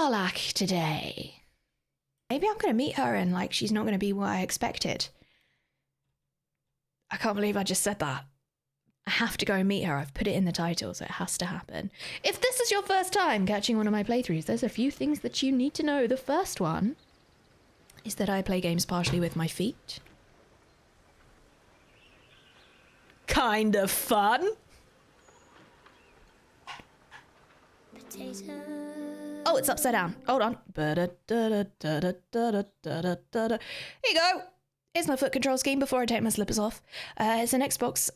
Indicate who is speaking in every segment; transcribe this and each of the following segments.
Speaker 1: Karlach today. Maybe I'm going to meet her and, like, she's not going to be what I expected. I can't believe I just said that. I have to go and meet her. I've put it in the title, so it has to happen. If this is your first time catching one of my playthroughs, there's a few things that you need to know. The first one is that I play games partially with my feet. Kind of fun.
Speaker 2: Potato.
Speaker 1: Oh, it's upside down. Hold on. Here you go. Here's my foot control scheme before I take my slippers off. It's an Xbox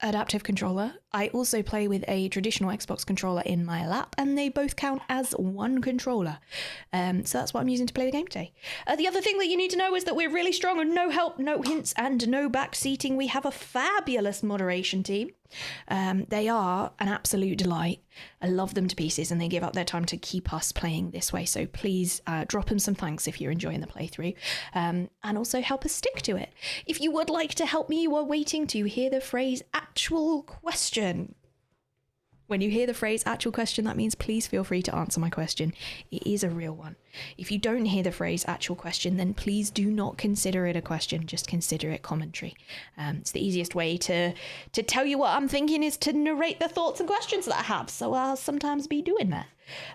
Speaker 1: adaptive controller. I also play with a traditional Xbox controller in my lap, and they both count as one controller. So that's what I'm using to play the game today. The other thing that you need to know is that we're really strong on no help, no hints, and no backseating. We have a fabulous moderation team. They are an absolute delight. I love them to pieces, and they give up their time to keep us playing this way. So please drop them some thanks if you're enjoying the playthrough, and also help us stick to it. If you would like to help me, you are waiting to hear the phrase actual question. When you hear the phrase actual question, that means please feel free to answer my question. It is a real one. If you don't hear the phrase actual question, then please do not consider it a question. Just consider it commentary. It's the easiest way to tell you what I'm thinking is to narrate the thoughts and questions that I have. So I'll sometimes be doing that.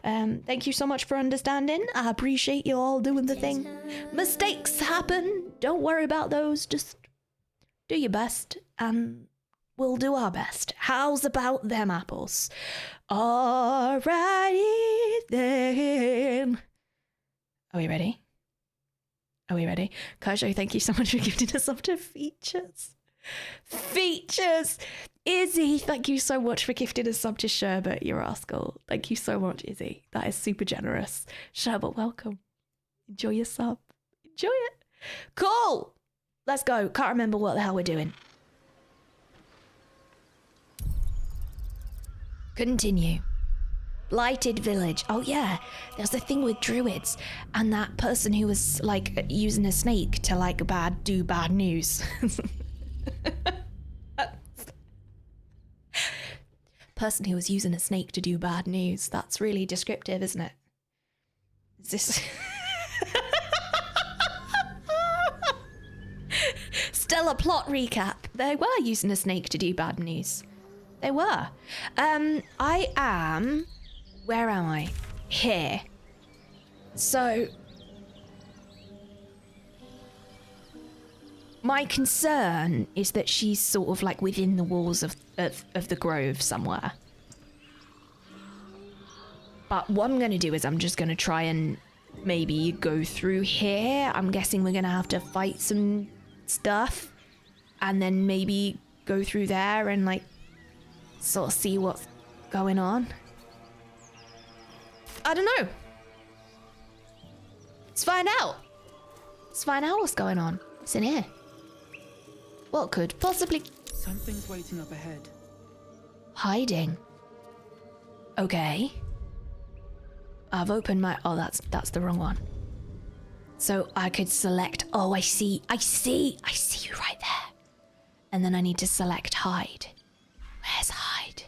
Speaker 1: Thank you so much for understanding. I appreciate you all doing the thing. Mistakes happen. Don't worry about those. Just do your best and we'll do our best. How's about them apples? Alrighty then. Are we ready? Are we ready? Kajo, thank you so much for gifting us up to features. Features! Izzy, thank you so much for gifting us up to Sherbet, you rascal. Thank you so much, Izzy. That is super generous. Sherbet, welcome. Enjoy your sub. Enjoy it. Cool! Let's go. Can't remember what the hell we're doing. Continue. Blighted village. Oh yeah, there's a thing with druids and that person who was like using a snake to like do bad news. Person who was using a snake to do bad news. That's really descriptive, isn't it? Is this Stellar plot recap. They were using a snake to do bad news. They were. Where am I? Here. So, my concern is that she's sort of like within the walls of the grove somewhere. But what I'm going to do is I'm just going to try and maybe go through here. I'm guessing we're going to have to fight some stuff and then maybe go through there and like sort of see what's going on. I don't know. Let's find out. Let's find out what's going on. What's in here? What could possibly...
Speaker 3: Something's waiting up ahead.
Speaker 1: Hiding. Okay. I've opened my... Oh, that's the wrong one. So I could select... Oh, I see you right there. And then I need to select hide. Where's hide?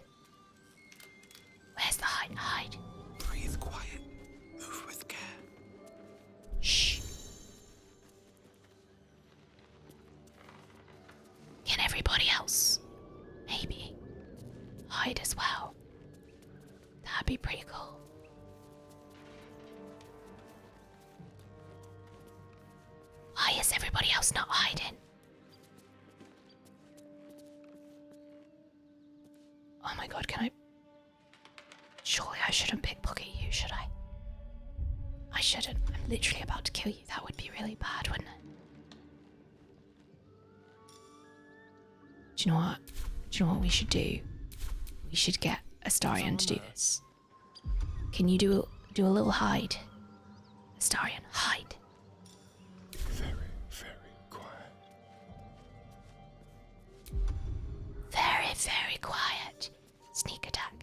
Speaker 1: Where's the hide? Hide.
Speaker 4: Breathe quiet. Move with care.
Speaker 1: Shh. Can everybody else maybe hide as well? That'd be pretty cool. Why is everybody else not hiding? Oh my god, can I... Surely I shouldn't pickpocket you, should I? I shouldn't. I'm literally about to kill you. That would be really bad, wouldn't it? Do you know what? Do you know what we should do? We should get Astarion to do this. Can you do a little hide? Astarion, hide.
Speaker 4: Very, very quiet.
Speaker 1: Very, very quiet. Sneak attack.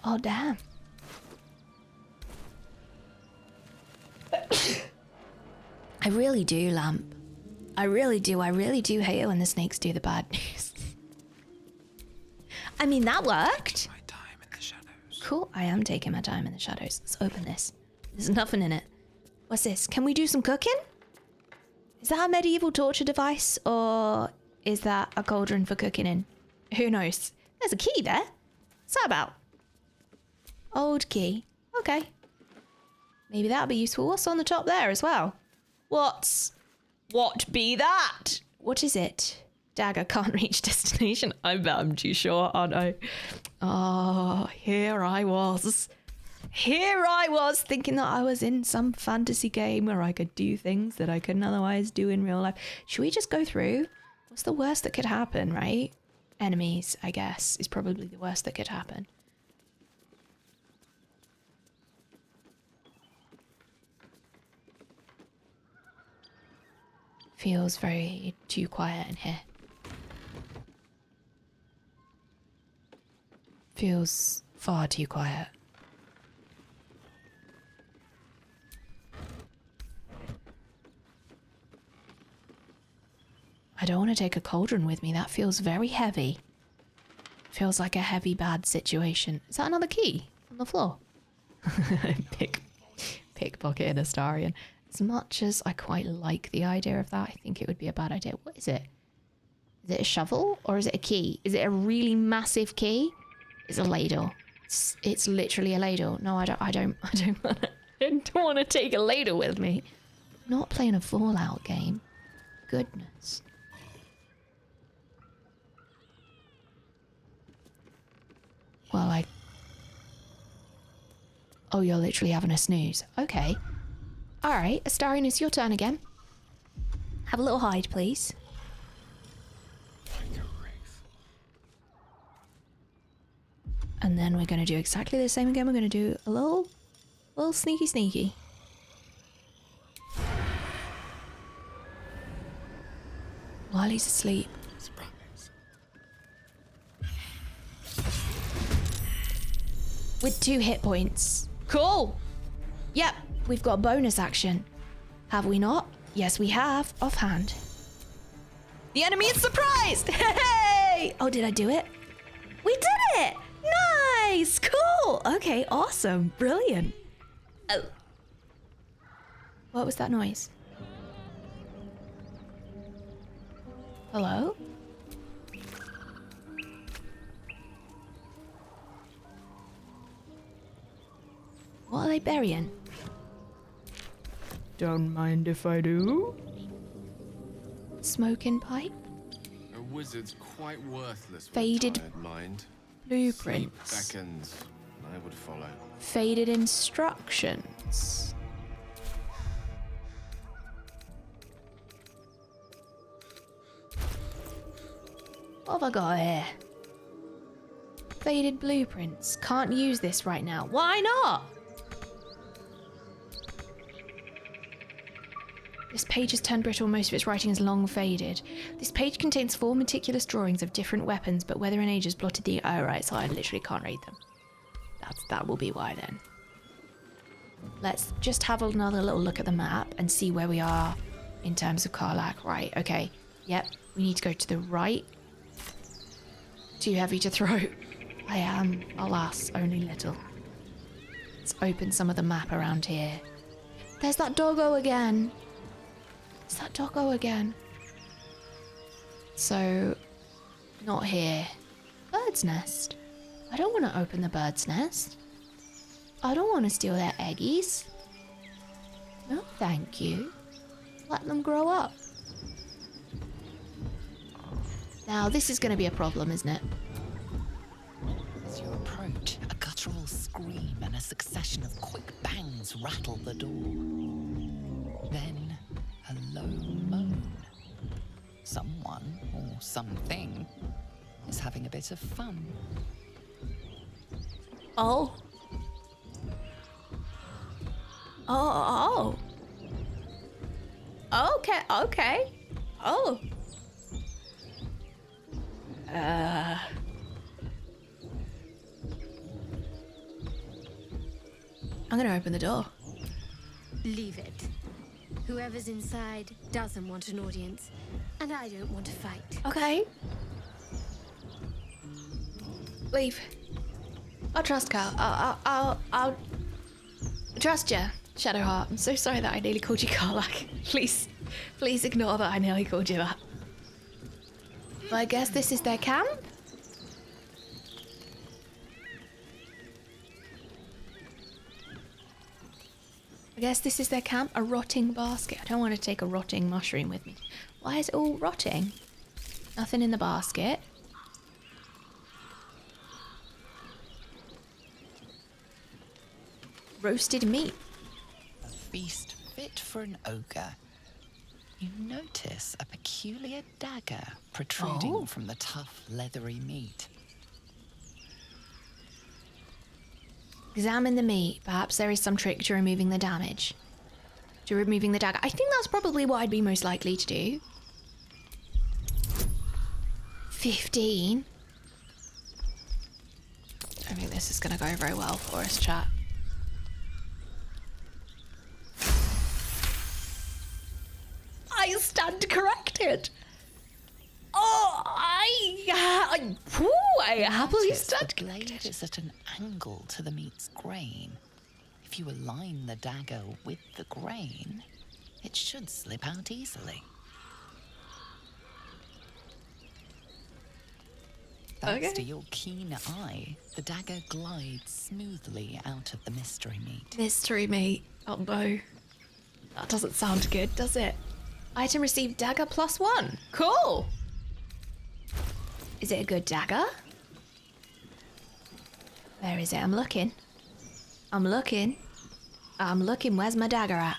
Speaker 1: Oh, damn. I really do, Lamp. I really do hate it when the snakes do the bad news. I mean, that worked.
Speaker 4: My time in the shadows.
Speaker 1: Cool, I am taking my time in the shadows. Let's open this. There's nothing in it. What's this? Can we do some cooking? Is that a medieval torture device or is that a cauldron for cooking in? Who knows? There's a key there. What's that about? Old key. Okay. Maybe that'll be useful. What's on the top there as well? What be that? What is it? Dagger can't reach destination. I bet I'm too short, aren't I? Oh, here I was thinking that I was in some fantasy game where I could do things that I couldn't otherwise do in real life. Should we just go through? What's the worst that could happen, right? Enemies, I guess, is probably the worst that could happen. Feels very too quiet in here. Feels far too quiet. I don't want to take a cauldron with me. That feels very heavy. Feels like a heavy, bad situation. Is that another key on the floor? Pickpocketed Astarian. As much as I quite like the idea of that, I think it would be a bad idea. What is it? Is it a shovel or is it a key? Is it a really massive key? It's a ladle. It's literally a ladle. No, I don't want to take a ladle with me. I'm not playing a Fallout game. Goodness. Well, oh, you're literally having a snooze. Okay. Alright, Astarian, it's your turn again. Have a little hide, please.
Speaker 4: Like a wraith.
Speaker 1: And then we're going to do exactly the same again. We're going to do a little sneaky. While he's asleep.
Speaker 4: Surprise.
Speaker 1: With 2 hit points. Cool. Yep, we've got a bonus action. Have we not? Yes, we have. Offhand. The enemy is surprised! Hey! Oh, did I do it? We did it! Nice! Cool! Okay, awesome. Brilliant. Oh. What was that noise? Hello? What are they burying? Don't mind if I do. Smoking pipe?
Speaker 2: A wizard's quite worthless with
Speaker 1: Faded
Speaker 2: a tired mind.
Speaker 1: Blueprints.
Speaker 2: Sleep beckons, I would follow.
Speaker 1: Faded instructions. What have I got here? Faded blueprints. Can't use this right now. Why not? This page has turned brittle, most of its writing is long faded. This page contains 4 meticulous drawings of different weapons, but weather and age has blotted the... Oh, right, so I literally can't read them. That will be why then. Let's just have another little look at the map and see where we are in terms of Karlach. Right, okay. Yep, we need to go to the right. Too heavy to throw. I am, alas, only little. Let's open some of the map around here. There's that doggo again. It's that doggo again. So, not here. Bird's nest. I don't want to open the bird's nest. I don't want to steal their eggies. No, thank you. Let them grow up. Now, this is going to be a problem, isn't it?
Speaker 5: As you approach, a guttural scream and a succession of quick bangs rattle the door. Then, a low moan. Someone, or something, is having a bit of fun.
Speaker 1: Oh. Oh. Okay. Oh. I'm gonna open the door.
Speaker 6: Leave it. Whoever's inside doesn't want an audience, and I don't want to fight.
Speaker 1: Okay. Leave. I'll trust Carl. I'll trust you, Shadowheart. I'm so sorry that I nearly called you Karlach. Please ignore that I nearly called you that. But I guess this is their camp? I guess this is their camp. A rotting basket. I don't want to take a rotting mushroom with me. Why is it all rotting? Nothing in the basket. Roasted meat.
Speaker 5: A feast fit for an ogre. You notice a peculiar dagger protruding from the tough, leathery meat.
Speaker 1: Examine the meat. Perhaps there is some trick to removing the damage. To removing the dagger. I think that's probably what I'd be most likely to do. 15. I think this is going to go very well for us, chat. I stand corrected. Oh, I happily
Speaker 5: Notice
Speaker 1: stand
Speaker 5: the blade
Speaker 1: corrected.
Speaker 5: is at an angle to the meat's grain. If you align the dagger with the grain, it should slip out easily. Thanks to your keen eye, the dagger glides smoothly out of the mystery meat.
Speaker 1: Mystery meat. Oh no. That doesn't sound good, does it? Item received dagger +1. Cool. Is it a good dagger? Where is it? I'm looking. Where's my dagger at?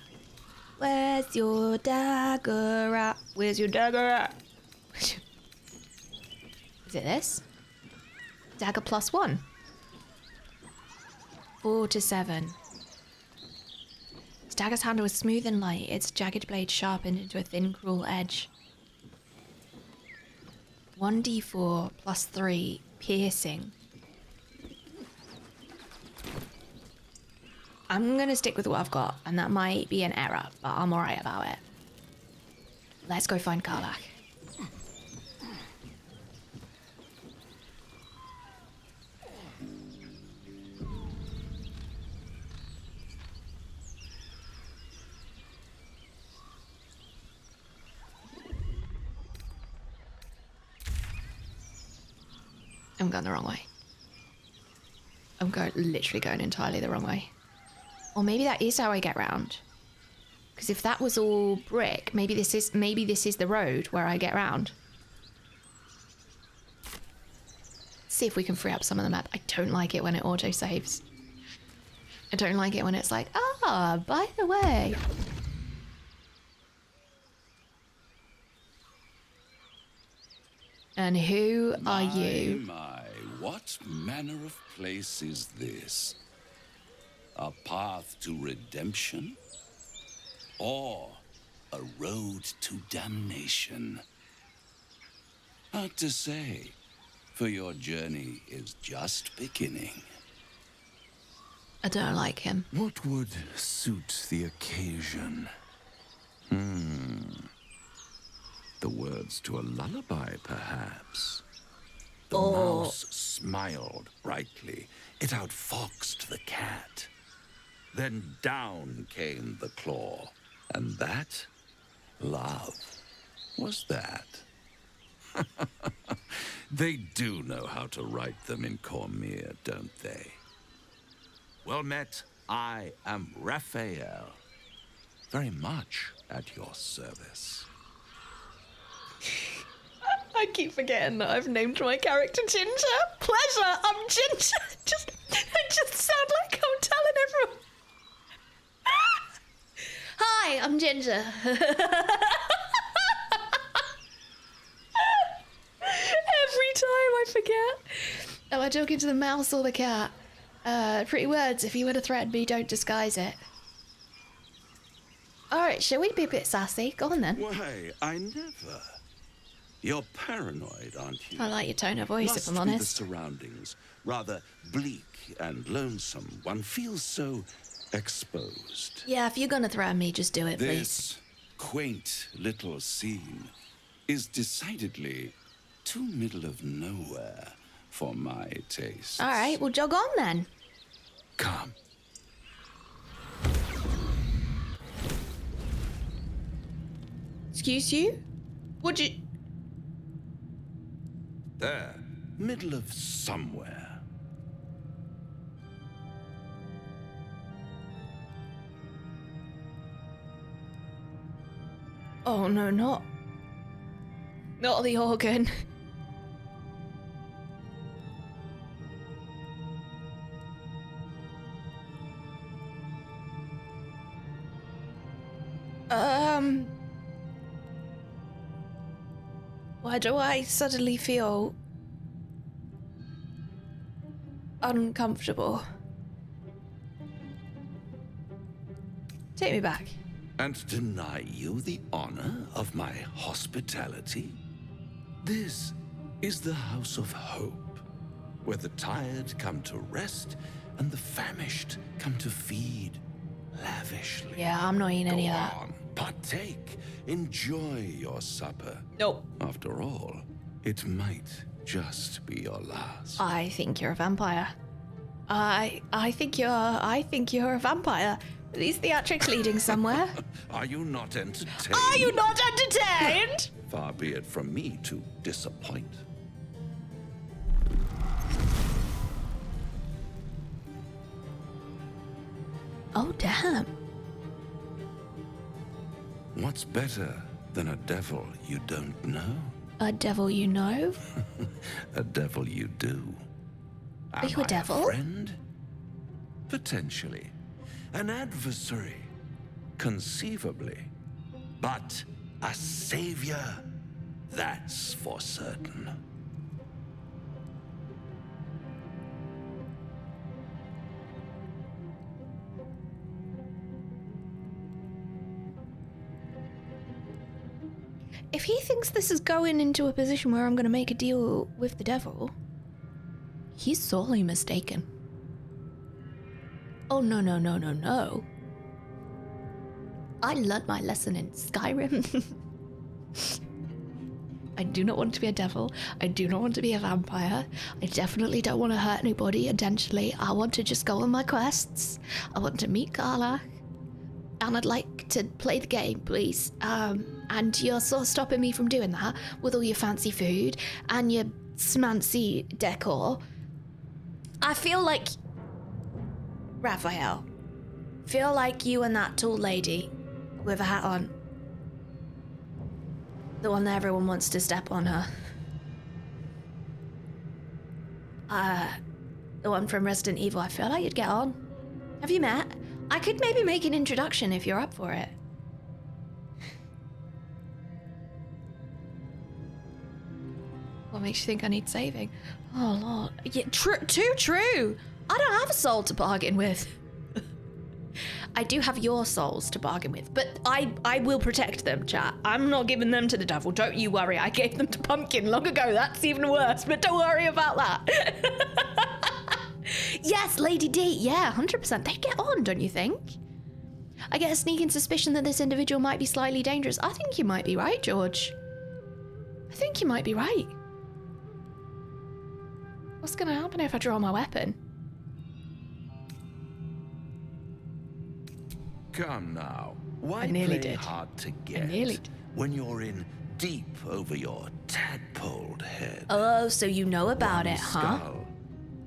Speaker 1: Where's your dagger at? Where's your dagger at? Is it this? Dagger +1. 4 to 7. Its dagger's handle is smooth and light, its jagged blade sharpened into a thin, cruel edge. 1d4 +3 piercing. I'm gonna stick with what I've got, and that might be an error, but I'm alright about it. Let's go find Karlach. I'm going the wrong way. I'm literally going entirely the wrong way. Or maybe that is how I get round. Because if that was all brick, maybe this is the road where I get round. Let's see if we can free up some of the map. I don't like it when it auto saves. I don't like it when it's like, by the way. And who are you?
Speaker 7: My, what manner of place is this? A path to redemption? Or a road to damnation? Hard to say, for your journey is just beginning.
Speaker 1: I don't like him.
Speaker 7: What would suit the occasion? The words to a lullaby, perhaps. The mouse smiled brightly. It outfoxed the cat. Then down came the claw. And that, love, was that. They do know how to write them in Cormier, don't they? Well met, I am Raphael. Very much at your service.
Speaker 1: I keep forgetting that I've named my character Ginger. Pleasure, I'm Ginger. I just sound like I'm telling everyone. Hi, I'm Ginger. Every time I forget. Am I talking to the mouse or the cat? Pretty words, if you were to threaten me, don't disguise it. Alright, shall we be a bit sassy? Go on then.
Speaker 7: Why, I never. You're paranoid, aren't you?
Speaker 1: I like your tone of voice,
Speaker 7: Must
Speaker 1: if I'm
Speaker 7: be
Speaker 1: honest.
Speaker 7: the surroundings. Rather bleak and lonesome. One feels so exposed.
Speaker 1: Yeah, if you're gonna threaten me, just do it, please.
Speaker 7: This quaint little scene is decidedly too middle of nowhere for my taste.
Speaker 1: All right, well, jog on then.
Speaker 7: Come.
Speaker 1: Excuse you? Would you?
Speaker 7: There, middle of somewhere.
Speaker 1: Oh no, not the organ. Why do I suddenly feel uncomfortable? Take me back.
Speaker 7: And deny you the honor of my hospitality? This is the House of Hope, where the tired come to rest and the famished come to feed lavishly.
Speaker 1: Yeah, I'm not eating any of that.
Speaker 7: Go on, partake, enjoy your supper.
Speaker 1: Nope.
Speaker 7: After all, it might just be your last.
Speaker 1: I think you're a vampire. I think you're a vampire. Are these theatrics leading somewhere?
Speaker 7: Are you not entertained?
Speaker 1: Are you not entertained?
Speaker 7: Far be it from me to disappoint.
Speaker 1: Oh, damn.
Speaker 7: What's better than a devil you don't know?
Speaker 1: A devil you know?
Speaker 7: A devil you do.
Speaker 1: Are you a devil?
Speaker 7: A friend? Potentially. An adversary? Conceivably. But a savior? That's for certain.
Speaker 1: If he thinks this is going into a position where I'm going to make a deal with the devil, he's sorely mistaken. Oh, no, no, no, no, no. I learnt my lesson in Skyrim. I do not want to be a devil. I do not want to be a vampire. I definitely don't want to hurt anybody intentionally. I want to just go on my quests. I want to meet Karlach. And I'd like to play the game, please. And you're sort of stopping me from doing that with all your fancy food and your smancy decor. I feel like... Raphael. Feel like you and that tall lady with a hat on. The one that everyone wants to step on her. The one from Resident Evil. I feel like you'd get on. Have you met? I could maybe make an introduction if you're up for it. What makes you think I need saving? Oh, Lord. Yeah, too true. I don't have a soul to bargain with. I do have your souls to bargain with, but I will protect them, chat. I'm not giving them to the devil. Don't you worry. I gave them to Pumpkin long ago. That's even worse, but don't worry about that. Yes, Lady D. Yeah, 100%. They get on, don't you think? I get a sneaking suspicion that this individual might be slightly dangerous. I think you might be right, George. I think you might be right. What's going to happen if I draw my weapon?
Speaker 7: Come now. Why
Speaker 1: I nearly
Speaker 7: play
Speaker 1: did.
Speaker 7: hard to get
Speaker 1: nearly did.
Speaker 7: when you're in deep over your tadpoled head?
Speaker 1: Oh, so you know about
Speaker 7: One
Speaker 1: it, huh?
Speaker 7: skull,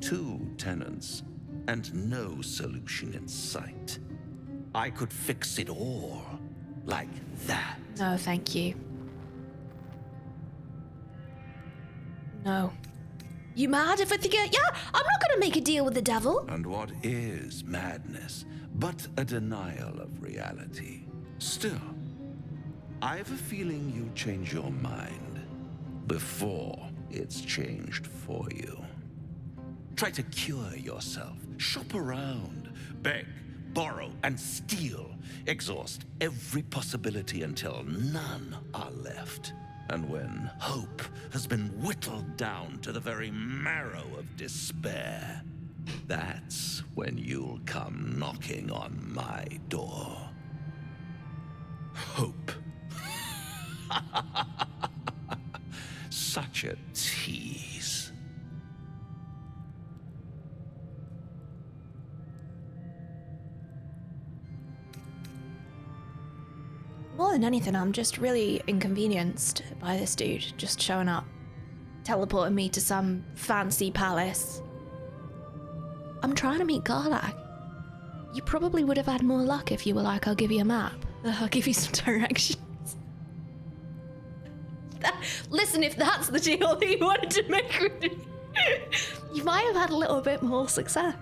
Speaker 7: 2 tenants, and no solution in sight. I could fix it all like that.
Speaker 1: No, thank you. No. You mad if I think yeah, I'm not gonna make a deal with the devil.
Speaker 7: And what is madness but a denial of reality? Still, I have a feeling you'll change your mind before it's changed for you. Try to cure yourself, shop around, beg, borrow, and steal. Exhaust every possibility until none are left. And when hope has been whittled down to the very marrow of despair, that's when you'll come knocking on my door. Hope. Such a tease.
Speaker 1: More than anything, I'm just really inconvenienced by this dude just showing up, teleporting me to some fancy palace. I'm trying to meet Karlach. You probably would have had more luck if you were like, I'll give you a map. I'll give you some directions. Listen, if that's the deal that you wanted to make with me, you might have had a little bit more success.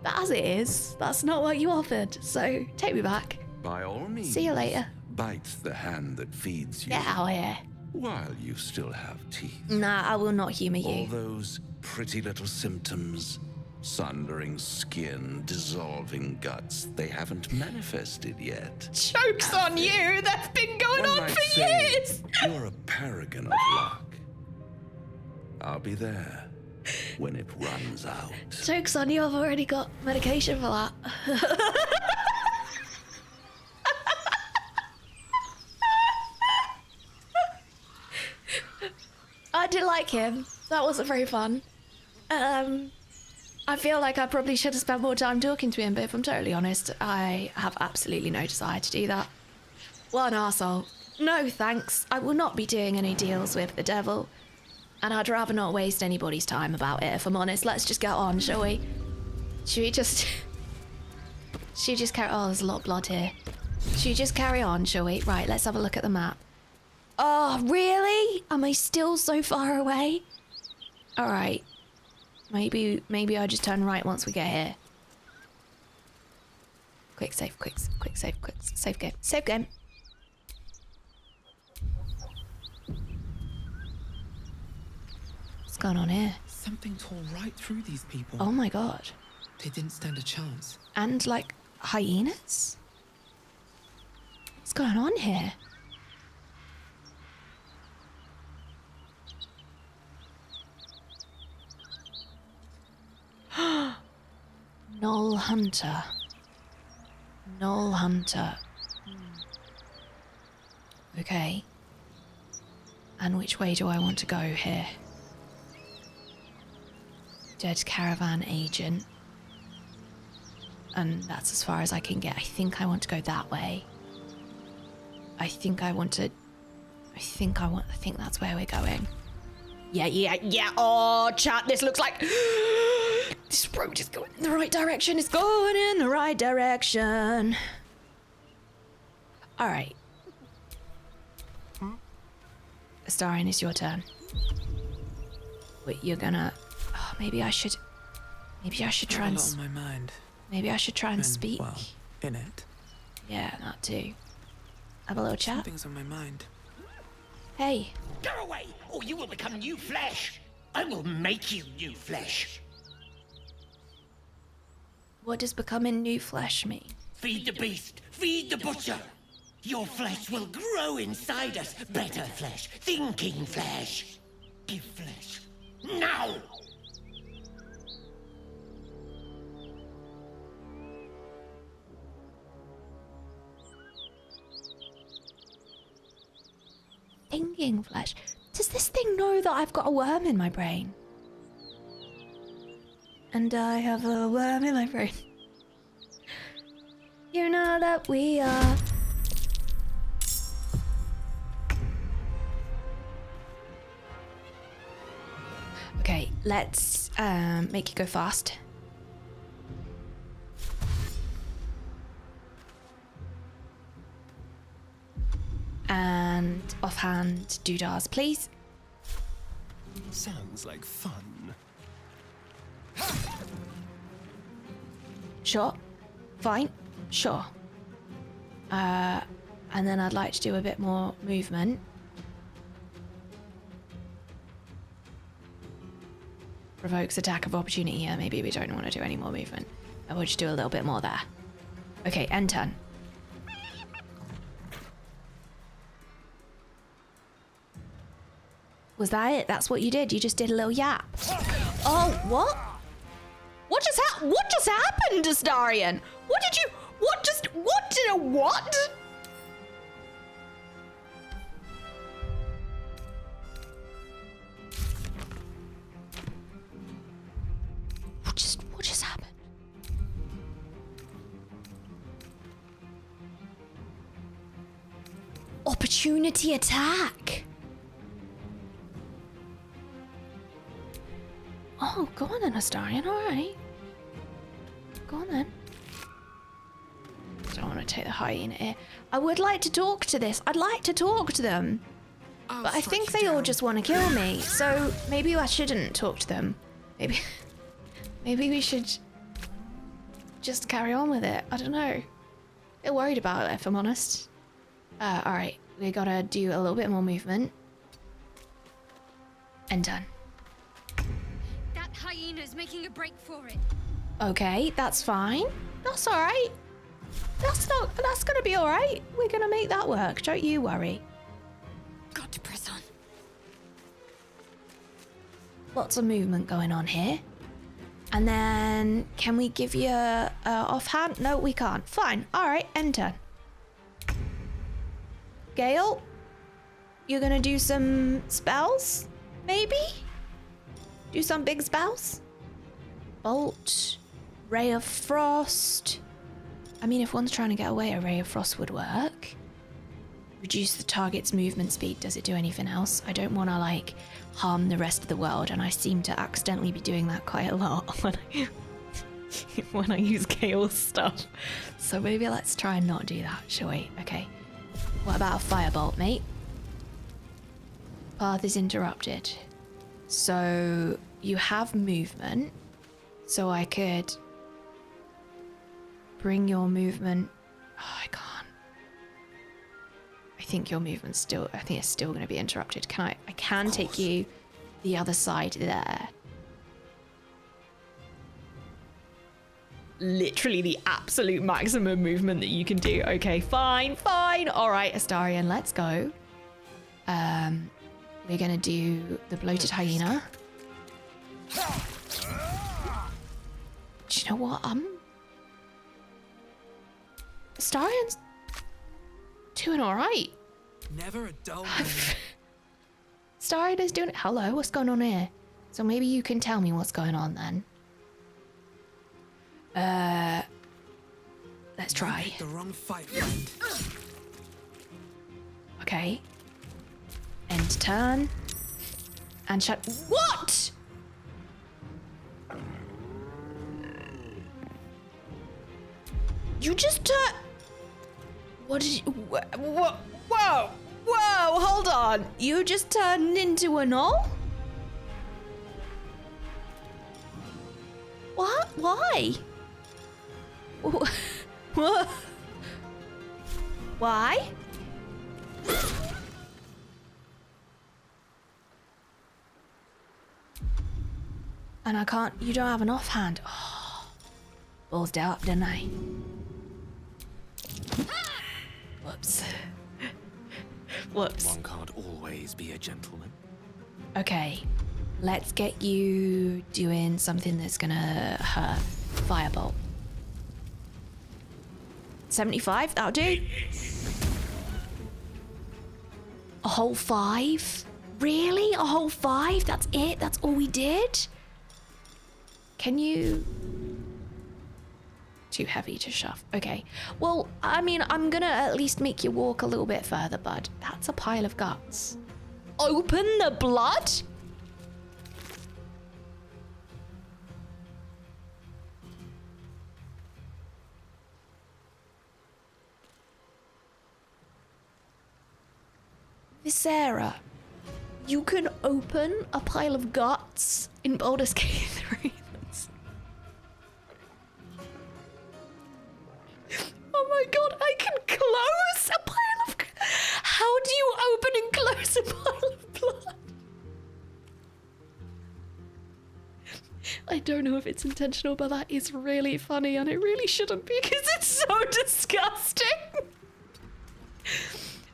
Speaker 1: But as it is, that's not what you offered, so take me back.
Speaker 7: By all means.
Speaker 1: See you later.
Speaker 7: Bite the hand that feeds you.
Speaker 1: Get out of here.
Speaker 7: While you still have teeth.
Speaker 1: Nah, I will not humour
Speaker 7: All
Speaker 1: you.
Speaker 7: those pretty little symptoms, sundering skin, dissolving guts, they haven't manifested yet.
Speaker 1: Joke's on you! That's been going
Speaker 7: One
Speaker 1: on
Speaker 7: might
Speaker 1: for
Speaker 7: say
Speaker 1: years!
Speaker 7: You're a paragon of luck. I'll be there when it runs out.
Speaker 1: Joke's on you, I've already got medication for that. I did like him. That wasn't very fun. I feel like I probably should have spent more time talking to him, but if I'm totally honest, I have absolutely no desire to do that. What an arsehole. No thanks. I will not be doing any deals with the devil. And I'd rather not waste anybody's time about it, if I'm honest. Let's just get on, shall we? Should we just... Should we just carry... Oh, there's a lot of blood here. Should we just carry on, shall we? Right, let's have a look at the map. Oh, really? Am I still so far away? Alright. Maybe I just turn right once we get here. Quick save, save game. Save game. What's going on here?
Speaker 3: Something tore right through these people.
Speaker 1: Oh my god.
Speaker 3: They didn't stand a chance.
Speaker 1: And like hyenas? What's going on here? Knoll Hunter. Knoll Hunter. Okay. And which way do I want to go here? Dead caravan agent. And that's as far as I can get. I think I want to go that way. I think that's where we're going. Yeah. Oh, chat, this looks like... This road is going in the right direction. It's going in the right direction. All right. Astarion, it's your turn. Wait, you're gonna... Oh, maybe I should try and...
Speaker 3: A lot on my mind.
Speaker 1: Maybe I should try and speak.
Speaker 3: Well, in it.
Speaker 1: Yeah, that too. Have a little chat.
Speaker 3: Something's on my mind.
Speaker 1: Hey.
Speaker 8: Go away, or you will become new flesh. I will make you new flesh.
Speaker 1: What does becoming new flesh mean?
Speaker 8: Feed the beast, feed the butcher. Your flesh will grow inside us. Better flesh, thinking flesh. Give flesh. Now!
Speaker 1: Thinking flesh. Does this thing know that I've got a worm in my brain? And I have a worm in my brain. You know that we are. Okay, let's make you go fast. And offhand doodahs, please.
Speaker 2: Sounds like fun.
Speaker 1: Sure. Fine. Sure. And then I'd like to do a bit more movement. Provokes attack of opportunity here. Maybe we don't want to do any more movement. I will just do a little bit more there. Okay, end turn. Was that it? That's what you did? You just did a little yap. Oh, what? What just happened, Astarion? What? What just happened? Opportunity attack. Oh, go on then, Astarion. All right. Go on then. I don't want to take the hyena here. I would like to talk to this. I'd like to talk to them. But I think they all just want to kill me. So maybe I shouldn't talk to them. Maybe we should just carry on with it. I don't know. A bit worried about it, if I'm honest. All right. We gotta do a little bit more movement. And done.
Speaker 6: That hyena's making a break for it.
Speaker 1: Okay, that's fine. That's all right. That's gonna be all right. We're gonna make that work. Don't you worry.
Speaker 6: Got to press on.
Speaker 1: Lots of movement going on here. And then, can we give you a offhand? No, we can't. Fine. All right, end turn. Gale, you're gonna do some spells? Maybe? Do some big spells? Bolt, Ray of Frost. I mean, if one's trying to get away, a Ray of Frost would work. Reduce the target's movement speed. Does it do anything else? I don't want to, like, harm the rest of the world, and I seem to accidentally be doing that quite a lot when I use Gale's stuff. So maybe let's try and not do that, shall we? Okay. What about a firebolt, mate? Path is interrupted. So you have movement. So I could bring your movement. Oh, I can't. I think your movement's still. I think it's still going to be interrupted. Can I? I can take you the other side there. Literally the absolute maximum movement that you can do. Okay, fine. All right, Astarion, let's go. We're gonna do the bloated hyena. Do you know what? Astarion's doing all right.
Speaker 3: Never a dull
Speaker 1: Astarion is doing it. Hello, what's going on here? So maybe you can tell me what's going on then. Let's try.
Speaker 3: The wrong fight, friend.
Speaker 1: Okay. End turn. And shut. What? You just what did you? Whoa! Hold on. You just turned into a gnoll? What? Why? What? Why? And I can't. You don't have an offhand. Oh, ballsed out, didn't I? Whoops. Whoops.
Speaker 2: One can't always be a gentleman.
Speaker 1: Okay, let's get you doing something that's gonna hurt. Firebolt. 75, that'll do. A whole 5? Really? A whole 5? That's it? That's all we did? Can you... Too heavy to shove. Okay. Well, I mean, I'm gonna at least make you walk a little bit further, bud. That's a pile of guts. Open the blood? Viscera. You can open a pile of guts in Baldur's Gate 3. Oh my god, I can close a pile of... How do you open and close a pile of blood? I don't know if it's intentional, but that is really funny, and it really shouldn't be because it's so disgusting.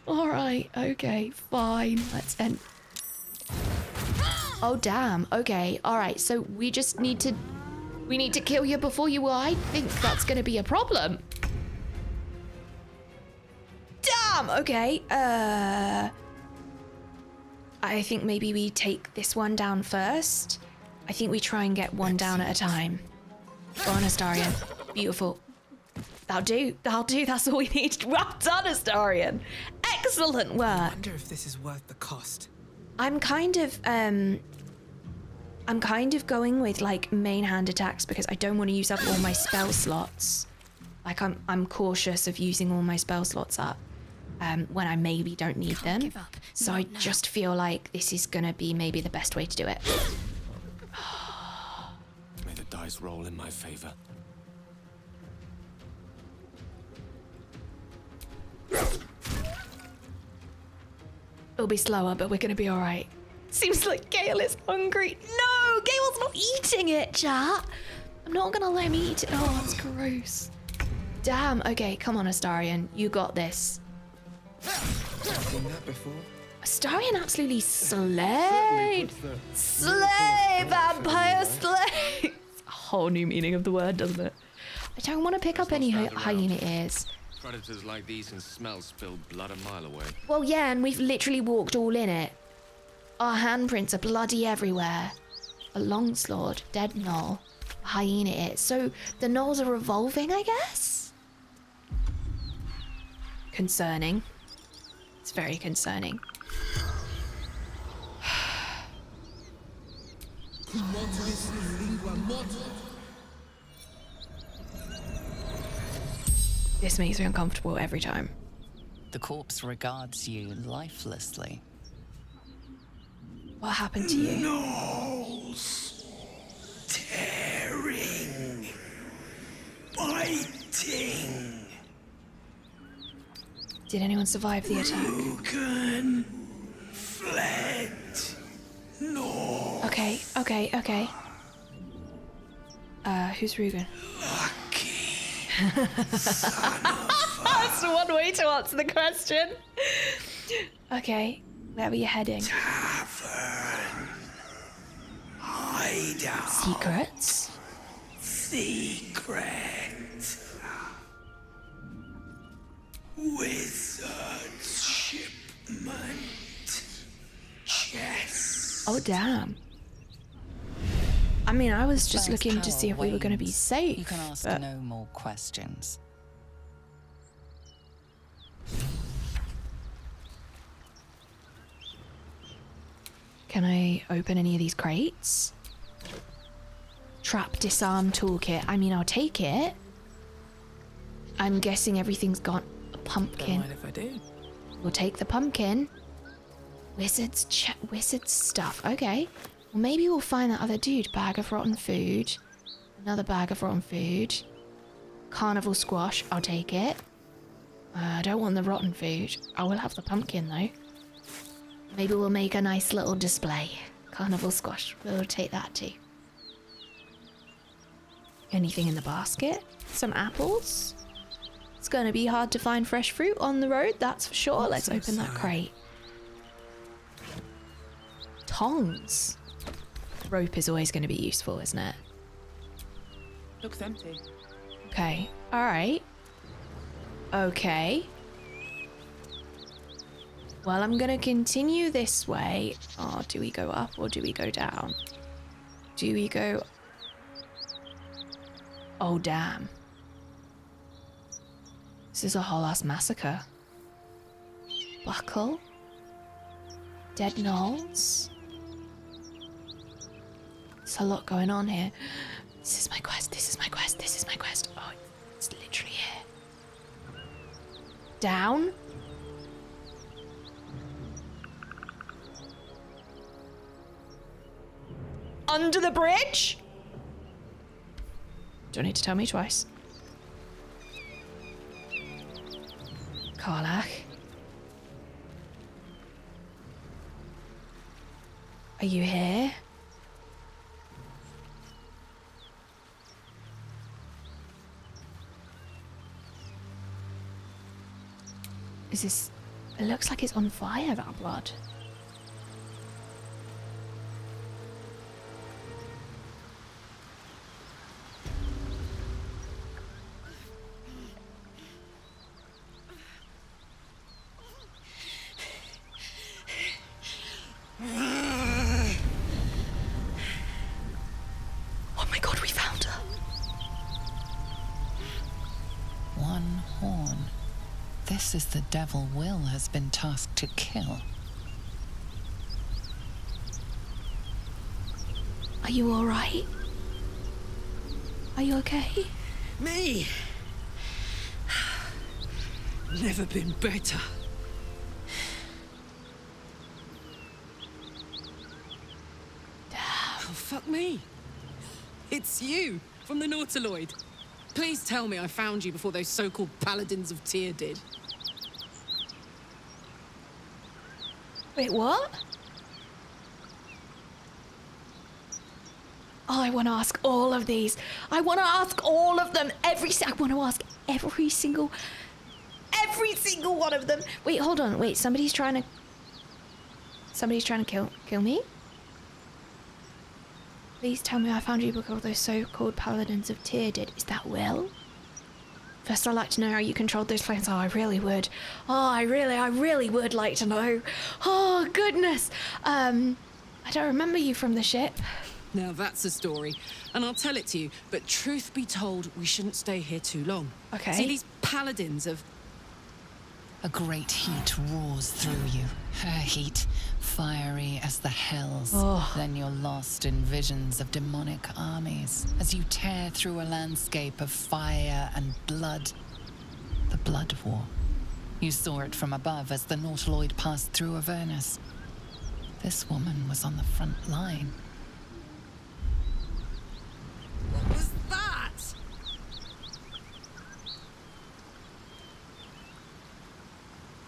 Speaker 1: Alright, okay, fine. Let's end. Oh, damn. Okay, alright, so we just need to We need to kill you before you. I think that's gonna be a problem. Damn. Okay. I think maybe we take this one down first. I think we try and get one down at a time. Go on, Astarion. Beautiful. That'll do. That'll do. That's all we need. Well done, Astarion. Excellent work.
Speaker 3: I wonder if this is worth the cost.
Speaker 1: I'm kind of going with like main hand attacks because I don't want to use up all my spell slots. Like I'm cautious of using all my spell slots up when I maybe don't need them.
Speaker 6: Give up.
Speaker 1: So I just feel like this is gonna be maybe the best way to do it.
Speaker 2: May the dice roll in my favor.
Speaker 1: It'll be slower, but we're gonna be all right. Seems like Gale is hungry. No, Gale's not eating it, chat. I'm not gonna let him eat it. Oh, that's gross. Damn. Okay, come on, Astarion. You got this.
Speaker 3: Seen that before?
Speaker 1: Astarion absolutely slayed. Slay, vampire slay. A whole new meaning of the word, doesn't it? I don't want to pick up any hyena ears.
Speaker 2: Predators like these can smell spilled blood a mile away.
Speaker 1: Well, yeah, and we've literally walked all in it. Our handprints are bloody everywhere. A longsword, dead gnoll, a hyena it. So the gnolls are revolving, I guess? Concerning. It's very concerning. This makes me uncomfortable every time.
Speaker 5: The corpse regards you lifelessly.
Speaker 1: What happened to you?
Speaker 8: Gnolls. Tearing. Biting.
Speaker 1: Did anyone survive the attack?
Speaker 8: Broken. Fled. No.
Speaker 1: Okay. Who's Rugen?
Speaker 8: Lucky.
Speaker 1: That's one way to answer the question. Okay, where were you heading?
Speaker 8: Tavern. Hideout.
Speaker 1: Secrets?
Speaker 8: Secret. Wizard's shipment. Chess.
Speaker 1: Oh, damn. I mean, I was just
Speaker 5: First
Speaker 1: looking to
Speaker 5: power
Speaker 1: see if we were going to be
Speaker 5: wanes.
Speaker 1: safe.
Speaker 5: You can ask
Speaker 1: but-
Speaker 5: no more questions.
Speaker 1: Can I open any of these crates? Trap disarm toolkit. I mean, I'll take it. I'm guessing everything's got a
Speaker 3: Don't
Speaker 1: pumpkin.
Speaker 3: mind if I do.
Speaker 1: We'll take the pumpkin. Wizard stuff. Okay. Well, maybe we'll find that other dude. Bag of rotten food. Another bag of rotten food. Carnival squash. I'll take it. I don't want the rotten food. I will have the pumpkin though. Maybe we'll make a nice little display. Carnival squash. We'll take that too. Anything in the basket? Some apples? It's going to be hard to find fresh fruit on the road, that's for sure. Let's open that crate. Tongs. Rope is always going to be useful, isn't it?
Speaker 3: Looks empty.
Speaker 1: Okay. All right. Okay. Well, I'm going to continue this way. Oh, do we go up or do we go down? Do we go... Oh, damn. This is a whole ass massacre. Buckle. Dead gnolls. There's a lot going on here. This is my quest. This is my quest. This is my quest. Oh, it's literally here. Down. Under the bridge? Don't need to tell me twice. Karlach. Are you here? Is this... It looks like it's on fire, that blood.
Speaker 5: This is the devil Wyll has been tasked to kill.
Speaker 1: Are you all right? Are you okay?
Speaker 9: Me? Never been better. Oh, fuck me. It's you, from the Nautiloid. Please tell me I found you before those so-called paladins of Tyr did.
Speaker 1: Wait, what? Oh, I want to ask all of these. I want to ask all of them. I want to ask every single one of them. Wait, hold on. Wait, somebody's trying to kill me? Please tell me I found you because those so-called paladins of Tyr did. Is that Wyll? First, I'd like to know how you controlled those flames. Oh, I really would. Oh, I really would like to know. Oh, goodness. I don't remember you from the ship.
Speaker 9: Now that's a story, and I'll tell it to you, but truth be told, we shouldn't stay here too long.
Speaker 1: Okay.
Speaker 9: See, these paladins of...
Speaker 5: A great heat roars through you. Her heat, fiery as the hells.
Speaker 1: Oh.
Speaker 5: Then you're lost in visions of demonic armies as you tear through a landscape of fire and blood. The Blood War. You saw it from above as the Nautiloid passed through Avernus. This woman was on the front line.
Speaker 9: What was that?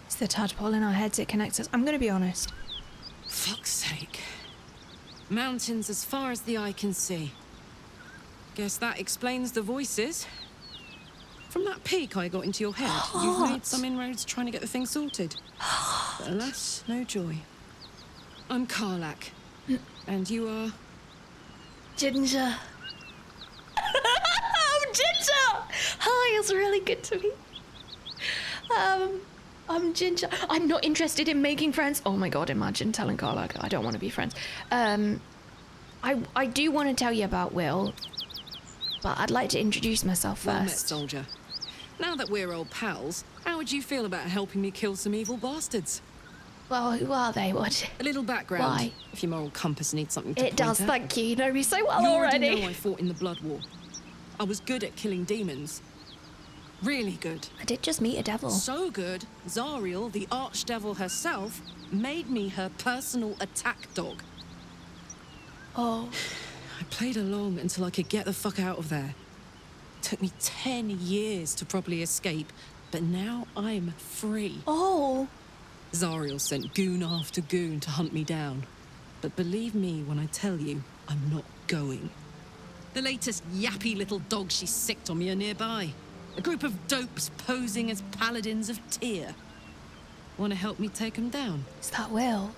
Speaker 1: It's the tadpole in our heads. It connects us. I'm going to be honest.
Speaker 9: Fuck's sake. Mountains as far as the eye can see. Guess that explains the voices. From that peak I got into your head, you've made some inroads trying to get the thing sorted. But alas, no joy. I'm Karlach. And you are...
Speaker 1: Ginger. I'm Ginger! Hi, it's really good to meet you. I'm Ginger. I'm not interested in making friends. Oh my god, imagine telling Karlach I don't want to be friends. I do want to tell you about Wyll, but I'd like to introduce myself
Speaker 9: Well met,
Speaker 1: first.
Speaker 9: soldier. Now that we're old pals, how would you feel about helping me kill some evil bastards?
Speaker 1: Well, who are they? What?
Speaker 9: A little background,
Speaker 1: Why?
Speaker 9: if your moral compass needs something to
Speaker 1: It does,
Speaker 9: point at.
Speaker 1: thank you. You know me so well
Speaker 9: You
Speaker 1: already.
Speaker 9: know I fought in the Blood War. I was good at killing demons. Really good.
Speaker 1: I did just meet a devil.
Speaker 9: So good, Zariel, the archdevil herself, made me her personal attack dog.
Speaker 1: Oh.
Speaker 9: I played along until I could get the fuck out of there. Took me 10 years to properly escape, but now I'm free.
Speaker 1: Oh.
Speaker 9: Zariel sent goon after goon to hunt me down. But believe me when I tell you, I'm not going. The latest yappy little dogs she sicked on me are nearby. A group of dopes posing as paladins of Tyr. Want to help me take them down?
Speaker 1: Is that Wyll?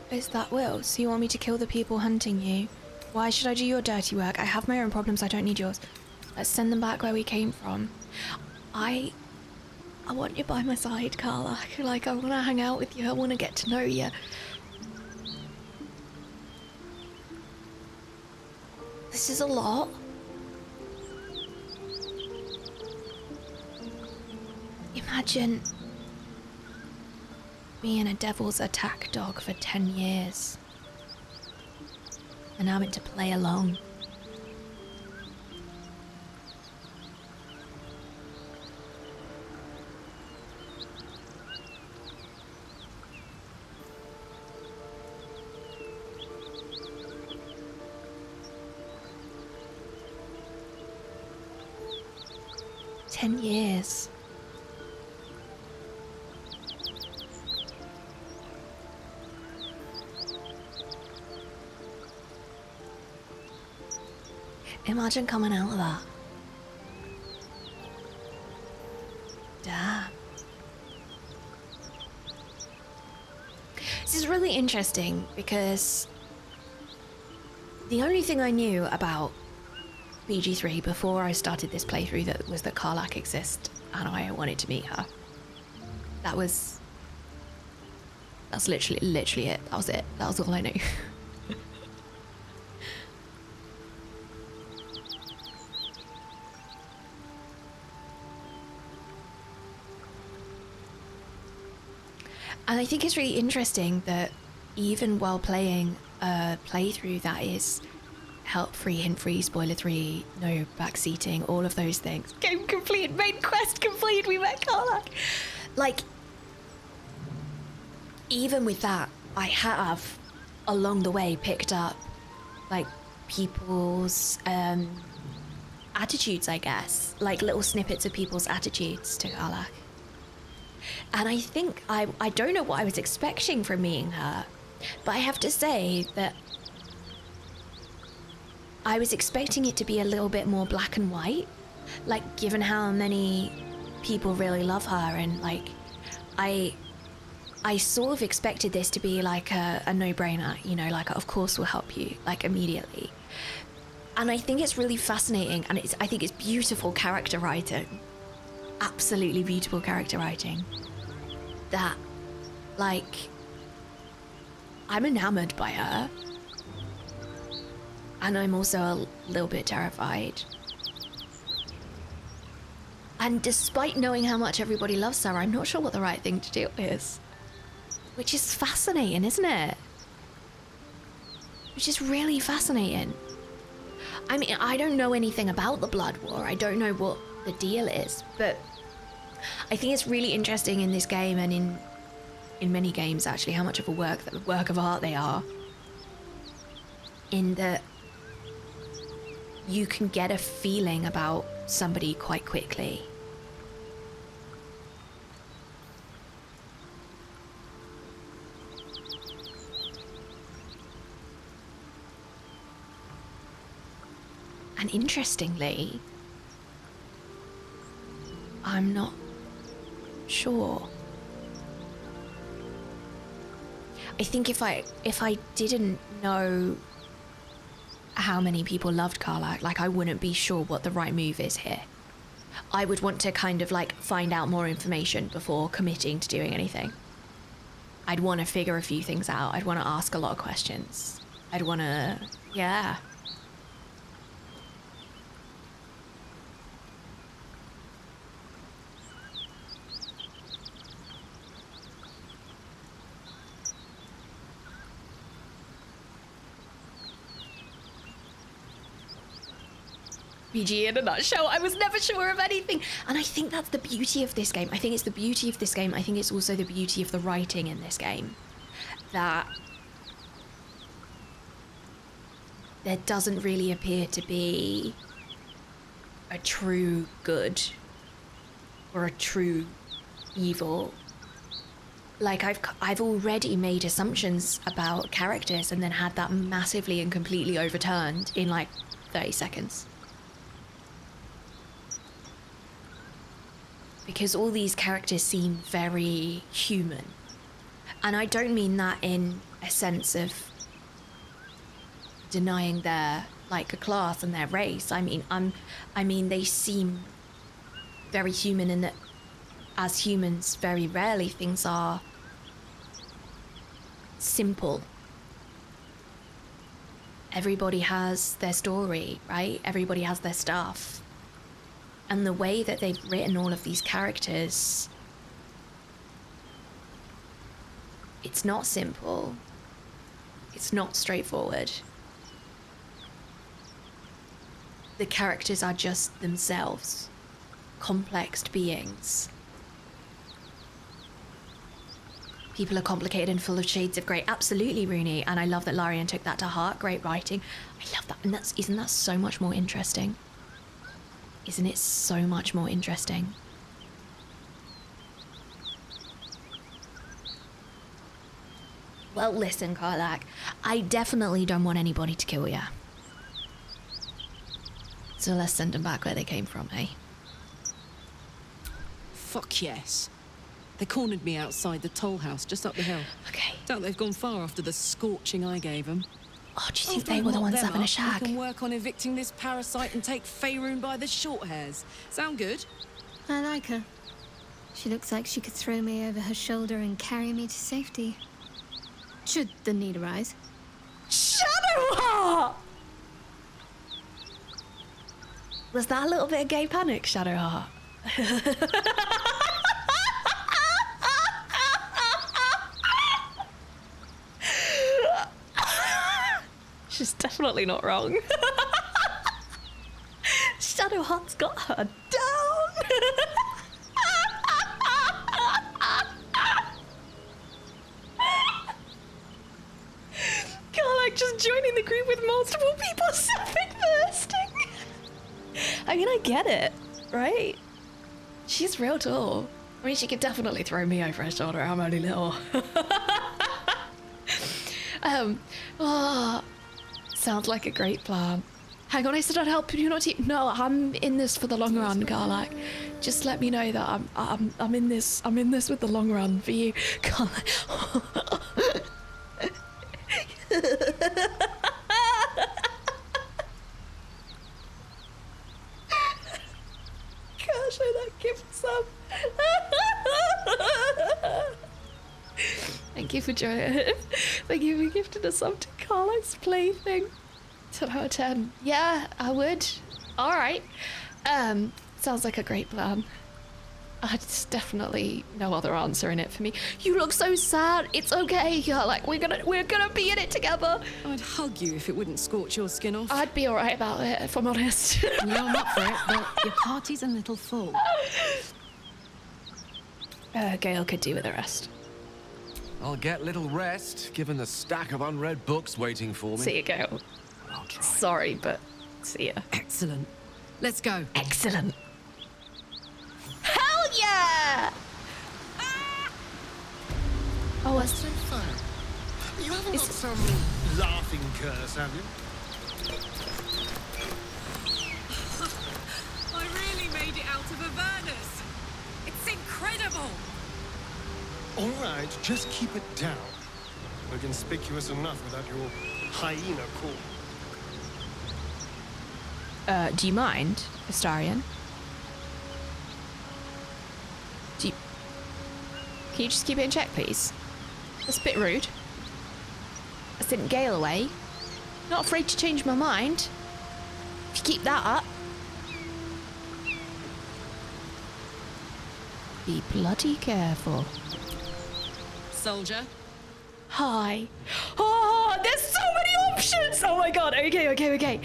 Speaker 1: Is that Wyll? So you want me to kill the people hunting you? Why should I do your dirty work? I have my own problems, I don't need yours. Let's send them back where we came from. I want you by my side, Karlach. Like, I want to hang out with you. I want to get to know you. This is a lot. Imagine being a devil's attack dog for 10 years and having to play along. Ten years. Imagine coming out of that. Damn. This is really interesting because the only thing I knew about BG3 before I started this playthrough that was that Karlach exists and I wanted to meet her. That's literally it. That was it. That was all I knew. And I think it's really interesting that even while playing a playthrough that is help-free, hint-free, spoiler-free, no backseating, all of those things. Game complete, main quest complete, we met Karlach. Like, even with that, I have, along the way, picked up, like, people's attitudes, I guess. Like, little snippets of people's attitudes to Karlach. And I think, I don't know what I was expecting from meeting her, but I have to say that I was expecting it to be a little bit more black and white, like, given how many people really love her, and, like, I sort of expected this to be, like, a no-brainer, you know, like, of course we'll help you, like, immediately. And I think it's really fascinating, and I think it's beautiful character writing, absolutely beautiful character writing, that, like, I'm enamored by her. And I'm also a little bit terrified. And despite knowing how much everybody loves her, I'm not sure what the right thing to do is. Which is fascinating, isn't it? Which is really fascinating. I mean, I don't know anything about the Blood War. I don't know what the deal is. But I think it's really interesting in this game, and in many games, actually, how much of a work of art they are. In that you can get a feeling about somebody quite quickly. And interestingly, I'm not sure. I think if I didn't know how many people loved Karlach, like, I wouldn't be sure what the right move is here. I would want to kind of, like, find out more information before committing to doing anything. I'd want to figure a few things out. I'd want to ask a lot of questions. I'd want to, yeah. RPG in a nutshell. I was never sure of anything. And I think that's the beauty of this game. I think it's the beauty of this game. I think it's also the beauty of the writing in this game. That there doesn't really appear to be a true good or a true evil. Like, I've already made assumptions about characters and then had that massively and completely overturned in, like, 30 seconds. Because all these characters seem very human. And I don't mean that in a sense of denying their, like, a class and their race. I mean they seem very human in that, as humans, very rarely things are simple. Everybody has their story, right? Everybody has their stuff. And the way that they've written all of these characters, it's not simple. It's not straightforward. The characters are just themselves, complex beings. People are complicated and full of shades of grey. Absolutely, Rooney. And I love that Larian took that to heart. Great writing. I love that. And isn't that so much more interesting? Isn't it so much more interesting? Well, listen, Karlach. I definitely don't want anybody to kill you. So let's send them back where they came from, eh?
Speaker 9: Fuck yes. They cornered me outside the toll house just up the hill.
Speaker 1: Okay.
Speaker 9: Doubt they've gone far after the scorching I gave them.
Speaker 1: Oh, do you think they were the ones having a shag?
Speaker 9: We can work on evicting this parasite and take Faerun by the short hairs. Sound good?
Speaker 6: I like her. She looks like she could throw me over her shoulder and carry me to safety. Should the need arise.
Speaker 1: Shadowheart! Was that a little bit of gay panic, Shadowheart? definitely not wrong. Shadowheart's got her down. Karlach just joining the group with multiple people self-investing. I mean, I get it, right? She's real tall. I mean, she could definitely throw me over her shoulder. I'm only little. Sounds like a great plan. Hang on, I said I'd help you, not you. No, I'm in this for the long run, Karlach. Just let me know that I'm in this. I'm in this with the long run for you, Karlach. Gosh, I that gift some. Thank you for joining. Thank you for gifting us up to Karlach's plaything. 10 out of 10. Yeah, I would. All right. Sounds like a great plan. It's definitely no other answer in it for me. You look so sad. It's okay, Karlach. We're gonna be in it together.
Speaker 9: I'd hug you if it wouldn't scorch your skin off.
Speaker 1: I'd be all right about it, if I'm honest.
Speaker 5: Yeah, I'm up for it, but your party's a little full.
Speaker 1: Gale could do with the rest.
Speaker 2: I'll get little rest, given the stack of unread books waiting for me.
Speaker 1: See you, Gale.
Speaker 2: I'll try.
Speaker 1: Sorry, but see ya.
Speaker 9: Excellent. Let's go.
Speaker 1: Excellent. Hell yeah! Oh,
Speaker 4: What's so fun? You haven't got some laughing curse, have you?
Speaker 9: I really made it out of Avernus. It's incredible.
Speaker 4: All right, just keep it down. We're conspicuous enough without your hyena call.
Speaker 1: do you mind, Astarion? Can you just keep it in check, please? That's a bit rude. I sent Gale away. Not afraid to change my mind. If you keep that up. Be bloody careful.
Speaker 9: Soldier.
Speaker 1: Hi. Oh, there's so many options! Oh my god, okay.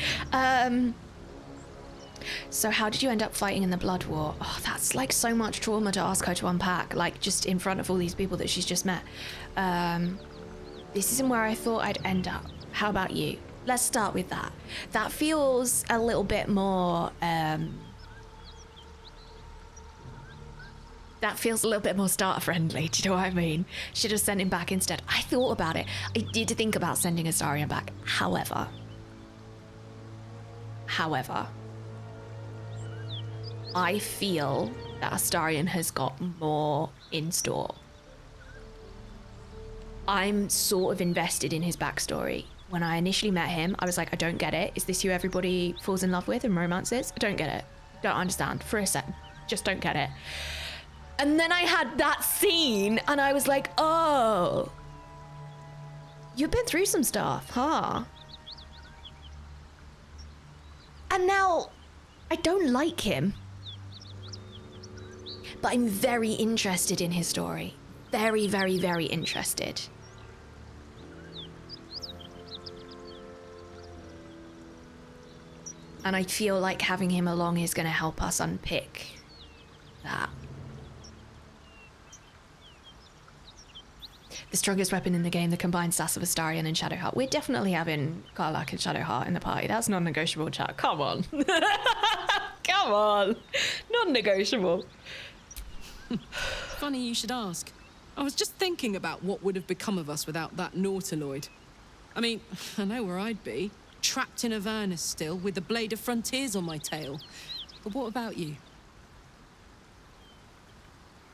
Speaker 1: So how did you end up fighting in the Blood War? Oh, that's like so much trauma to ask her to unpack, like just in front of all these people that she's just met. This isn't where I thought I'd end up. How about you? Let's start with that. That feels a little bit more, that feels a little bit more starter friendly, do you know what I mean? Should have sent him back instead. I thought about it. I did think about sending Astarion back. However, I feel that Astarion has got more in store. I'm sort of invested in his backstory. When I initially met him, I was like, I don't get it. Is this who everybody falls in love with and romances? I don't get it. Don't understand. For a second. Just don't get it. And then I had that scene and I was like, oh, you've been through some stuff, huh? And now I don't like him, but I'm very interested in his story. Very, very, very interested. And I feel like having him along is going to help us unpick that. The strongest weapon in the game, the combined sass of Astarion and Shadowheart. We're definitely having Karlach and Shadowheart in the party. That's non-negotiable, chat. Come on. Come on. Non-negotiable.
Speaker 9: Funny you should ask. I was just thinking about what would have become of us without that Nautiloid. I mean, I know where I'd be. Trapped in Avernus still, with the blade of frontiers on my tail. But what about you?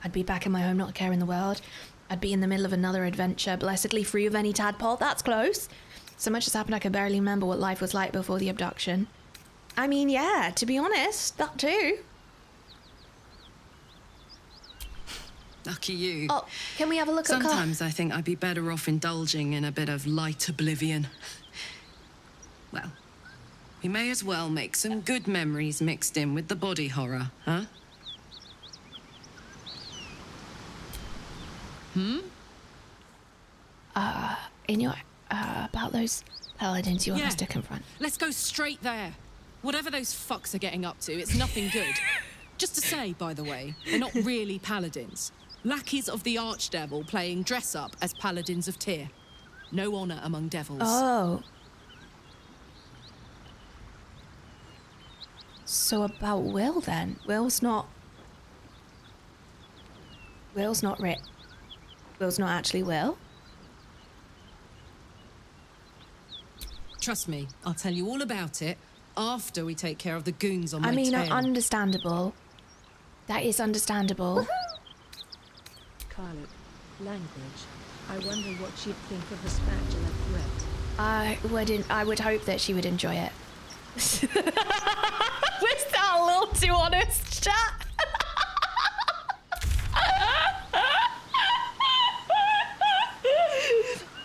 Speaker 1: I'd be back in my home, not a care in the world. I'd be in the middle of another adventure, blessedly free of any tadpole. That's close. So much has happened I can barely remember what life was like before the abduction. I mean, yeah, to be honest, that too.
Speaker 9: Lucky you.
Speaker 1: Oh, can we have a look at
Speaker 9: Sometimes I think I'd be better off indulging in a bit of light oblivion. Well, we may as well make some good memories mixed in with the body horror, huh?
Speaker 1: in your, about those Paladins you want us to confront.
Speaker 9: Let's go straight there. Whatever those fucks are getting up to, it's nothing good. Just to say, by the way, they're not really paladins. Lackeys of the Archdevil playing dress-up as paladins of Tyr. No honor among devils.
Speaker 1: Oh. So about Wyll then? Will's not actually Wyll.
Speaker 9: Trust me, I'll tell you all about it after we take care of the goons on my tail.
Speaker 1: Understandable. That is understandable.
Speaker 10: Karlach, language. I wonder what she'd think of the spatula threat.
Speaker 1: I would hope that she would enjoy it. Was that a little too honest, chat?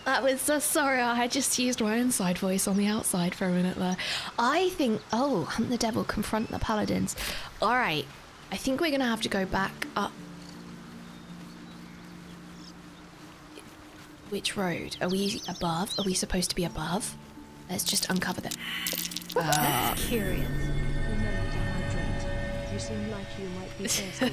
Speaker 1: That was sorry, I just used my inside voice on the outside for a minute there. I think, hunt the devil, confront the paladins. All right, I think we're gonna have to go back up. Which road? Are we above? Are we supposed to be above? Let's just uncover that.
Speaker 10: That's curious. Remember to hydrate. You seem like you might be thirsty.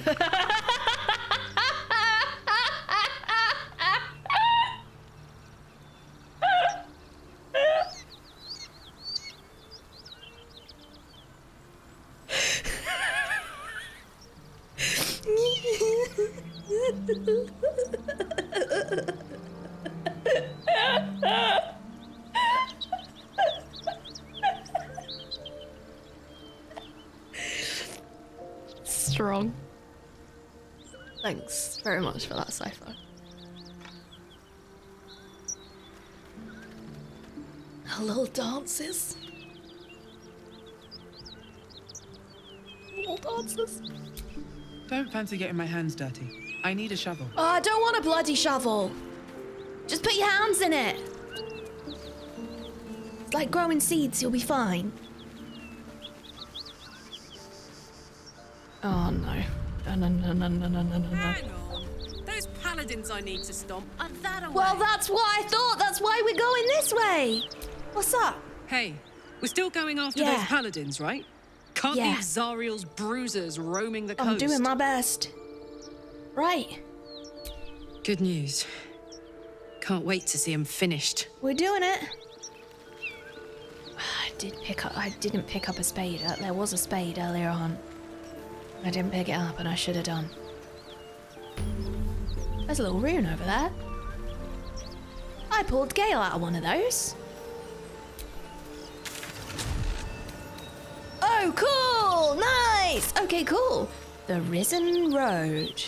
Speaker 1: Strong. Thanks very much for that, Cypher. Our little dances. Little dances.
Speaker 3: Don't fancy getting my hands dirty. I need a shovel.
Speaker 1: Oh, I don't want a bloody shovel. Just put your hands in it. It's like growing seeds, you'll be fine. Oh no. No.
Speaker 9: Hang on. Those paladins I need to stomp are that away.
Speaker 1: Well, that's what I thought. That's why we're going this way. What's up?
Speaker 9: Hey, we're still going after those paladins, right? Can't leave Zariel's bruisers roaming the coast.
Speaker 1: I'm doing my best. Right.
Speaker 9: Good news. Can't wait to see him finished.
Speaker 1: We're doing it. I didn't pick up a spade. There was a spade earlier on. I didn't pick it up, and I should have done. There's a little rune over there. I pulled Gale out of one of those. Oh, cool! Nice! Okay, cool. The Risen Road.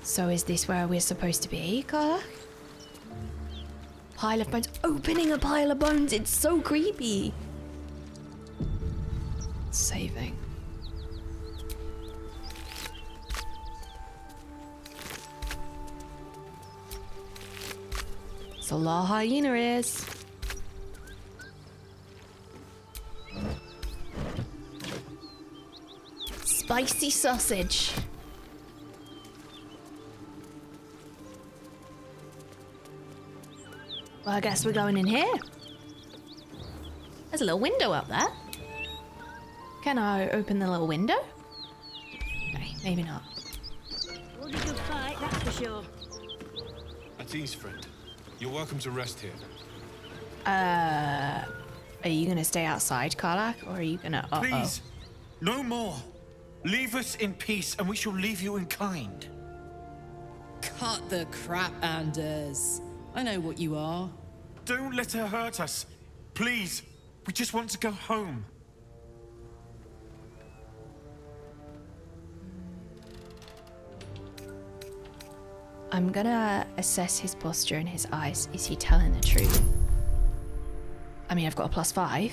Speaker 1: So is this where we're supposed to be, Karlach? Pile of bones. Opening a pile of bones. It's so creepy. Saving. So La Hyena is. Spicy sausage. Well, I guess we're going in here. There's a little window up there. Can I open the little window? Okay, maybe not.
Speaker 10: What did you fight, that's for sure.
Speaker 4: At ease, friend. You're welcome to rest here.
Speaker 1: Are you gonna stay outside, Karlach, or are you gonna...
Speaker 11: Please, no more. Leave us in peace, and we shall leave you in kind.
Speaker 9: Cut the crap, Anders. I know what you are.
Speaker 11: Don't let her hurt us. Please, we just want to go home.
Speaker 1: I'm gonna assess his posture and his eyes. Is he telling the truth? I mean, I've got a +5.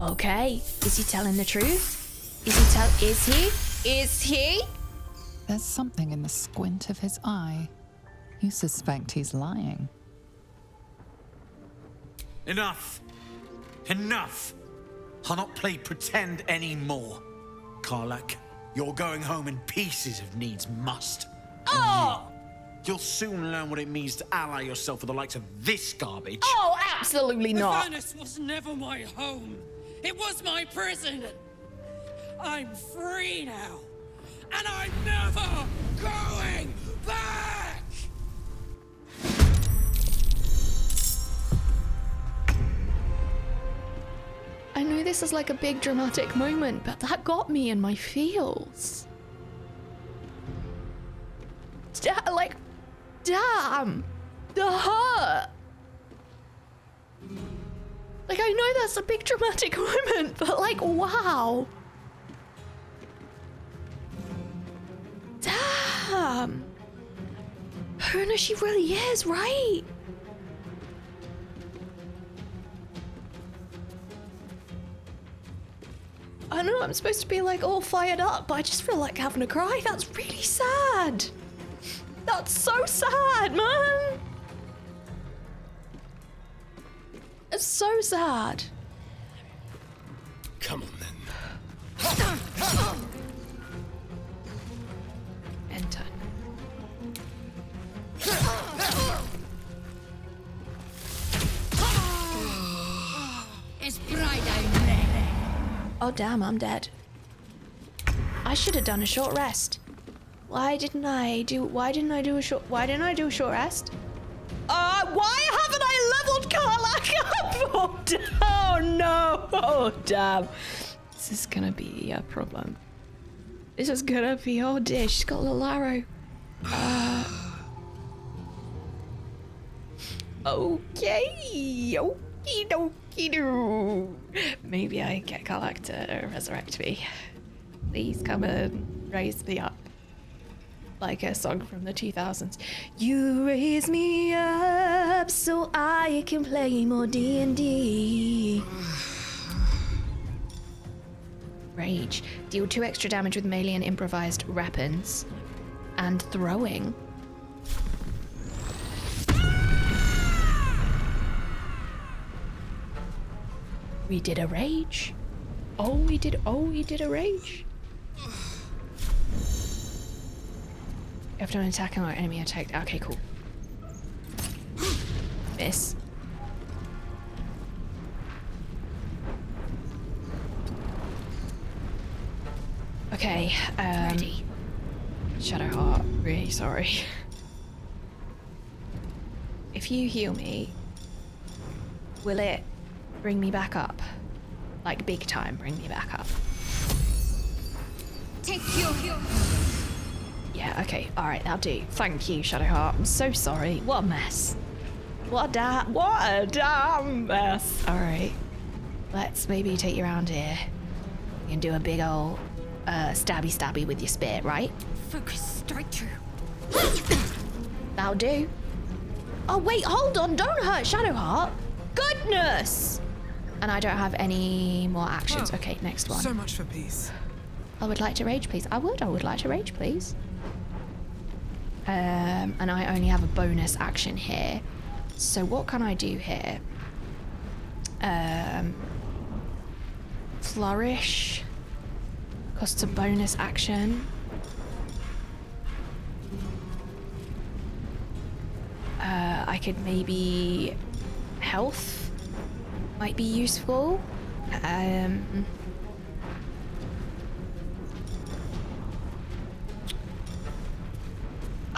Speaker 1: Okay. Is he telling the truth? Is he?
Speaker 5: There's something in the squint of his eye. You suspect he's lying.
Speaker 11: Enough. Enough. I'll not play pretend anymore. Karlach, You're going home in pieces if needs must.
Speaker 1: Oh!
Speaker 11: You'll soon learn what it means to ally yourself with the likes of this garbage.
Speaker 1: Oh, absolutely not.
Speaker 12: Avernus was never my home. It was my prison. I'm free now. And I'm never going back!
Speaker 1: I know this is like a big dramatic moment, but that got me in my feels. Damn! The hurt! Like, I know that's a big dramatic moment, but like, wow! Damn! Huna, she really is, right? I know I'm supposed to be like all fired up, but I just feel like having a cry. That's really sad. That's so sad, man. It's so sad.
Speaker 4: Come on then.
Speaker 1: Enter.
Speaker 6: It's bright down there.
Speaker 1: Oh damn, I'm dead. I should have done a short rest. Why didn't I do a short rest? Why haven't I leveled Karlach up? Oh no! Oh damn. This is gonna be a problem. This is gonna be, oh dear, she's got a little arrow. Okay. Okie dokie doo. Maybe I get Karlach to resurrect me. Please come and raise me up. Like a song from the 2000s. You raise me up so I can play more D&D. Rage. Deal 2 extra damage with melee and improvised weapons. And throwing. We did a rage. We did a rage. After an attack and our enemy attacked. Okay, cool. Miss. Okay, Shadowheart, really sorry. If you heal me, will it bring me back up? Like big time, bring me back up.
Speaker 6: Take your heal.
Speaker 1: Yeah, okay, alright, that'll do. Thank you, Shadowheart. I'm so sorry. What a mess. What a damn mess. Alright. Let's maybe take you around here. You can do a big ol' stabby with your spear, right?
Speaker 6: Focus straight through.
Speaker 1: That'll do. Oh wait, hold on, don't hurt Shadowheart. Goodness! And I don't have any more actions.
Speaker 3: Oh,
Speaker 1: okay, next one.
Speaker 3: So much for peace.
Speaker 1: I would like to rage, please. I would like to rage, please. And I only have a bonus action here. So what can I do here? Flourish. Costs a bonus action. I could maybe... Health might be useful.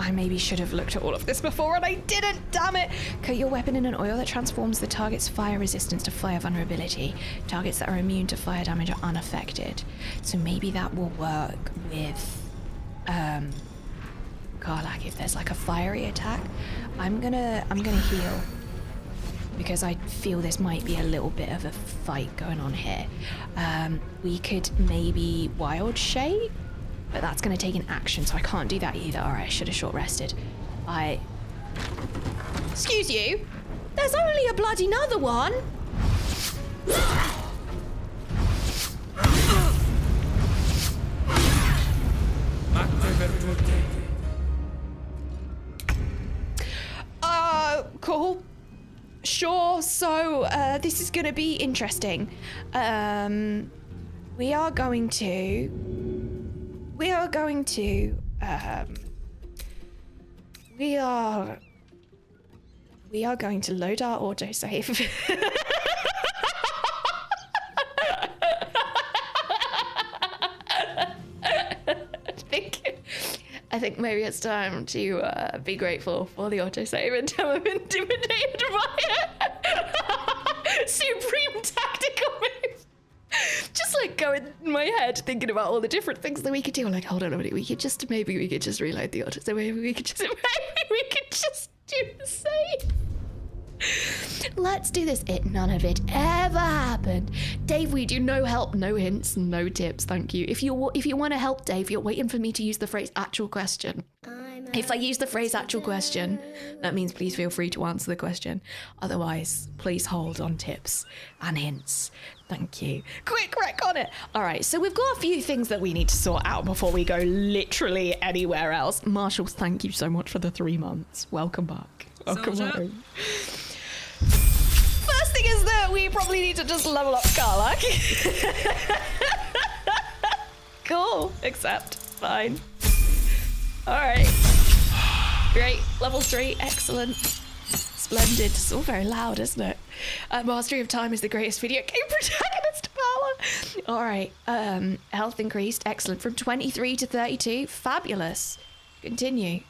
Speaker 1: I maybe should have looked at all of this before and I didn't, damn it! Coat your weapon in an oil that transforms the target's fire resistance to fire vulnerability. Targets that are immune to fire damage are unaffected. So maybe that will work with Karlach if there's like a fiery attack. I'm gonna heal because I feel this might be a little bit of a fight going on here. We could maybe wild shape, but that's going to take an action, so I can't do that either. All right, I should have short rested. Excuse you? There's only a bloody another one. Cool. Sure, so this is going to be interesting. We are going to we are going to we are going to load our autosave. I think maybe it's time to be grateful for the autosave until I'm intimidated by it. Supreme tactical move. Just like going in my head thinking about all the different things that we could do. I'm like, hold on a minute, maybe we could just reload the autosave. Maybe we could just do the same. Let's do this. None of it ever happened. Dave, we do no help, no hints, no tips. Thank you. If you want to help Dave, you're waiting for me to use the phrase actual question. If I use the phrase actual question, that means please feel free to answer the question. Otherwise, please hold on tips and hints. Thank you. Quick wreck on it. All right, so we've got a few things that we need to sort out before we go literally anywhere else. Marshall, thank you so much for the 3 months. Welcome back. Welcome home. First thing is that we probably need to just level up Karlach. Cool. Accept. Fine. All right. Great. Level 3. Excellent. Splendid. It's all very loud, isn't it? Mastery of time is the greatest video game protagonist power. All right. Health increased. Excellent. From 23 to 32. Fabulous. Continue.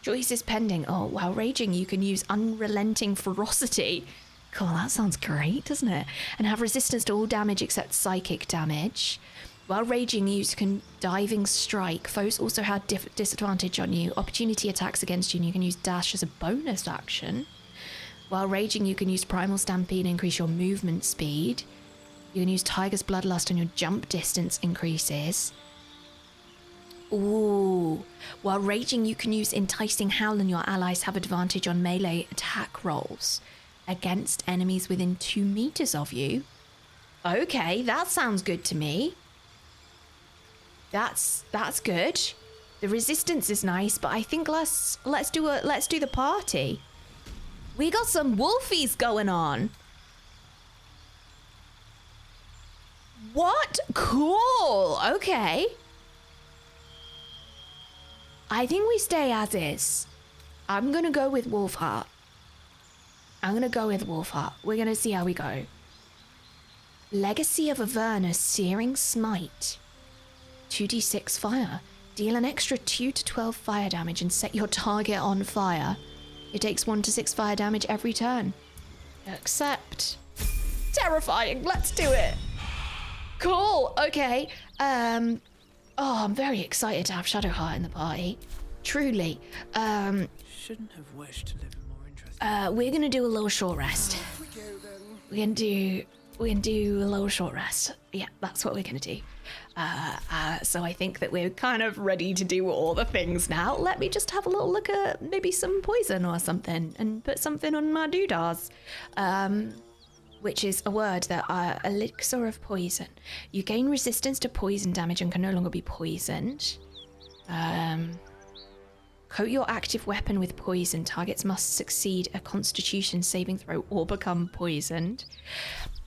Speaker 1: Choice is pending. Oh, while raging, you can use unrelenting ferocity. Cool, that sounds great, doesn't it? And have resistance to all damage except psychic damage. While raging, you can diving strike. Foes also have disadvantage on you. Opportunity attacks against you, and you can use dash as a bonus action. While raging, you can use primal stampede and increase your movement speed. You can use tiger's bloodlust, and your jump distance increases. Ooh. While raging, you can use enticing howl, and your allies have advantage on melee attack rolls against enemies within 2 meters of you. Okay, that sounds good to me. That's good. The resistance is nice, but I think let's do the party. We got some wolfies going on. What? Cool. Okay. I think we stay as is. I'm gonna go with Wolfheart. We're gonna see how we go. Legacy of Avernus, Searing Smite. 2d6 fire. Deal an extra 2 to 12 fire damage and set your target on fire. It takes 1 to 6 fire damage every turn. Accept. Terrifying. Let's do it. Cool. Okay. Oh, I'm very excited to have Shadowheart in the party. Truly.
Speaker 3: Shouldn't have wished to live in more interesting.
Speaker 1: We're gonna do a little short rest. We're gonna do a little short rest. Yeah, that's what we're gonna do. So I think that we're kind of ready to do all the things now. Let me just have a little look at maybe some poison or something and put something on my doodahs. Which is a word that elixir of poison. You gain resistance to poison damage and can no longer be poisoned. Coat your active weapon with poison. Targets must succeed a constitution saving throw or become poisoned.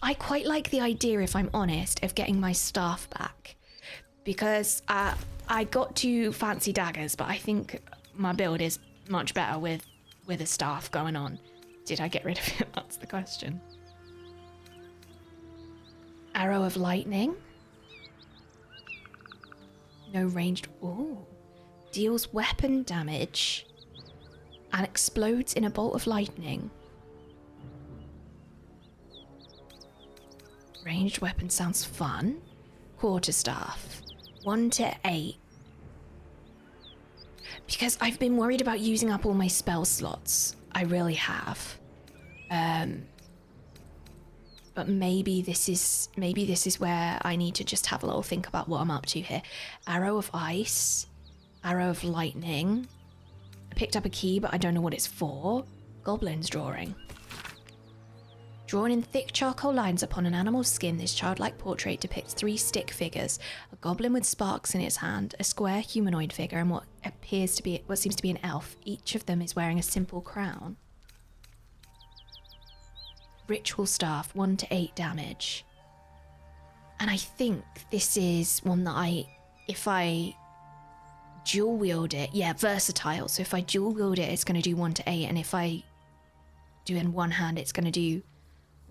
Speaker 1: I quite like the idea, if I'm honest, of getting my staff back. Because I got 2 fancy daggers, but I think my build is much better with a staff going on. Did I get rid of it? That's the question. Arrow of lightning. No ranged. Ooh. Deals weapon damage and explodes in a bolt of lightning. Ranged weapon sounds fun. Quarterstaff. 1 to 8. Because I've been worried about using up all my spell slots. I really have. But maybe this is where I need to just have a little think about what I'm up to here. Arrow of ice, arrow of lightning. I picked up a key, but I don't know what it's for. Goblin's drawing. Drawn in thick charcoal lines upon an animal's skin, this childlike portrait depicts 3 stick figures: a goblin with sparks in its hand, a square humanoid figure, and what seems to be an elf. Each of them is wearing a simple crown. Ritual staff, 1 to 8 damage. And I think this is one that I if I dual wield it, yeah, versatile. So if I dual wield it, it's going to do 1 to 8, and if I do it in one hand, it's going to do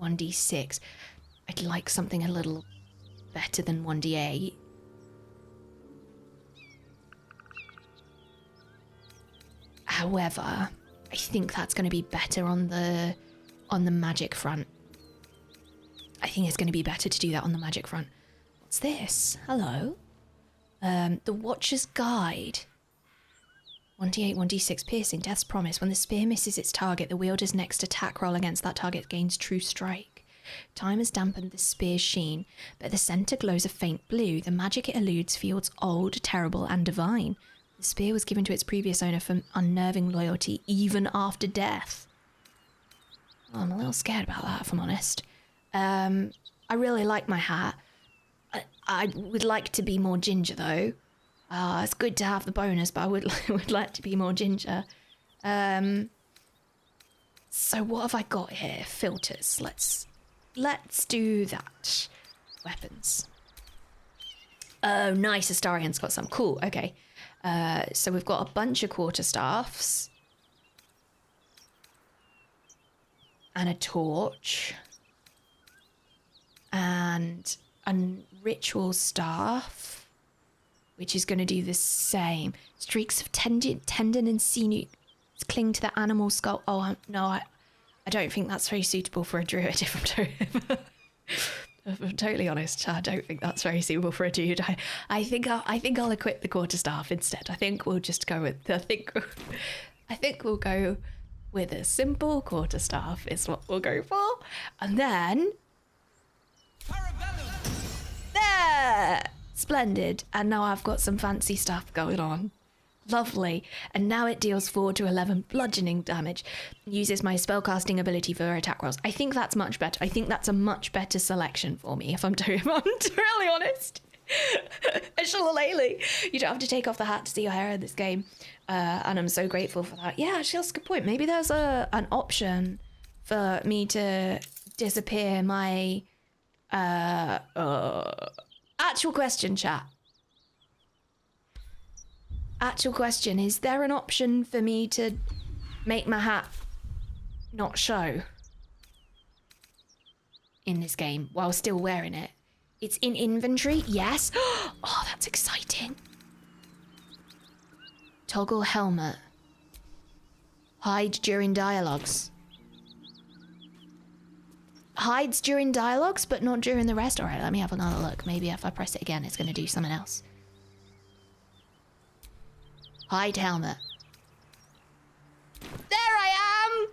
Speaker 1: 1d6. I'd like something a little better than 1d8. However, I think that's going to be better on the magic front. I think it's going to be better to do that on the magic front. What's this? Hello. The Watcher's Guide. 1d8, 1d6 piercing, Death's Promise. When the spear misses its target, the wielder's next attack roll against that target gains True Strike. Time has dampened the spear's sheen, but the centre glows a faint blue. The magic it eludes feels old, terrible, and divine. The spear was given to its previous owner for unnerving loyalty, even after death. Oh, I'm a little scared about that, if I'm honest. I really like my hat. I would like to be more ginger, though. It's good to have the bonus, but I would like to be more ginger. So what have I got here? Filters. Let's do that. Weapons. Oh, nice. Astarian's got some. Cool. Okay. So we've got a bunch of quarterstaffs. And a torch. And a ritual staff, which is going to do the same. Streaks of tendon and sinew cling to the animal skull. Oh, no, I don't think that's very suitable for a druid, if I'm totally honest. I don't think that's very suitable for a dude. I think I'll equip the quarterstaff instead. I think we'll just go with... I think we'll go with a simple quarterstaff is what we'll go for. And then... There! Splendid. And now I've got some fancy stuff going on. Lovely. And now it deals 4 to 11 bludgeoning damage. Uses my spellcasting ability for attack rolls. I think that's much better. I think that's a much better selection for me, if I'm really honest. Shillelagh. You don't have to take off the hat to see your hair in this game. And I'm so grateful for that. Yeah, actually, that's a good point. Maybe there's an option for me to disappear my... actual question, chat. Actual question, is there an option for me to make my hat not show in this game while still wearing it? It's in inventory, yes. Oh, that's exciting. Toggle helmet. Hide during dialogues. Hides during dialogues, but not during the rest. All right, let me have another look. Maybe if I press it again, it's going to do something else. Hide helmet. There I am!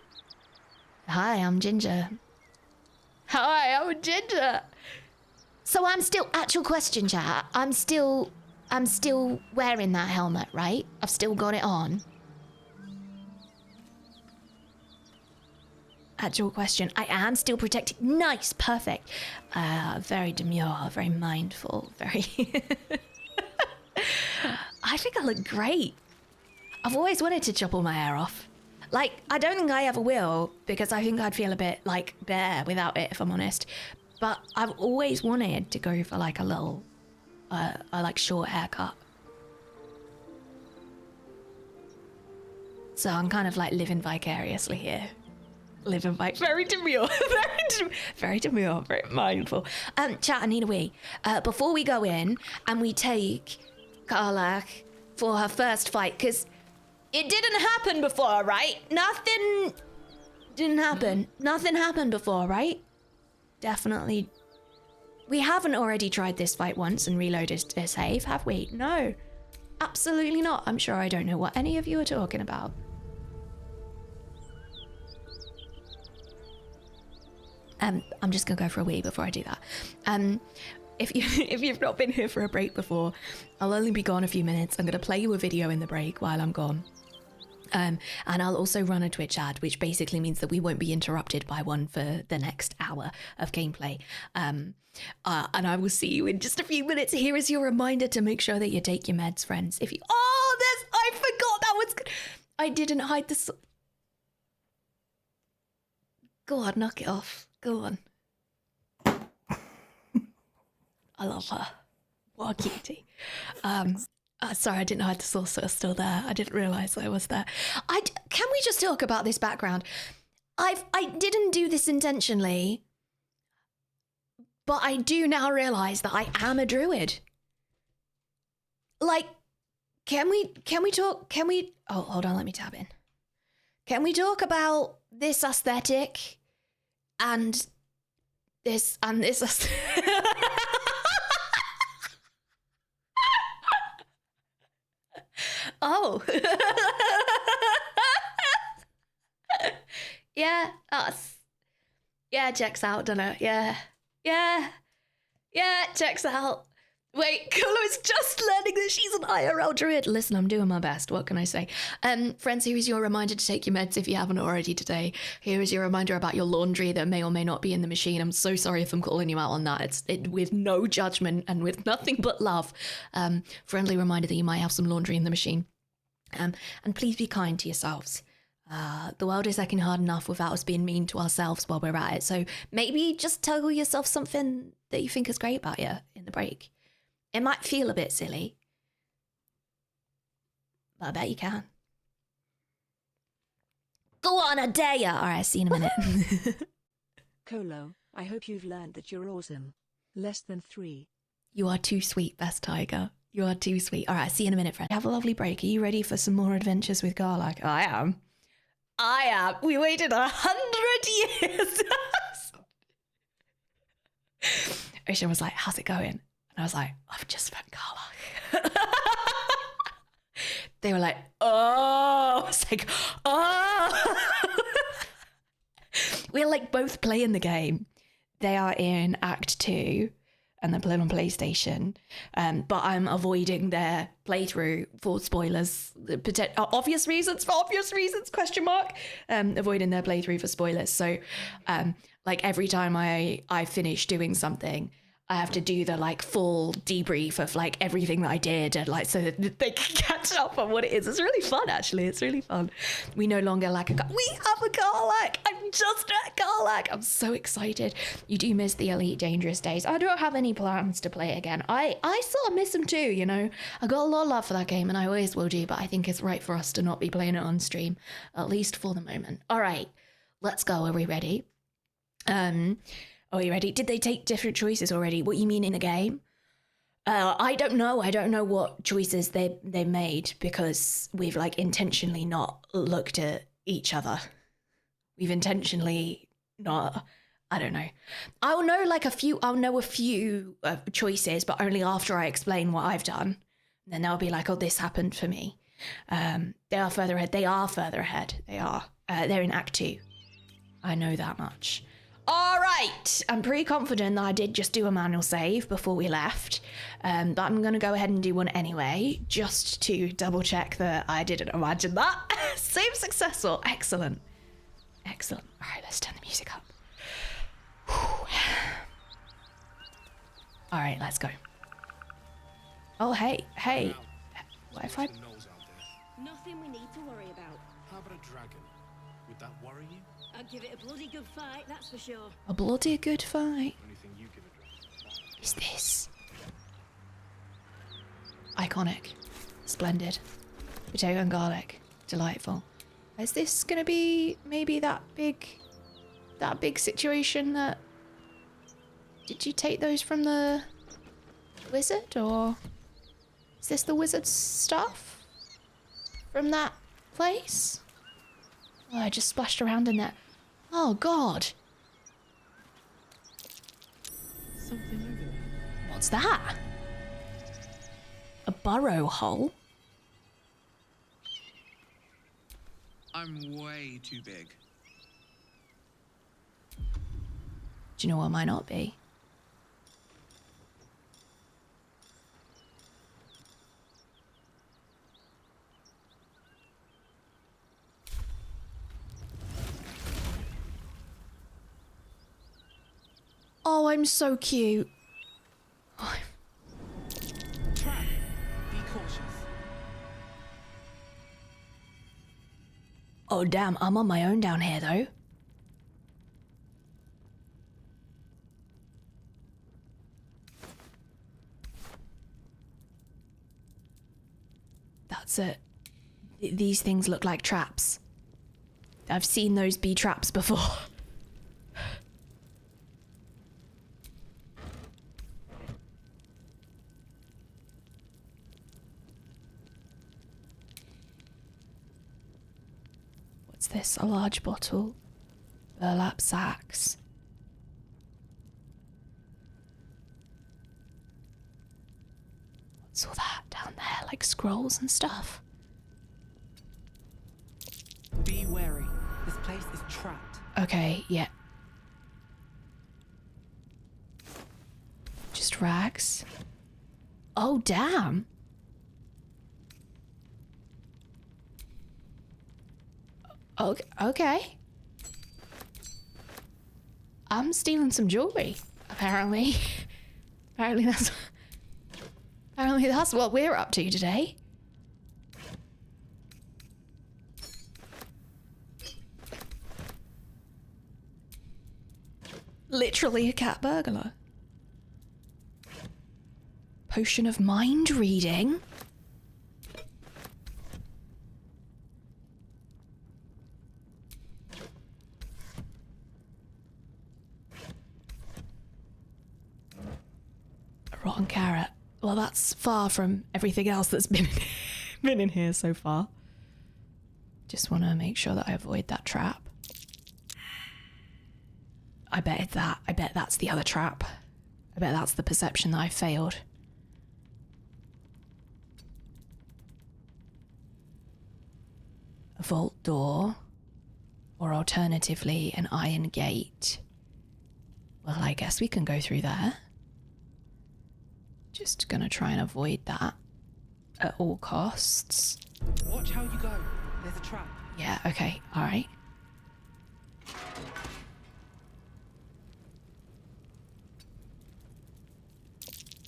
Speaker 1: Hi, I'm Ginger. Hi, I'm Ginger. So I'm still... Actual question, chat. I'm still wearing that helmet, right? I've still got it on. Actual question. I am still protected. Nice, perfect. Very demure, very mindful, very... I think I look great. I've always wanted to chop all my hair off. Like, I don't think I ever will, because I think I'd feel a bit, like, bare without it, if I'm honest. But I've always wanted to go for, like, a little, short haircut. So I'm kind of, like, living vicariously here. Very demure, very demure, very mindful. Chat, I need a wee. Before we go in and we take Karlach for her first fight, because it didn't happen before, right? Nothing didn't happen. Nothing happened before, right? Definitely. We haven't already tried this fight once and reloaded a save, have we? No, absolutely not. I'm sure I don't know what any of you are talking about. I'm just gonna go for a wee before I do that. If you've not been here for a break before, I'll only be gone a few minutes. I'm gonna play you a video in the break while I'm gone. And I'll also run a Twitch ad, which basically means that we won't be interrupted by one for the next hour of gameplay. And I will see you in just a few minutes. Here is your reminder to make sure that you take your meds, friends. I forgot that was good. I didn't hide the... Go on, knock it off. Go on. I love her. What a cutie. Sorry, I didn't know the saucer was still there. I didn't realise I was there. Can we just talk about this background? I didn't do this intentionally, but I do now realise that I am a druid. Like, can we oh, hold on, let me tab in. Can we talk about this aesthetic and this aesthetic? Oh. Yeah, checks out, doesn't it? Yeah, checks out. Wait, Kolo's just learning that she's an IRL druid. Listen, I'm doing my best. What can I say? Friends, here is your reminder to take your meds if you haven't already today. Here is your reminder about your laundry that may or may not be in the machine. I'm so sorry if I'm calling you out on that. It's with no judgment and with nothing but love. Friendly reminder that you might have some laundry in the machine. And please be kind to yourselves. The world is acting hard enough without us being mean to ourselves while we're at it. So maybe just tell yourself something that you think is great about you in the break. It might feel a bit silly, but I bet you can. Go on, I dare ya! All right, see you in a minute.
Speaker 10: Kolo, I hope you've learned that you're awesome. Less than 3.
Speaker 1: You are too sweet, best tiger. You are too sweet. All right, see you in a minute, friend. Have a lovely break. Are you ready for some more adventures with Karlach? I am. We waited 100 years. Ocean was like, how's it going? And I was like, I've just met Karlach. They were like, oh. I was like, oh. We're like both playing the game. They are in Act 2 and they're playing on PlayStation. But I'm avoiding their playthrough for spoilers. Obvious reasons, question mark. Avoiding their playthrough for spoilers. So like every time I finish doing something, I have to do the like full debrief of like everything that I did and like so that they can catch up on what it is. It's really fun, actually. It's really fun. We no longer lack we have a Karlach. I'm just at Karlach. I'm so excited. You do miss the Elite Dangerous days. I don't have any plans to play it again. I sort of miss them too, you know. I got a lot of love for that game and I always will do, but I think it's right for us to not be playing it on stream, at least for the moment. All right, let's go. Are we ready? Are you ready? Did they take different choices already? What you mean in the game? I don't know. I don't know what choices they made because we've like intentionally not looked at each other. We've intentionally not. I don't know. I'll know a few choices, but only after I explain what I've done. And then they'll be like, "Oh, this happened for me." They are further ahead. They are further ahead. They are. They're in Act 2. I know that much. All right, I'm pretty confident that I did just do a manual save before we left, but I'm going to go ahead and do one anyway, just to double check that I didn't imagine that. Save successful. Excellent. Excellent. All right, let's turn the music up. Whew. All right, let's go. Oh, hey. What if I...
Speaker 10: Nothing we need to worry about.
Speaker 4: How about a dragon? Would that worry you?
Speaker 10: I'd give it a bloody good fight, that's for sure.
Speaker 1: A bloody good fight.
Speaker 4: Anything you give a dragon.
Speaker 1: Is this? Iconic. Splendid. Potato and garlic. Delightful. Is this gonna be maybe that big situation that... Did you take those from the wizard, or... Is this the wizard's stuff? From that place? Oh, I just splashed around in that. Oh, God.
Speaker 3: Something over there.
Speaker 1: What's that? A burrow hole?
Speaker 11: I'm way too big.
Speaker 1: Do you know what might not be? Oh, I'm so cute. Oh,
Speaker 3: Trap. Be cautious.
Speaker 1: oh, damn, I'm on my own down here, though. These things look like traps. I've seen those be traps before. What's this? A large bottle. Burlap sacks. What's all that down there? Like scrolls and stuff?
Speaker 3: Be wary. This place is trapped.
Speaker 1: Okay, yeah. Just rags. Oh, damn. Okay. I'm stealing some jewelry, apparently. Apparently that's what we're up to today. Literally a cat burglar. Potion of mind reading. A rotten carrot. Well, that's far from everything else that's been in here so far. Just want to make sure that I avoid that trap. I bet that's the other trap. I bet that's the perception that I failed. A vault door, or alternatively an iron gate. Well, I guess we can go through there. Just gonna try and avoid that at all costs.
Speaker 3: Watch how you go. There's a trap.
Speaker 1: Yeah, okay, alright.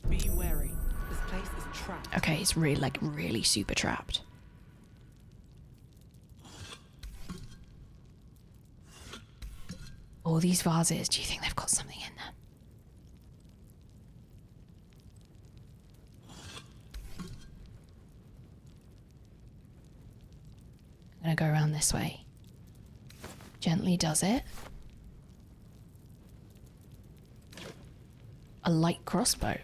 Speaker 3: Be wary. This place is trapped.
Speaker 1: Okay, it's really super trapped. All these vases, do you think they've got something in them? I'm gonna go around this way. Gently does it. A light crossbow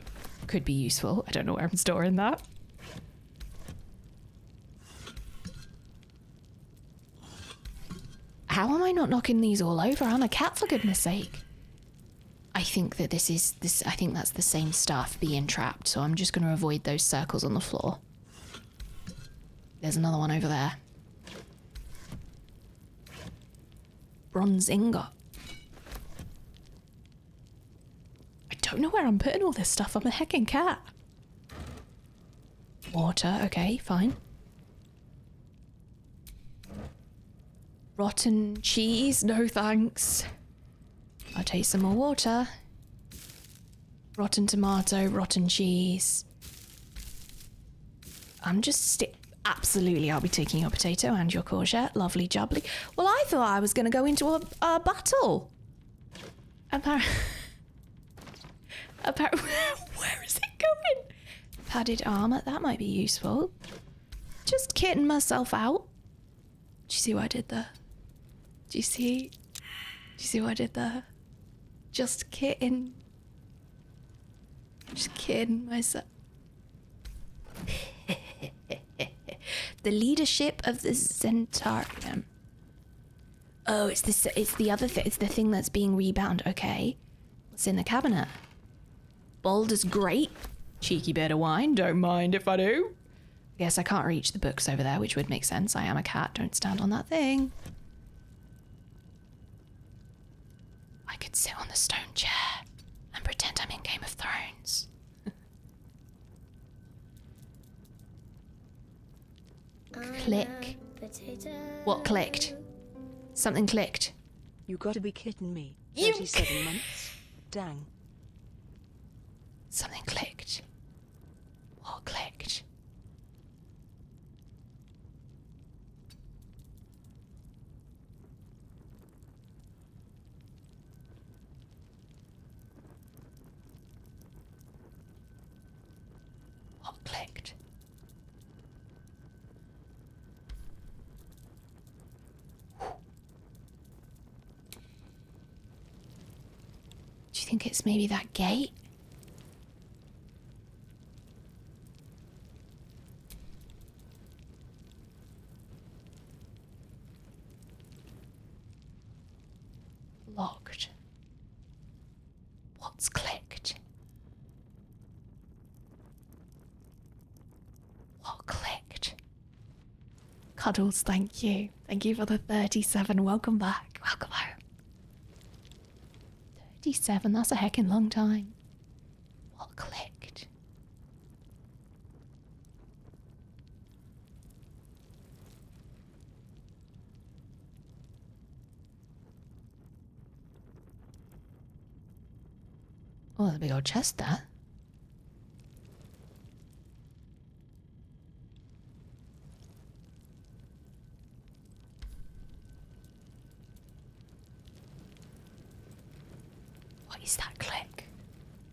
Speaker 1: could be useful. I don't know where I'm storing that. How am I not knocking these all over? I'm a cat, for goodness sake. I think that I think that's the same stuff being trapped, so I'm just going to avoid those circles on the floor. There's another one over there. Bronze ingot. I don't know where I'm putting all this stuff. I'm a heckin' cat. Water, okay, fine. Rotten cheese, no thanks. I'll take some more water. Rotten tomato, rotten cheese. Absolutely, I'll be taking your potato and your courgette. Lovely jubbly. Well, I thought I was going to go into a battle. Apparently, where is it going? Padded armor, that might be useful. Just kitting myself out. Do you see what I did there? Do you see what I did there? Just kidding myself. The leadership of the Zentarium. Oh, it's the other thing. It's the thing that's being rebound. Okay. What's in the cabinet? Baldur's Great. Cheeky bit of wine. Don't mind if I do. Guess I can't reach the books over there, which would make sense. I am a cat. Don't stand on that thing. I could sit on the stone chair and pretend I'm in Game of Thrones. Click. What clicked? Something clicked.
Speaker 10: You gotta be kidding me. 37 months? Dang.
Speaker 1: Something clicked. What clicked? What clicked? think it's maybe that gate. Locked. What's clicked? What clicked? Cuddles, thank you. Thank you for the 37. Welcome back. Welcome home. 37, that's a heckin' long time. What clicked? Oh, there's a big old chest there. What is that click?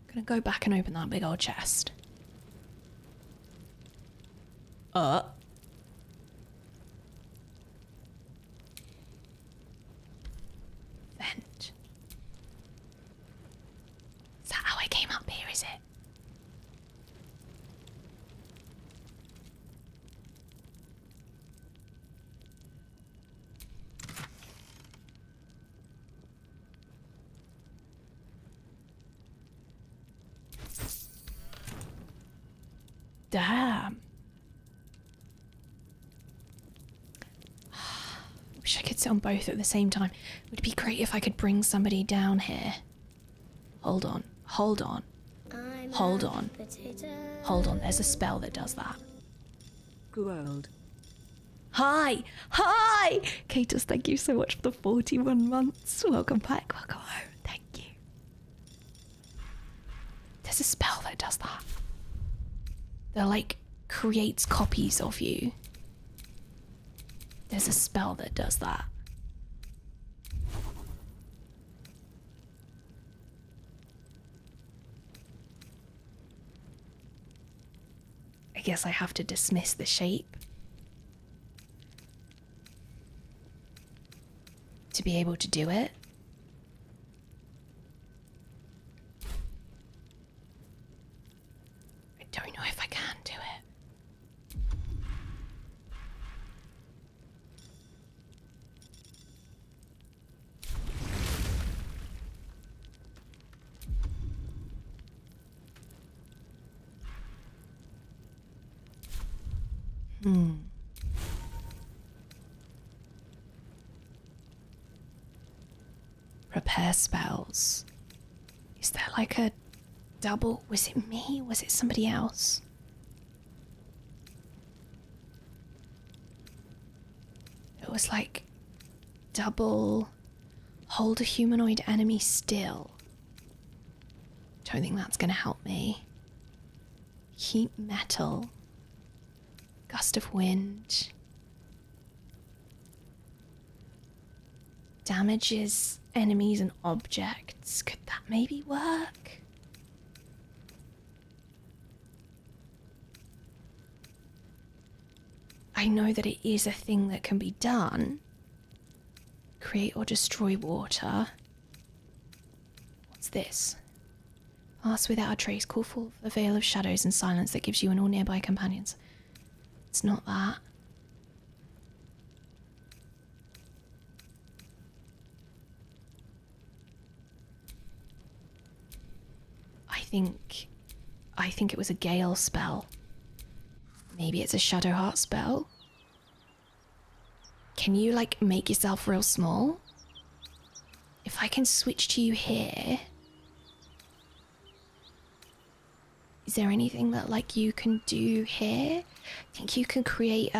Speaker 1: I'm gonna go back and open that big old chest. Vent. Is that how I came up here, is it? Damn. Wish I could sit on both at the same time. It would be great if I could bring somebody down here. Hold on. Hold on. Hold on. Hold on. There's a spell that does that.
Speaker 10: Grold.
Speaker 1: Hi! Hi! Katus, thank you so much for the 41 months. Welcome back. Welcome home. Thank you. There's a spell that does that. That, like, creates copies of you. There's a spell that does that. I guess I have to dismiss the shape to be able to do it. I don't know if I can do it. Prepare spells. Is there like a double? Was it me? Was it somebody else? It was like double hold a humanoid enemy still. Don't think that's gonna help me. Heat metal. Gust of wind. Damages enemies and objects. Could that maybe work? I know that it is a thing that can be done. Create or destroy water. What's this? Pass without a trace. Call for the veil of shadows and silence that gives you and all nearby companions. It's not that. I think it was a gale spell. Maybe it's a shadow heart spell. Can you like make yourself real small? If I can switch to you here, is there anything that like you can do here? I think you can create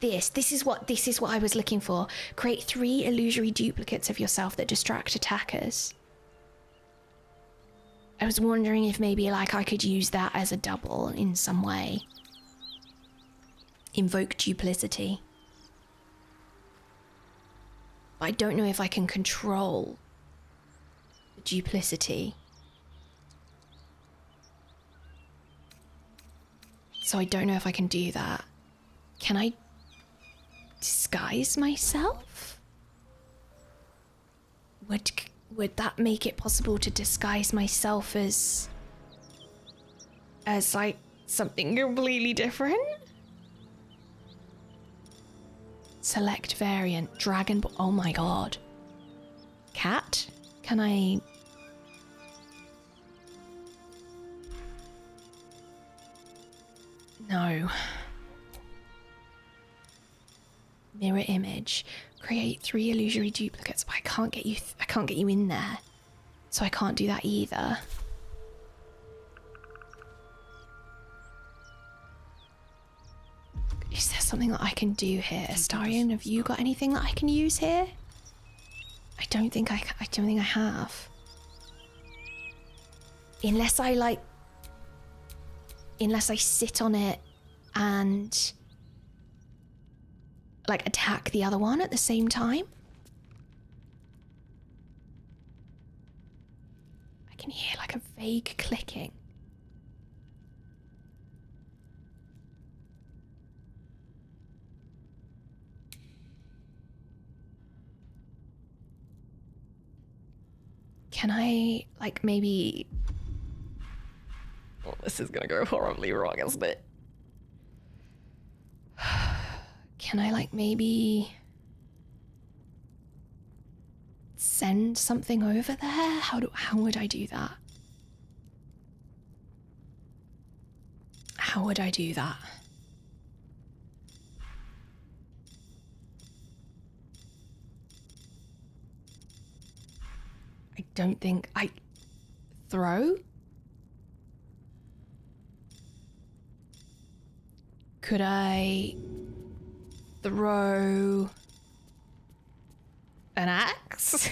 Speaker 1: this is what I was looking for. Create 3 illusory duplicates of yourself that distract attackers. I was wondering if maybe like I could use that as a double in some way. Invoke duplicity. But I don't know if I can control the duplicity. So I don't know if I can do that. Can I disguise myself? would that make it possible to disguise myself as like something completely different? Select variant, dragon. Oh my god. Cat? Can I? No. Mirror image. Create 3 illusory duplicates. I can't get you. I can't get you in there, so I can't do that either. Is there something that I can do here, Astarion? Have you got anything that I can use here? I don't think I have. Unless I sit on it and like attack the other one at the same time. I can hear like a vague clicking. Can I, like, maybe... Oh, this is gonna go horribly wrong, isn't it? Can I, like, maybe... send something over there? How would I do that? How would I do that? I don't think I throw. Could I throw an axe?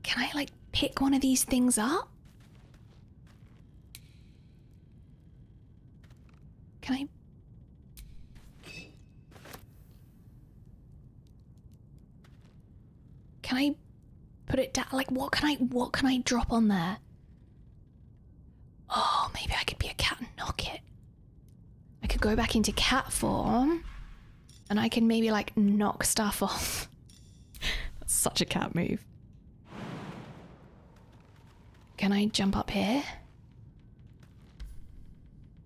Speaker 1: Can I, like, pick one of these things up? Can I... Can I put it down? Like, what can I drop on there? Oh, maybe I could be a cat and knock it. I could go back into cat form and I can maybe, like, knock stuff off. That's such a cat move. Can I jump up here?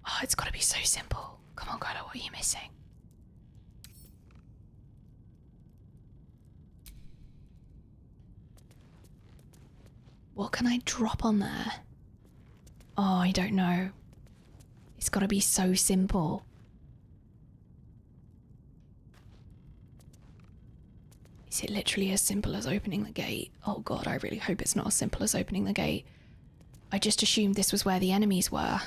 Speaker 1: Oh, it's gotta be so simple. Come on, Greta, what are you missing? What can I drop on there? Oh, I don't know. It's gotta be so simple. Is it literally as simple as opening the gate? Oh god, I really hope it's not as simple as opening the gate. I just assumed this was where the enemies were.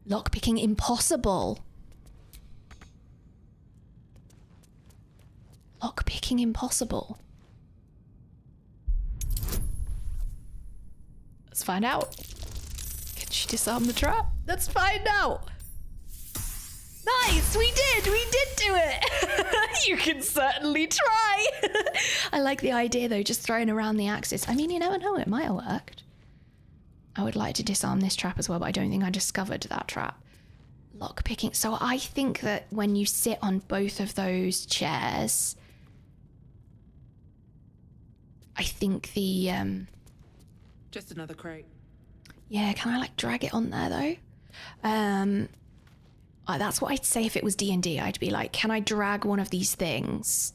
Speaker 1: Lockpicking impossible. Lockpicking impossible. Let's find out. Can she disarm the trap? Let's find out. Nice, we did do it. You can certainly try. I like the idea though, just throwing around the axis. I mean, you never know, it might have worked. I would like to disarm this trap as well, but I don't think I discovered that trap. Lockpicking. So I think that when you sit on both of those chairs, I think the
Speaker 3: Just another crate.
Speaker 1: Yeah, can I like drag it on there though? That's what I'd say if it was D&D. I'd be like, can I drag one of these things?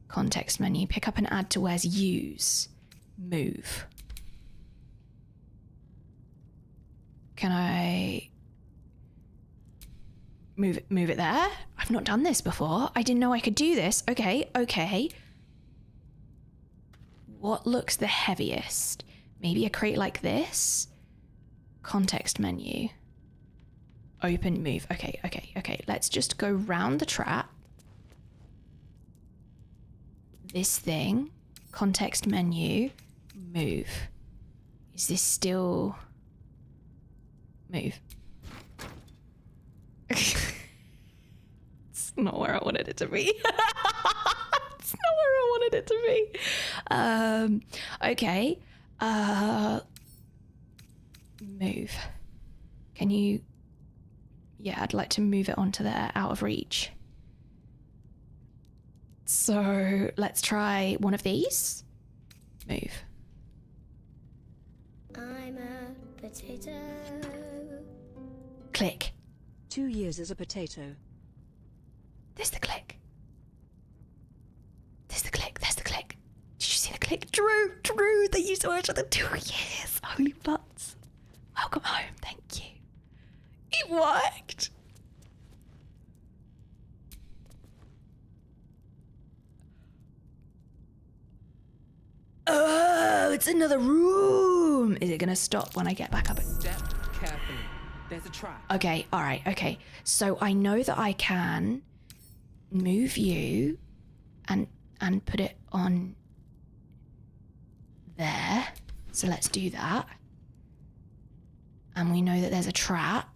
Speaker 1: Context menu, pick up and add to where's use, move. Can I move it there? I've not done this before. I didn't know I could do this. Okay. What looks the heaviest? Maybe a crate like this? Context menu. Open, move. Okay. Let's just go round the trap. This thing. Context menu. Move. Is this still... Move. It's not where I wanted it to be. It's not where I wanted it to be. Okay. Move. Can you... Yeah, I'd like to move it onto there, out of reach. So let's try one of these. Move.
Speaker 6: I'm a potato.
Speaker 1: Click.
Speaker 10: 2 years as a potato.
Speaker 1: There's the click. There's the click. There's the click. Did you see the click? Drew, they used the word for the 2 years. Holy butts. Welcome home. Thank you. It worked. Oh, it's another room. Is it going to stop when I get back up?
Speaker 3: Step carefully. There's a trap.
Speaker 1: Okay, all right, okay. So I know that I can move you and put it on there. So let's do that. And we know that there's a trap.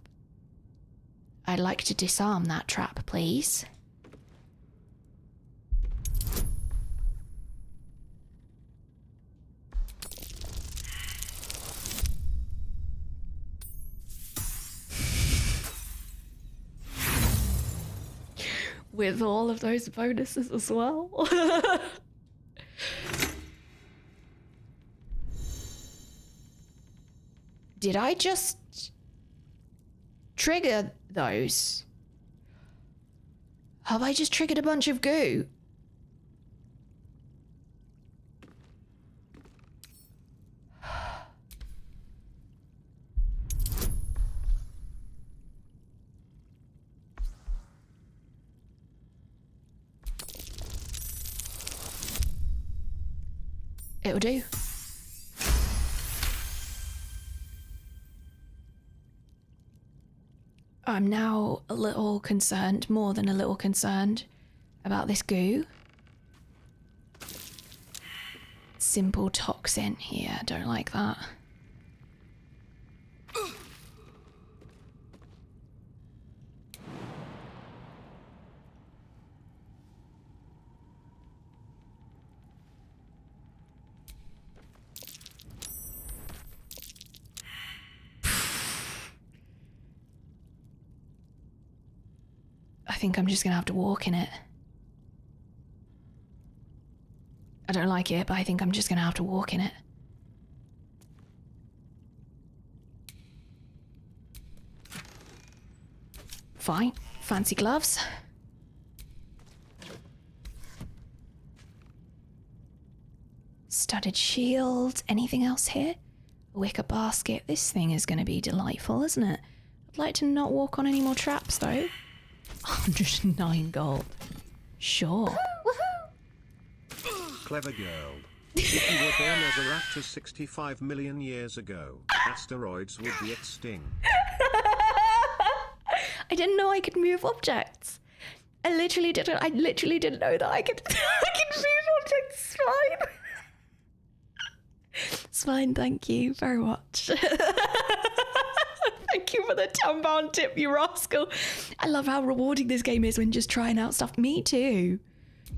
Speaker 1: I'd like to disarm that trap, please. With all of those bonuses as well. Did I just trigger those? Have I just triggered a bunch of goo? It'll do. I'm now a little concerned, more than a little concerned, about this goo. Simple toxin here, don't like that. I think I'm just gonna have to walk in it. I don't like it, but I think I'm just gonna have to walk in it. Fine. Fancy gloves. Studded shield. Anything else here? A wicker basket. This thing is gonna be delightful, isn't it? I'd like to not walk on any more traps, though. 109 gold. Sure.
Speaker 13: Clever girl. If you were born as a raptor 65 million years ago, asteroids would be extinct.
Speaker 1: I didn't know I could move objects. I literally didn't know that I could move objects. It's fine. It's fine, thank you very much. Thank you for the £10 tip, you rascal. I love how rewarding this game is when just trying out stuff. Me too.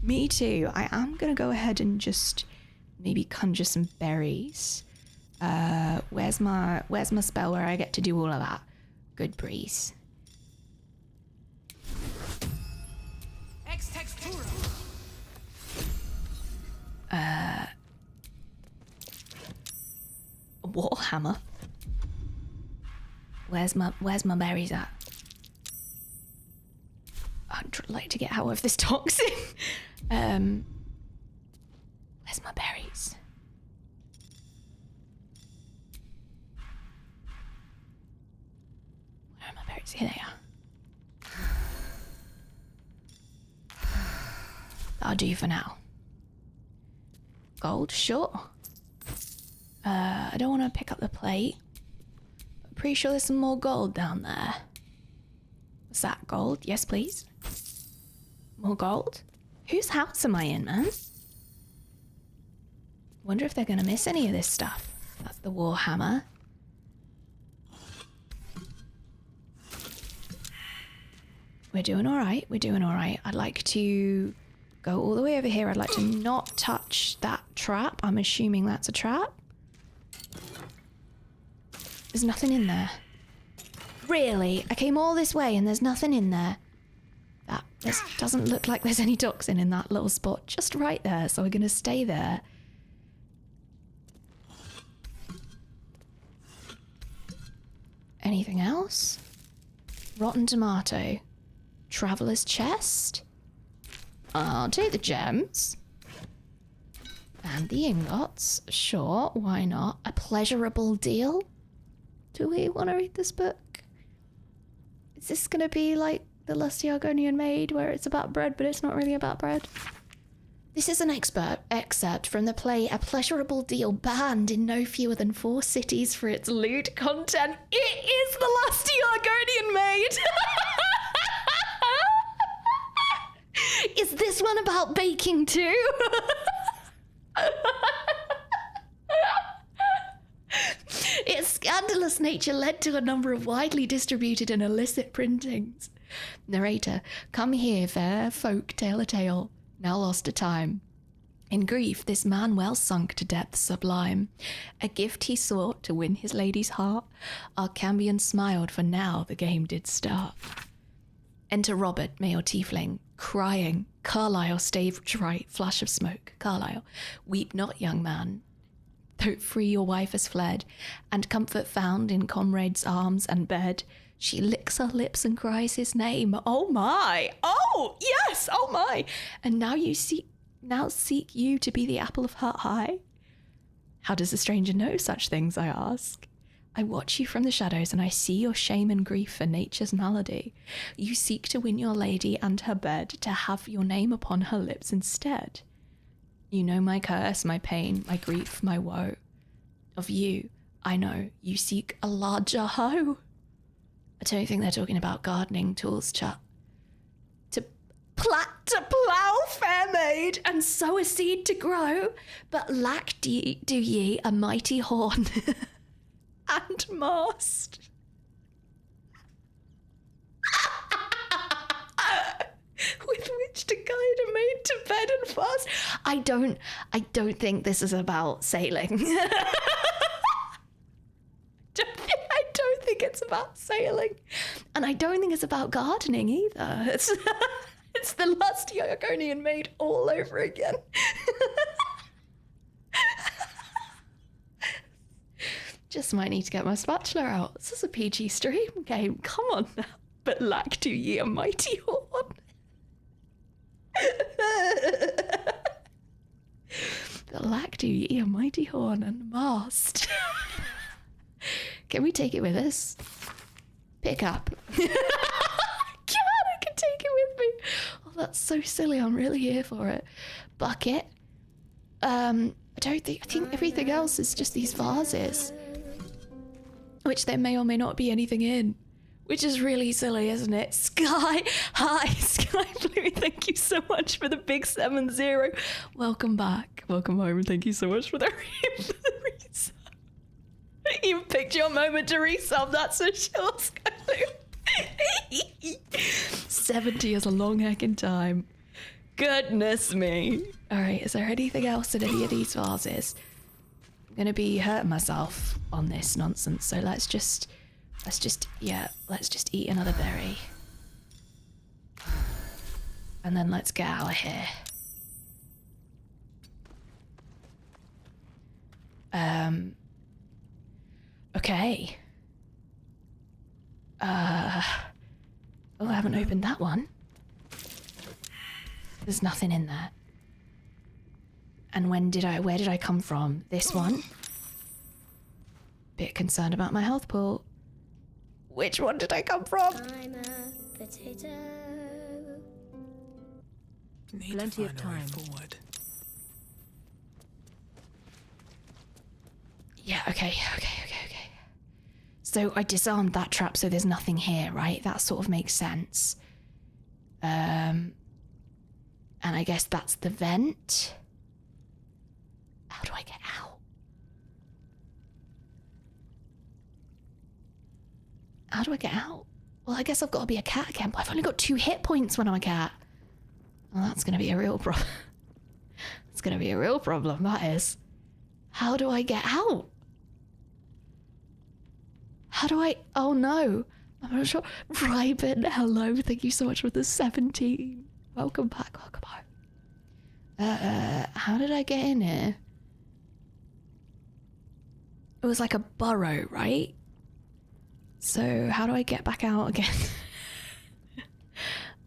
Speaker 1: Me too. I am going to go ahead and just maybe conjure some berries. Where's my spell where I get to do all of that? Good breeze. A warhammer. Where's my berries at? I'd like to get out of this toxin. Where's my berries? Where are my berries? Here they are. That'll do for now. Gold, sure. I don't want to pick up the plate. Pretty sure there's some more gold down there. What's that, gold? Yes, please. More gold? Whose house am I in, man? Wonder if they're gonna miss any of this stuff. That's the warhammer. We're doing all right. We're doing all right. I'd like to go all the way over here. I'd like to not touch that trap. I'm assuming that's a trap. There's nothing in there. Really? I came all this way and there's nothing in there. This doesn't look like there's any toxin in that little spot just right there, so we're going to stay there. Anything else? Rotten tomato. Traveler's chest. I'll take the gems. And the ingots. Sure, why not? A pleasurable deal? Do we want to read this book? Is this going to be like The Lusty Argonian Maid, where it's about bread, but it's not really about bread? This is an excerpt from the play A Pleasurable Deal, banned in no fewer than 4 cities for its lewd content. It is The Lusty Argonian Maid! Is this one about baking too? Its scandalous nature led to a number of widely distributed and illicit printings. Narrator, come here, fair folk, tell a tale, now lost to time. In grief, this man well sunk to depths sublime. A gift he sought to win his lady's heart. Our Cambion smiled, for now the game did start. Enter Robert, male tiefling, crying. Carlyle, stage right, flash of smoke. Carlyle, weep not, young man. Though free your wife has fled, and comfort found in comrade's arms and bed, she licks her lips and cries his name. Oh my! Oh yes! Oh my! And now seek you to be the apple of her eye. How does the stranger know such things, I ask? I watch you from the shadows, and I see your shame and grief for nature's malady. You seek to win your lady and her bed, to have your name upon her lips instead. You know my curse, my pain, my grief, my woe. Of you, I know, you seek a larger hoe. I don't think they're talking about gardening tools, chat. To plough, fair maid, and sow a seed to grow, but lack do ye a mighty horn and mast. With which to guide a maid to bed and fast. I don't think this is about sailing. I don't think it's about sailing. And I don't think it's about gardening either. It's the lusty Argonian Maid all over again. Just might need to get my spatula out. This is a PG stream game. Come on now. But lack do ye a mighty horn. But lack do ye a mighty horn and mast. Can we take it with us? Pick up. God, I can take it with me. Oh, that's so silly. I'm really here for it. Bucket. I think everything else is just these vases, which there may or may not be anything in. Which is really silly, isn't it? Sky Blue, thank you so much for the big 7-0. Welcome back. Welcome home, and thank you so much for the resub. You picked your moment to resub, that's for sure, Sky Blue. 70 is a long heckin' time. Goodness me. Alright, is there anything else in any of these vases? I'm gonna be hurting myself on this nonsense, so let's just eat another berry. And then let's get out of here. Okay. Oh, I haven't opened that one. There's nothing in there. And where did I come from? This one? Bit concerned about my health pool. Which one did I come from?
Speaker 6: I'm a potato.
Speaker 10: Plenty of time.
Speaker 3: Forward.
Speaker 1: Yeah, okay. So I disarmed that trap, so there's nothing here, right? That sort of makes sense. And I guess that's the vent. How do I get out? How do I get out? Well, I guess I've got to be a cat again, but I've only got 2 hit points when I'm a cat. Well, that's going to be a real problem. It's going to be a real problem, that is. How do I get out? How do I... Oh, no. I'm not sure. Ryben, hello. Thank you so much for the 17. Welcome back. Welcome home. How did I get in here? It was like a burrow, right? So how do I get back out again?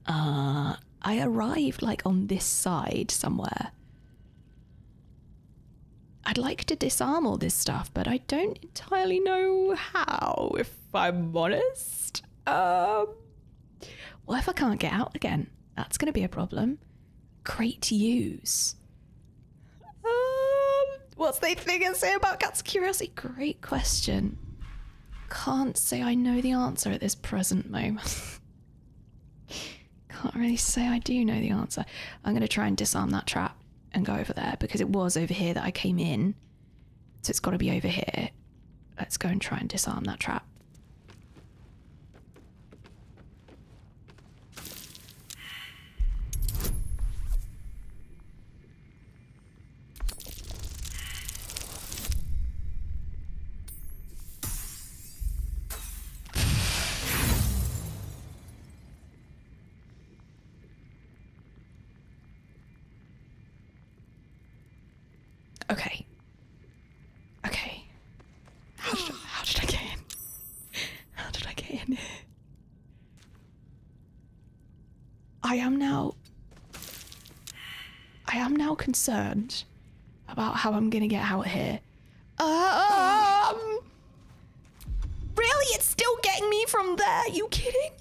Speaker 1: I arrived like on this side somewhere. I'd like to disarm all this stuff, but I don't entirely know how, if I'm honest. What if I can't get out again? That's going to be a problem. Crate to use. What's they think and say about cats' curiosity? Great question. Can't say I know the answer at this present moment. Can't really say I do know the answer. I'm going to try and disarm that trap and go over there because it was over here that I came in. So it's got to be over here. Let's go and try and disarm that trap. Okay. Okay. How did I get in? How did I get in here? I am now concerned about how I'm gonna get out here. Really? It's still getting me from there? You kidding?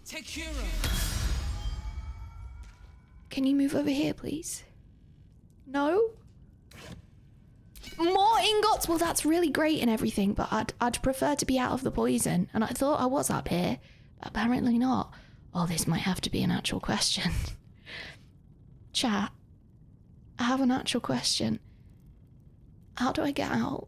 Speaker 12: Tekura.
Speaker 1: Can you move over here, please? No? More ingots? Well, that's really great and everything, but I'd prefer to be out of the poison. And I thought I was up here, but apparently not. Oh, this might have to be an actual question. Chat, I have an actual question. How do I get out?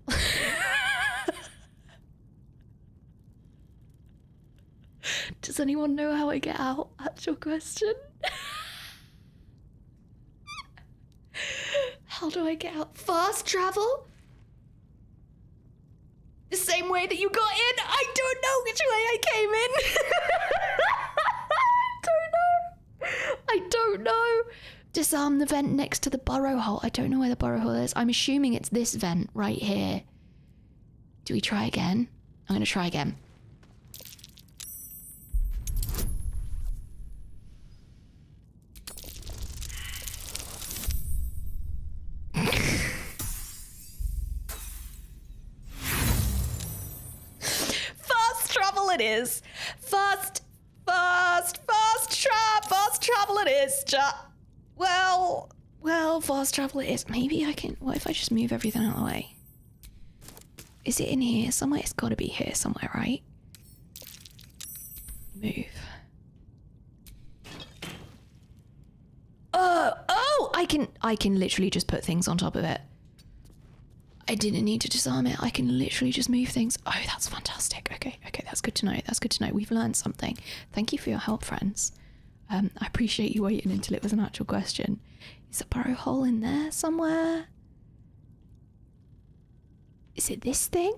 Speaker 1: Does anyone know how I get out? Actual question. How do I get out? Fast travel? The same way that you got in? I don't know which way I came in. I don't know. Disarm the vent next to the burrow hole. I don't know where the burrow hole is. I'm assuming it's this vent right here. Do we try again? I'm going to try again. It is. Fast travel it is. Well, fast travel it is. Maybe I can, what if I just move everything out of the way? Is it in here somewhere? It's got to be here somewhere, right? Move. Oh, I can literally just put things on top of it. I didn't need to disarm it. I can literally just move things. Oh, that's fantastic. Okay, that's good to know. That's good to know. We've learned something. Thank you for your help, friends. I appreciate you waiting until it was an actual question. Is a burrow hole in there somewhere? Is it this thing?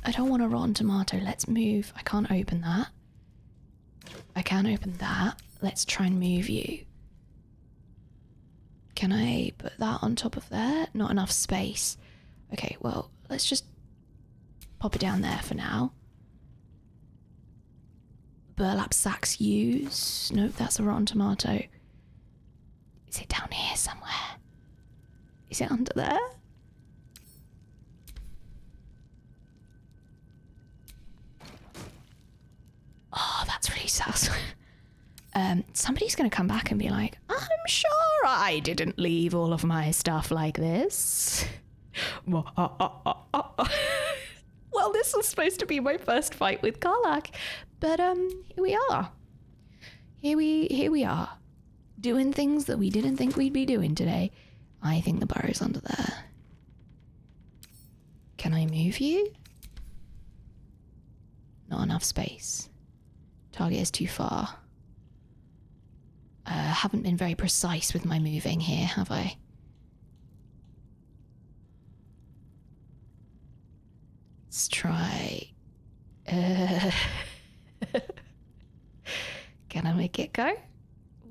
Speaker 1: I don't want a rotten tomato. Let's move. I can't open that. I can open that. Let's try and move you. Can I put that on top of there? Not enough space. Okay, well, let's just pop it down there for now. Burlap sacks use. Nope, that's a rotten tomato. Is it down here somewhere? Is it under there? Oh, that's really sus. Somebody's going to come back and be like, I'm sure I didn't leave all of my stuff like this. Well, this was supposed to be my first fight with Karlach, but here we are. Here we are, doing things that we didn't think we'd be doing today. I think the burrow's under there. Can I move you? Not enough space. Target is too far. Haven't been very precise with my moving here, have I? Let's try. Can I make it go?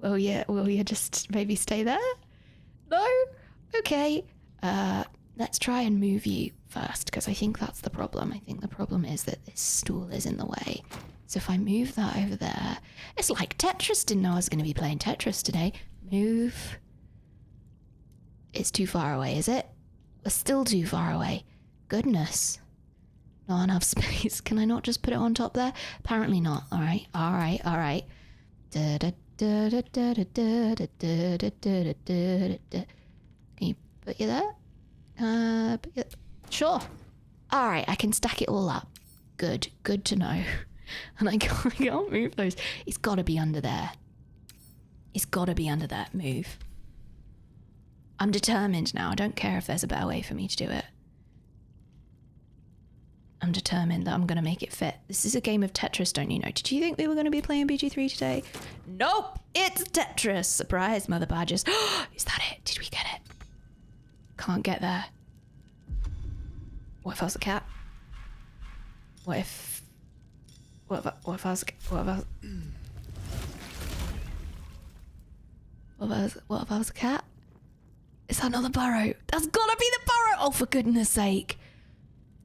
Speaker 1: Will you just maybe stay there? No? Okay. Let's try and move you first, because I think that's the problem. I think the problem is that this stool is in the way. So if I move that over there... It's like Tetris. Didn't know I was going to be playing Tetris today. Move. It's too far away, is it? We're still too far away. Goodness. Not enough space. Can I not just put it on top there? Apparently not. Alright. Can you put you there? Sure. Alright, I can stack it all up. Good to know. And I can't move those. It's gotta be under there. It's gotta be under that move. I'm determined now. I don't care if there's a better way for me to do it. I'm determined that I'm going to make it fit. This is a game of Tetris, don't you know? Did you think we were going to be playing BG3 today? Nope! It's Tetris! Surprise, Mother Badgers. Is that it? Did we get it? Can't get there. What if I was a cat? What if I was a cat? Is that not the burrow? That's gotta be the burrow! Oh, for goodness sake.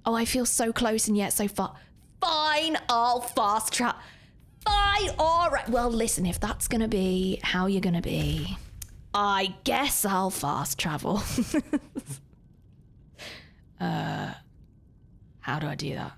Speaker 1: Oh, I feel so close and yet so far. Fine, I'll fast travel. Fine, alright. Well, listen, if that's gonna be how you're gonna be, I guess I'll fast travel. How do I do that?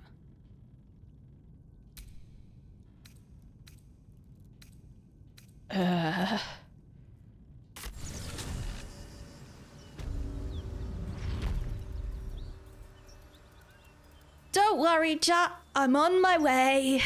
Speaker 1: Don't worry, chat. I'm on my way.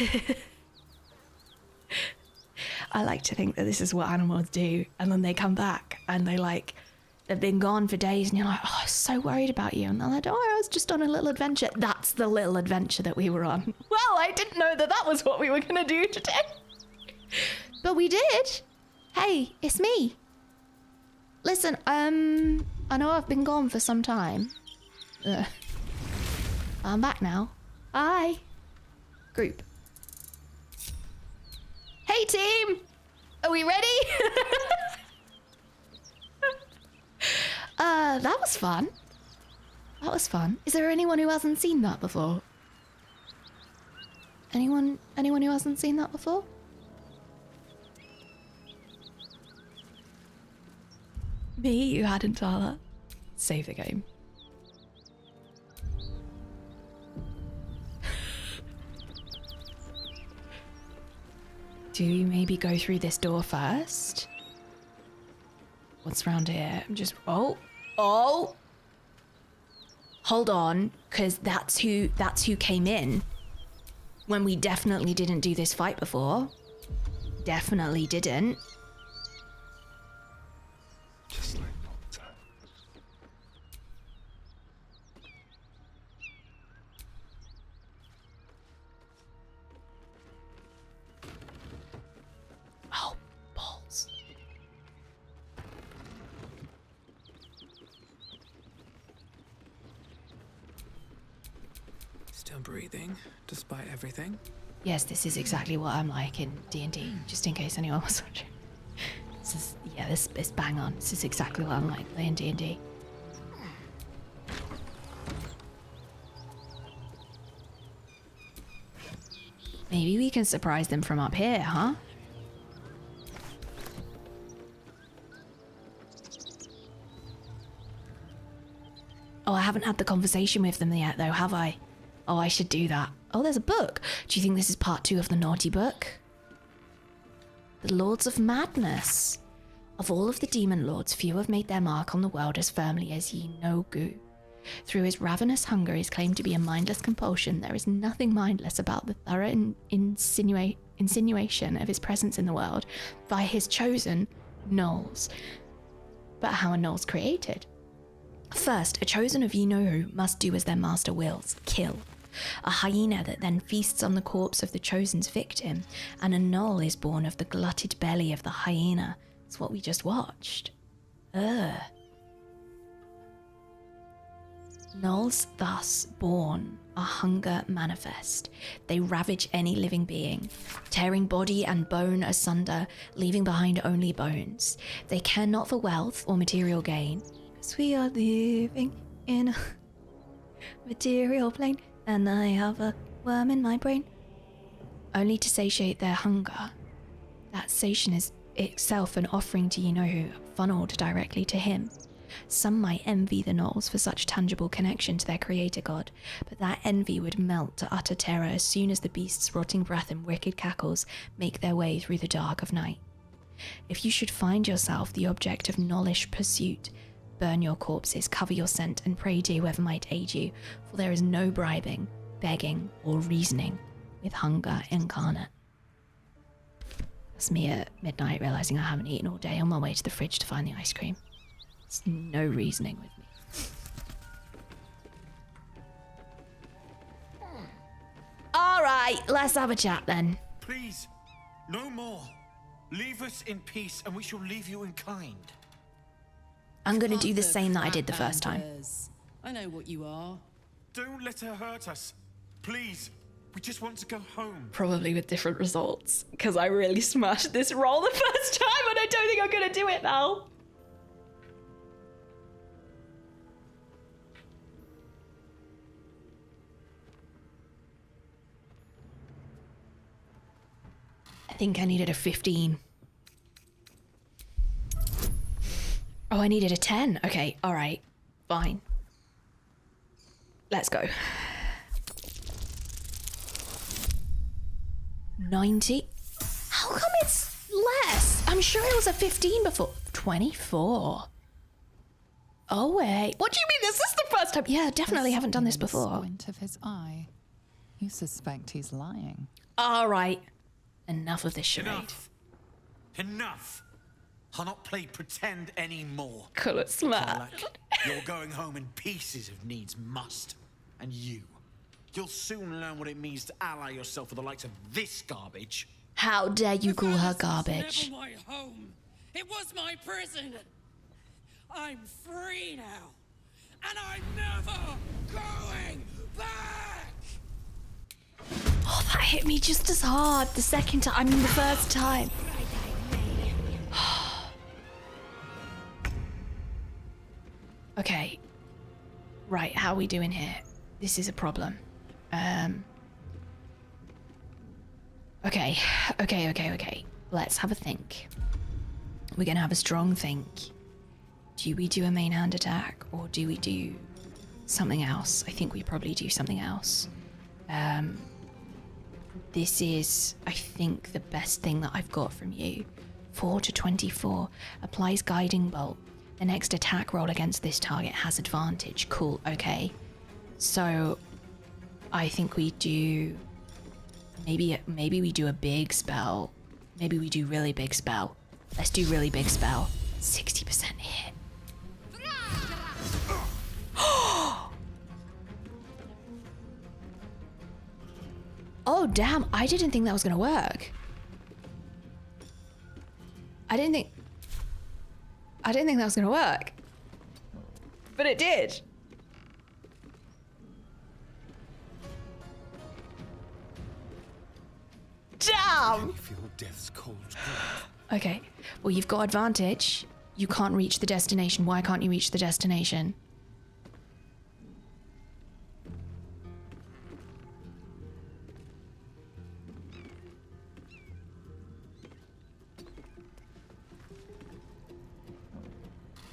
Speaker 1: I like to think that this is what animals do, and then they come back and they've been gone for days, and you're like, oh, I was so worried about you, and they're like, don't worry, I was just on a little adventure. That's the little adventure that we were on. Well, I didn't know that was what we were gonna do today. But we did. Hey, it's me. Listen, I know I've been gone for some time. I'm back now. Hi. Group. Hey, team. Are we ready? That was fun. That was fun. Is there anyone who hasn't seen that before? Anyone who hasn't seen that before? Me, you hadn't, Tala. Save the game. Do you maybe go through this door first? What's around here? I'm just... Oh! Hold on, because that's who came in when we definitely didn't do this fight before. Definitely didn't.
Speaker 4: Just like old times.
Speaker 1: Oh, balls.
Speaker 3: Still breathing, despite everything.
Speaker 1: Yes, this is exactly what I'm like in D&D, just in case anyone was watching. This is bang on. This is exactly what I'm like playing D&D. Maybe we can surprise them from up here, huh? Oh, I haven't had the conversation with them yet, though, have I? Oh, I should do that. Oh, there's a book. Do you think this is part 2 of the naughty book? The Lords of Madness. Of all of the demon lords, few have made their mark on the world as firmly as Yi no Gu. Through his ravenous hunger, his claim to be a mindless compulsion, there is nothing mindless about the thorough insinuation of his presence in the world by his chosen gnolls. But how are gnolls created? First, a chosen of you-know-who must do as their master wills, kill. A hyena that then feasts on the corpse of the chosen's victim, and a gnoll is born of the glutted belly of the hyena. It's what we just watched. Ugh. Gnolls thus born are hunger manifest. They ravage any living being, tearing body and bone asunder, leaving behind only bones. They care not for wealth or material gain, because we are living in a material plane, and I have a worm in my brain. Only to satiate their hunger. That satiation is itself an offering to you-know-who, funneled directly to him. Some might envy the gnolls for such tangible connection to their creator god, but that envy would melt to utter terror as soon as the beast's rotting breath and wicked cackles make their way through the dark of night. If you should find yourself the object of gnollish pursuit, burn your corpses, cover your scent, and pray to whoever might aid you, for there is no bribing, begging, or reasoning with hunger incarnate. That's me at midnight realising I haven't eaten all day on my way to the fridge to find the ice cream. There's no reasoning with me. Alright, let's have a chat then.
Speaker 11: Please, no more. Leave us in peace and we shall leave you in kind.
Speaker 1: I'm gonna do the same that I did the first time.
Speaker 9: I know what you are.
Speaker 11: Don't let her hurt us. Please, we just want to go home.
Speaker 1: Probably with different results, because I really smashed this roll the first time and I don't think I'm gonna do it now. I think I needed a 15. Oh, I needed a 10. Okay, all right, fine. Let's go. 90. How come it's less? I'm sure it was a 15 before. 24. Oh, wait. What do you mean? This is the first time? Yeah, definitely haven't done this before.
Speaker 5: Squint of his eye. You suspect he's lying.
Speaker 1: All right. Enough of this charade.
Speaker 11: Enough. Enough. I'll not play pretend anymore.
Speaker 1: Call it smart.
Speaker 11: Karlach, you're going home in pieces if needs must. And you'll soon learn what it means to ally yourself with the likes of this garbage.
Speaker 1: How dare you call her garbage?
Speaker 12: Never my home. It was my prison. I'm free now, and I'm never going back.
Speaker 1: Oh, that hit me just as hard the second time. I mean, the first time. Okay. Right, how are we doing here? This is a problem. Okay. Let's have a think. We're gonna have a strong think. Do we do a main hand attack or do we do something else? I think we probably do something else. This is, I think, the best thing that I've got from you. 4 to 24. Applies Guiding Bolt. The next attack roll against this target has advantage. Cool, okay. So, I think we do... Maybe we do a big spell. Maybe we do really big spell. Let's do really big spell. 60% hit. Oh, damn. I didn't think that was going to work. I didn't think that was going to work. But it did. Damn!
Speaker 4: Feel death's cold grip.
Speaker 1: Okay. Well, you've got advantage. You can't reach the destination. Why can't you reach the destination?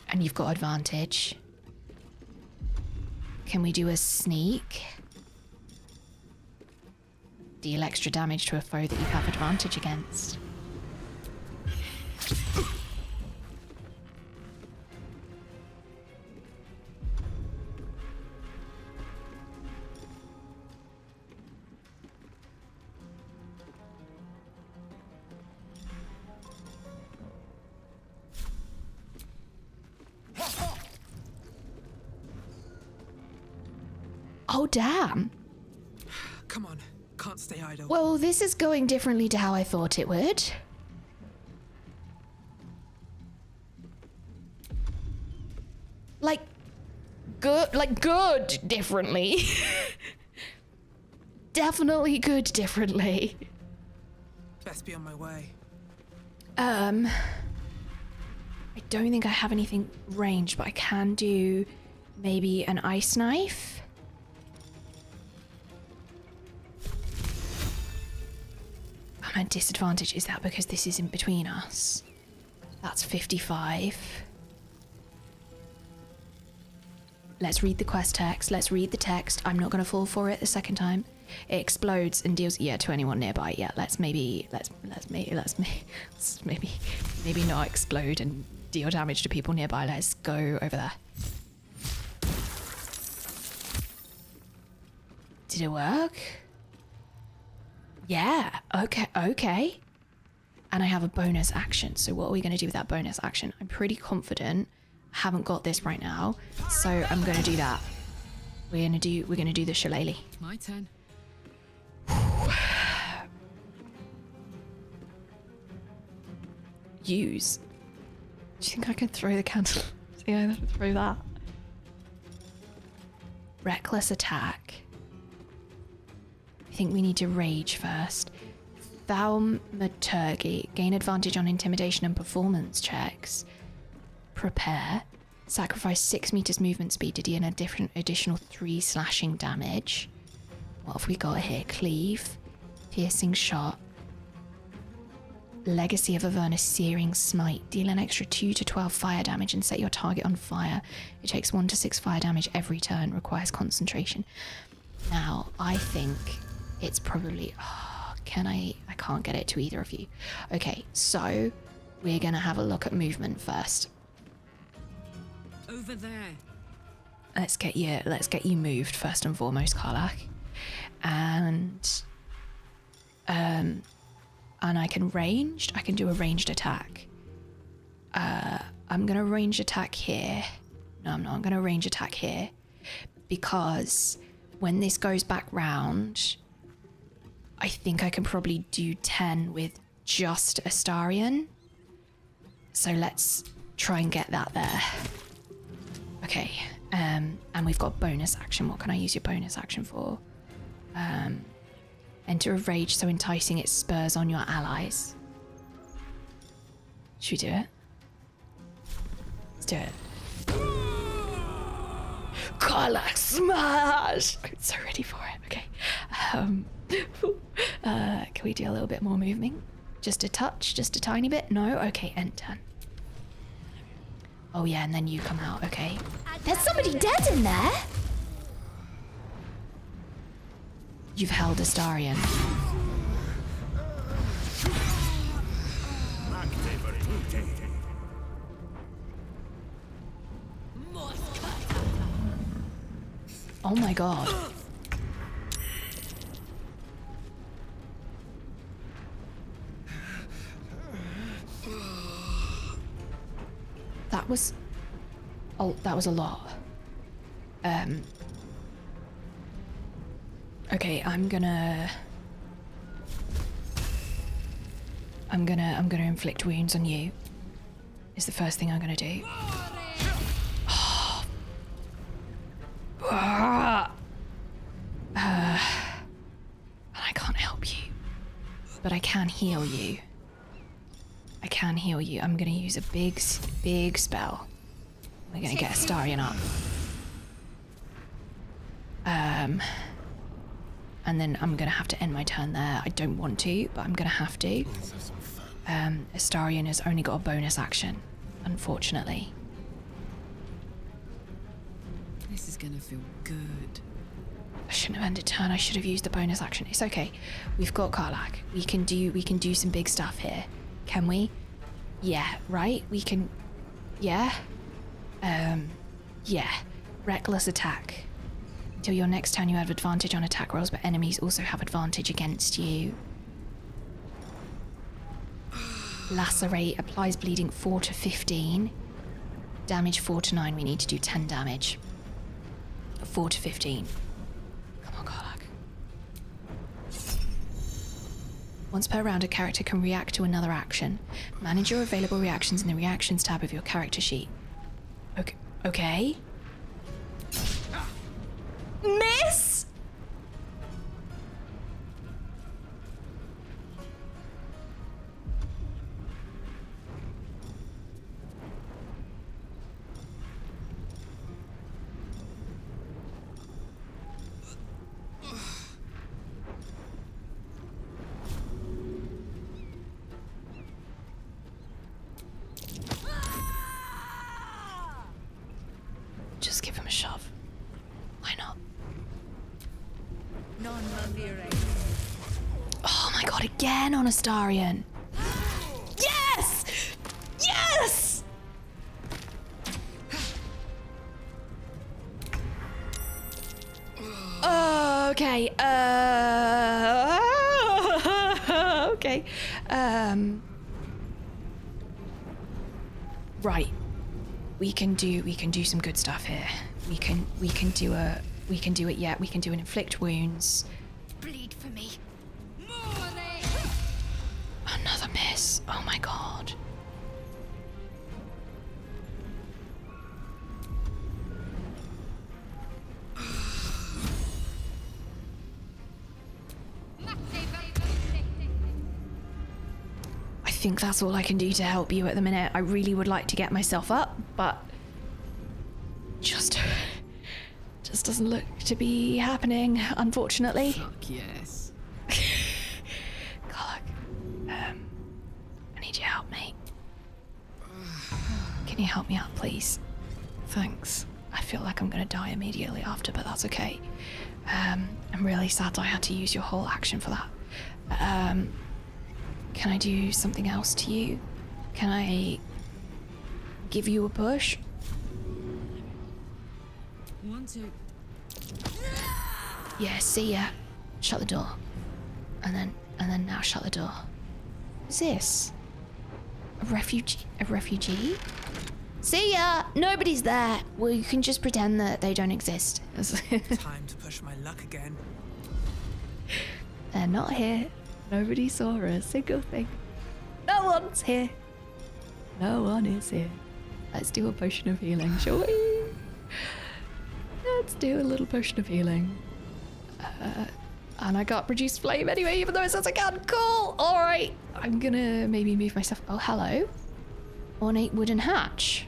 Speaker 1: And you've got advantage. Can we do a sneak? Deal extra damage to a foe that you have advantage against. Oh, damn.
Speaker 3: Come on, can't stay idle.
Speaker 1: Well, this is going differently to how I thought it would. Like, good differently. Definitely good differently.
Speaker 3: Best be on my way.
Speaker 1: I don't think I have anything ranged, but I can do maybe an ice knife. I'm at disadvantage. Is that because this is in between us? That's 55. Let's read the quest text. Let's read the text. I'm not going to fall for it the second time. It explodes and deals to anyone nearby. Yeah, let's maybe not explode and deal damage to people nearby. Let's go over there. Did it work? Yeah. Okay. And I have a bonus action. So what are we going to do with that bonus action? I'm pretty confident. I haven't got this right now, so I'm going to do that. We're going to do the shillelagh.
Speaker 9: My turn.
Speaker 1: Use. Do you think I can throw the candle? See, I have to throw that. Reckless attack. I think we need to rage first. Thaumaturgy. Gain advantage on intimidation and performance checks. Prepare. Sacrifice 6 meters movement speed to deal an additional 3 slashing damage. What have we got here? Cleave. Piercing shot. Legacy of Avernus Searing Smite. Deal an extra 2 to 12 fire damage and set your target on fire. It takes 1 to 6 fire damage every turn. Requires concentration. Now, I think it's probably... I can't get it to either of you. Okay, so we're going to have a look at movement first.
Speaker 9: Over there.
Speaker 1: Let's get you moved first and foremost, Karlach. And I can do a ranged attack. I'm gonna range attack here. No, I'm not. I'm gonna range attack here because when this goes back round, I think I can probably do 10 with just Astarion. So let's try and get that there. Okay, and we've got bonus action. What can I use your bonus action for? Enter a rage so enticing it spurs on your allies. Should we do it? Let's do it. Karlach smash! I'm so ready for it. Okay. Can we do a little bit more moving? Just a touch? Just a tiny bit? No? Okay, end turn. Oh yeah, and then you come out. Okay. There's somebody dead in there! You've held Astarion. Oh my god. That was... Oh, that was a lot. Okay, I'm gonna inflict wounds on you. Is the first thing I'm gonna do. Oh. And I can't help you, but I can heal you. I'm gonna use a big spell. We're gonna get Astarion up. And then I'm gonna have to end my turn there. I don't want to, but I'm gonna have to. Astarion has only got a bonus action, unfortunately.
Speaker 9: This is gonna feel good.
Speaker 1: I shouldn't have ended turn. I should have used the bonus action. It's okay. We've got Karlach. We can do some big stuff here. Can we? Yeah, right? We can... Yeah? Yeah. Reckless attack. Until your next turn you have advantage on attack rolls, but enemies also have advantage against you. Lacerate applies bleeding 4 to 15. Damage 4 to 9. We need to do 10 damage. 4 to 15. Once per round, a character can react to another action. Manage your available reactions in the reactions tab of your character sheet. Okay. Miss? Just give him a shove. Why not? Oh my god, again on Astarion. Yes! Yes! Okay, okay. Right. We can do some good stuff here. We can do it, yeah. We can do an inflict wounds.
Speaker 6: Bleed for me.
Speaker 1: Another miss. Oh my god. I think that's all I can do to help you at the minute. I really would like to get myself up, but just doesn't look to be happening, unfortunately.
Speaker 9: Fuck yes.
Speaker 1: Karlach, I need your help, mate. Can you help me out, please? Thanks. I feel like I'm gonna die immediately after, but that's okay. I'm really sad I had to use your whole action for that. Can I do something else to you? Can I give you a push?
Speaker 9: 1, 2.
Speaker 1: Yeah, see ya. Shut the door. And then now shut the door. Who's this? A refugee? A refugee? See ya! Nobody's there. Well, you can just pretend that they don't exist.
Speaker 3: Time to push my luck again.
Speaker 1: They're not here. Nobody saw a single thing. No one's here. No one is here. Let's do a potion of healing, shall we? Let's do a little potion of healing. And I can't produce flame anyway, even though it says I can. Cool! Alright. I'm gonna maybe move myself. Oh, hello. Ornate wooden hatch.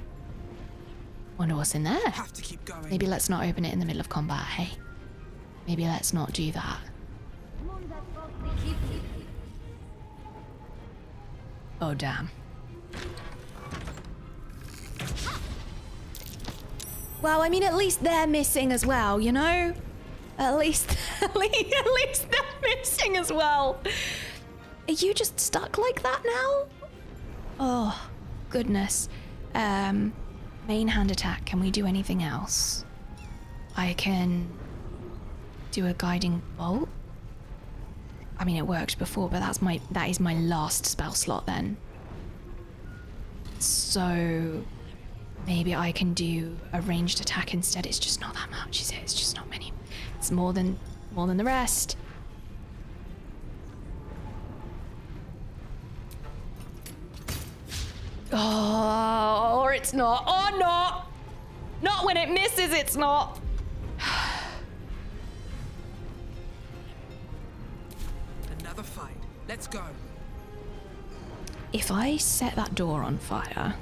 Speaker 1: Wonder what's in there.
Speaker 3: Have to keep going.
Speaker 1: Maybe let's not open it in the middle of combat, hey? Maybe let's not do that. Oh, damn. Well, I mean, at least they're missing as well, you know? At least they're missing as well. Are you just stuck like that now? Oh, goodness. Main hand attack. Can we do anything else? I can do a guiding bolt. I mean, it worked before, but that is my last spell slot then. So maybe I can do a ranged attack instead. It's just not that much, is it? It's just not many. It's more than the rest. Oh, or it's not. Oh, not. Not when it misses, it's not.
Speaker 3: Another fight. Let's go.
Speaker 1: If I set that door on fire...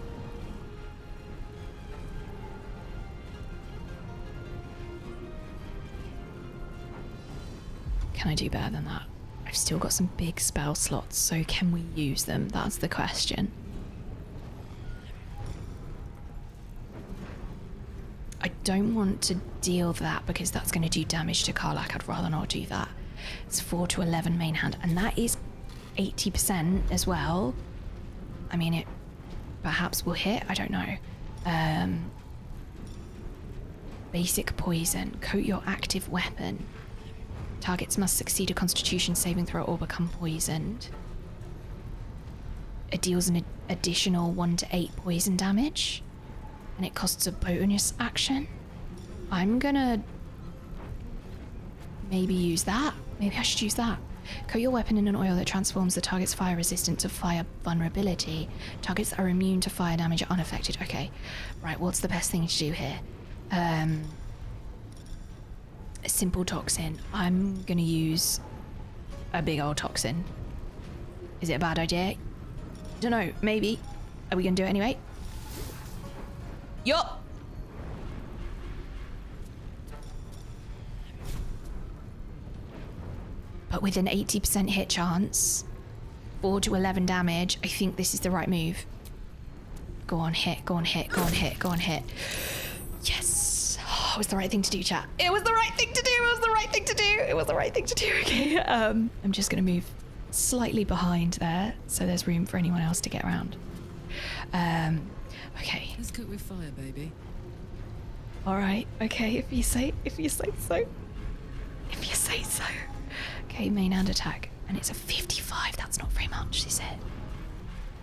Speaker 1: Can I do better than that? I've still got some big spell slots, so can we use them? That's the question. I don't want to deal that because that's going to do damage to Karlach. I'd rather not do that. It's 4 to 11 main hand, and that is 80% as well. I mean, it perhaps will hit. I don't know. Basic poison. Coat your active weapon. Targets must succeed a Constitution saving throw or become poisoned. It deals an additional 1 to 8 poison damage. And it costs a bonus action. I'm gonna maybe use that. Maybe I should use that. Coat your weapon in an oil that transforms the target's fire resistance to fire vulnerability. Targets that are immune to fire damage are unaffected. Okay. Right, what's the best thing to do here? A simple toxin. I'm gonna use a big old toxin. Is it a bad idea? Don't know, maybe. Are we gonna do it anyway? Yup! But with an 80% hit chance, 4 to 11 damage, I think this is the right move. Go on, hit, go on, hit, go on, hit, go on, hit. Yes! Oh, it was the right thing to do, chat. It was the right thing to do! It was the right thing to do! It was the right thing to do, okay. I'm just gonna move slightly behind there, so there's room for anyone else to get around. Okay.
Speaker 9: Let's cook with fire, baby.
Speaker 1: Alright, okay, if you say so. If you say so. Okay, main hand attack. And it's a 55. That's not very much, is it?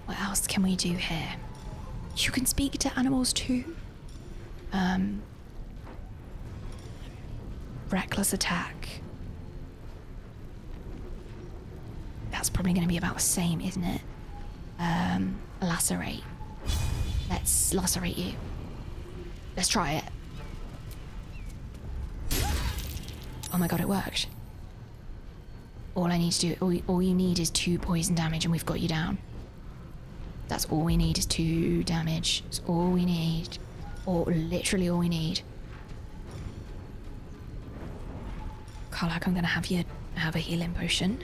Speaker 1: What else can we do here? You can speak to animals too. Reckless attack. That's probably going to be about the same, isn't it? Lacerate. Let's lacerate you. Let's try it. Oh my god, it worked. All I need to do, all you need is 2 poison damage and we've got you down. That's all we need is 2 damage. That's all we need. Or literally all we need. Karlach, I'm gonna have you have a healing potion.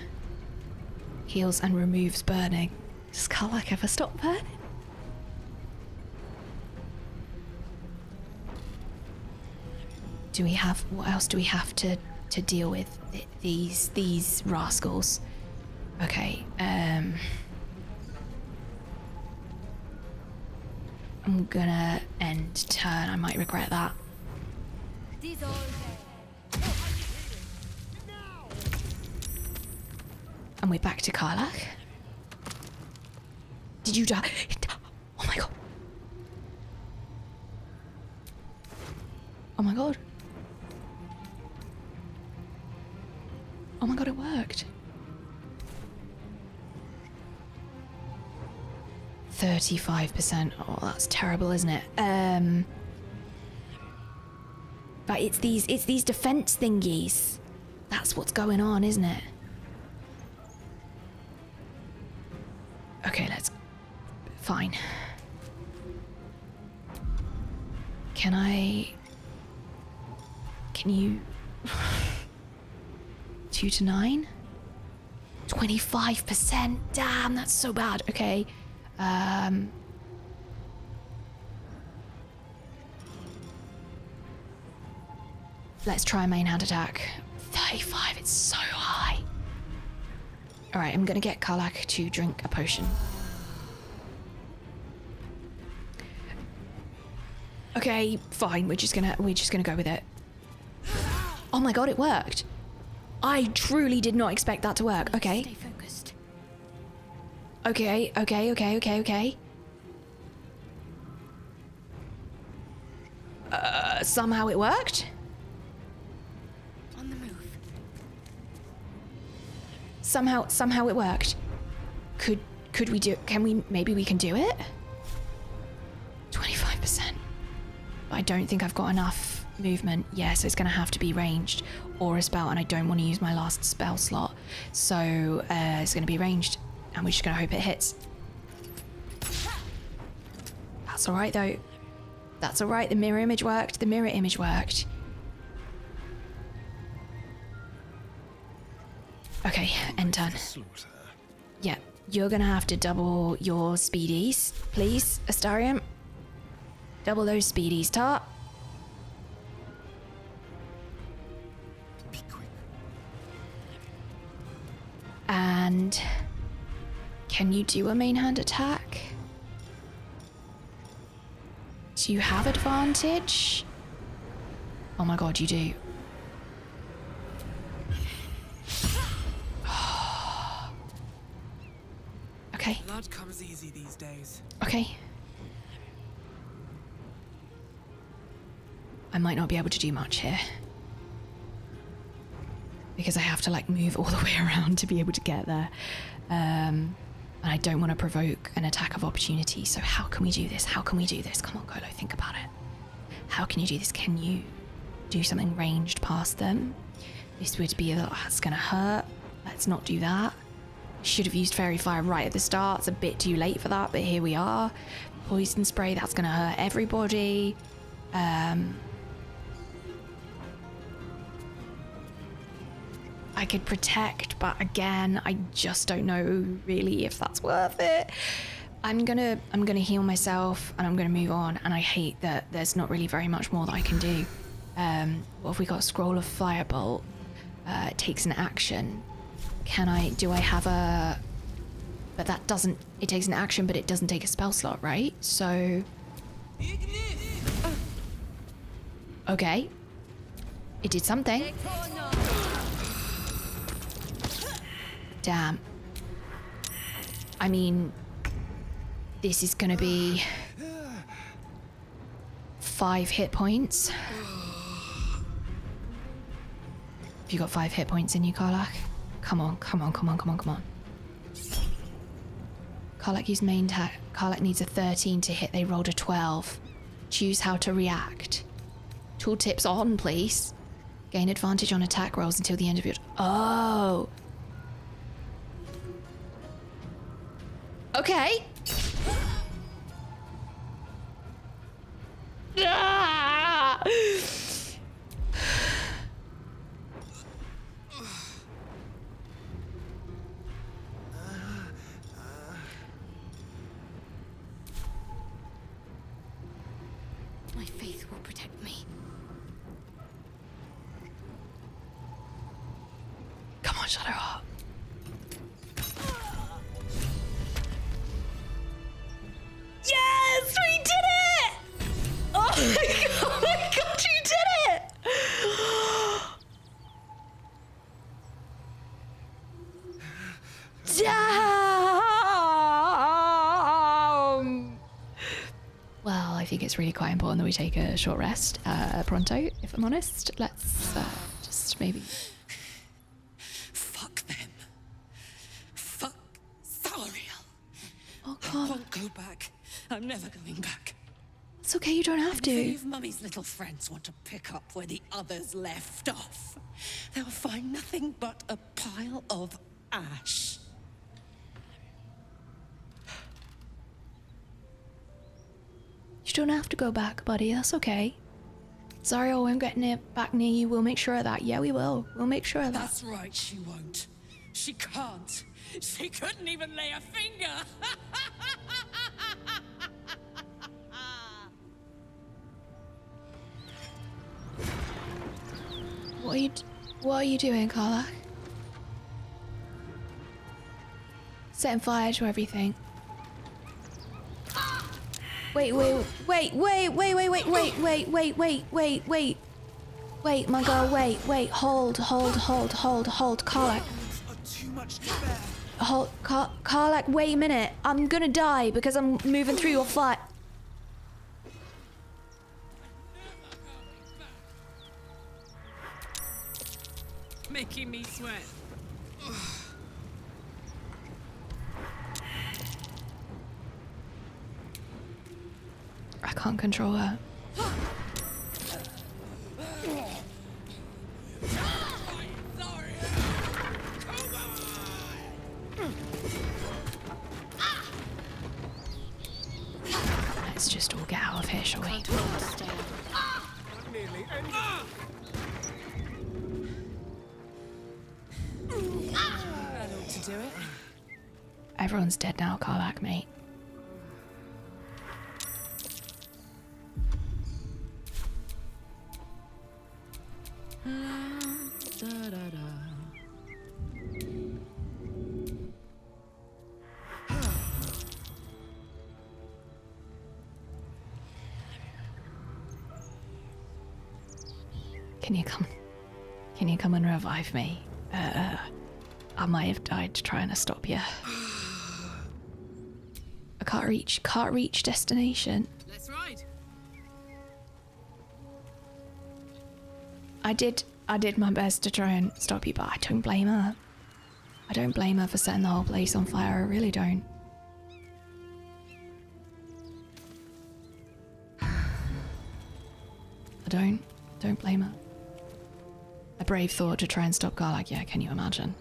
Speaker 1: Heals and removes burning. Does Karlach ever stop burning? Do we have, what else do we have to deal with these rascals? Okay, I'm gonna end turn. I might regret that. And we're back to Karlach. Did you die? Oh my god. Oh my god. Oh my god, it worked. 35%. Oh, that's terrible, isn't it? But it's these defense thingies. That's what's going on, isn't it? Okay, let's... Fine. Can you... 2 to 9? 25%. Damn, that's so bad. Okay. Let's try a main hand attack. 35, it's so high. Alright, I'm gonna get Karlach to drink a potion. Okay, fine, we're just gonna go with it. Oh my god, it worked. I truly did not expect that to work. Okay.
Speaker 6: Stay focused.
Speaker 1: Okay. Somehow it worked.
Speaker 6: On the move.
Speaker 1: Somehow it worked. Could we do? Maybe we can do it. 25%. I don't think I've got enough movement. Yeah, so it's going to have to be ranged or a spell, and I don't want to use my last spell slot, so it's going to be ranged, and we're just going to hope it hits. That's all right though. That's all right. The mirror image worked. The mirror image worked. Okay, end turn. Yeah, you're going to have to double your speedies, please, Astarium. Double those speedies, Tart. And can you do a main hand attack? Do you have advantage? Oh my god, you do. Okay.
Speaker 3: Blood comes easy these days.
Speaker 1: Okay. I might not be able to do much here. because I have to like move all the way around to be able to get there. And I don't want to provoke an attack of opportunity. So how can we do this? How can we do this? Come on, Kolo, think about it. How can you do this? Can you do something ranged past them? This would be that's gonna hurt. Let's not do that. Should have used Fairy Fire right at the start. It's a bit too late for that, but here we are. Poison Spray, that's gonna hurt everybody. I could protect, but again, I just don't know really if that's worth it. I'm gonna heal myself and I'm gonna move on, and I hate that there's not really very much more that I can do. What have we got? Scroll of Firebolt. It takes an action. Do I have a... But that doesn't... It takes an action, but it doesn't take a spell slot, right? So... Okay. It did something. Damn. I mean... This is gonna be... 5 hit points. Have you got 5 hit points in you, Karlach? Come on, come on, come on, come on, come on. Karlach used main attack. Karlach needs a 13 to hit. They rolled a 12. Choose how to react. Tooltips on, please. Gain advantage on attack rolls until the end of your... Oh! Okay. Ah!
Speaker 6: My faith will protect me.
Speaker 1: Come on, Shadowheart. Yes, we did it! Oh my god, you did it! Damn! Well, I think it's really quite important that we take a short rest pronto, if I'm honest. Let's just maybe...
Speaker 12: Fuck them. Fuck Zariel.
Speaker 1: Oh
Speaker 12: I
Speaker 1: god.
Speaker 12: won't go back. I'm never going back.
Speaker 1: It's okay, you don't have
Speaker 12: And
Speaker 1: to.
Speaker 12: if any of Mummy's little friends want to pick up where the others left off, they'll find nothing but a pile of ash.
Speaker 1: You don't have to go back, buddy. That's okay. Zariel won't get back near you. We'll make sure of that. Yeah, we will. We'll make sure of that.
Speaker 12: That's right, she won't. She can't. She couldn't even lay a finger.
Speaker 1: What are you doing, Karlach? Setting fire to everything. Wait, my girl, wait, hold, Karlach. Karlach, wait a minute. I'm gonna die because I'm moving through your fire.
Speaker 9: Making me sweat.
Speaker 1: I can't control her. Let's just all get out of here, shall we?
Speaker 12: I ought to do it.
Speaker 1: Everyone's dead now, Karlach, mate. Can you come and revive me? I might have died trying to stop you. I can't reach destination.
Speaker 9: Let's ride.
Speaker 1: I did I did my best to try and stop you, but I don't blame her. I don't blame her for setting the whole place on fire. I really don't. I don't blame her. A brave thought to try and stop Karlach. Yeah, can you imagine?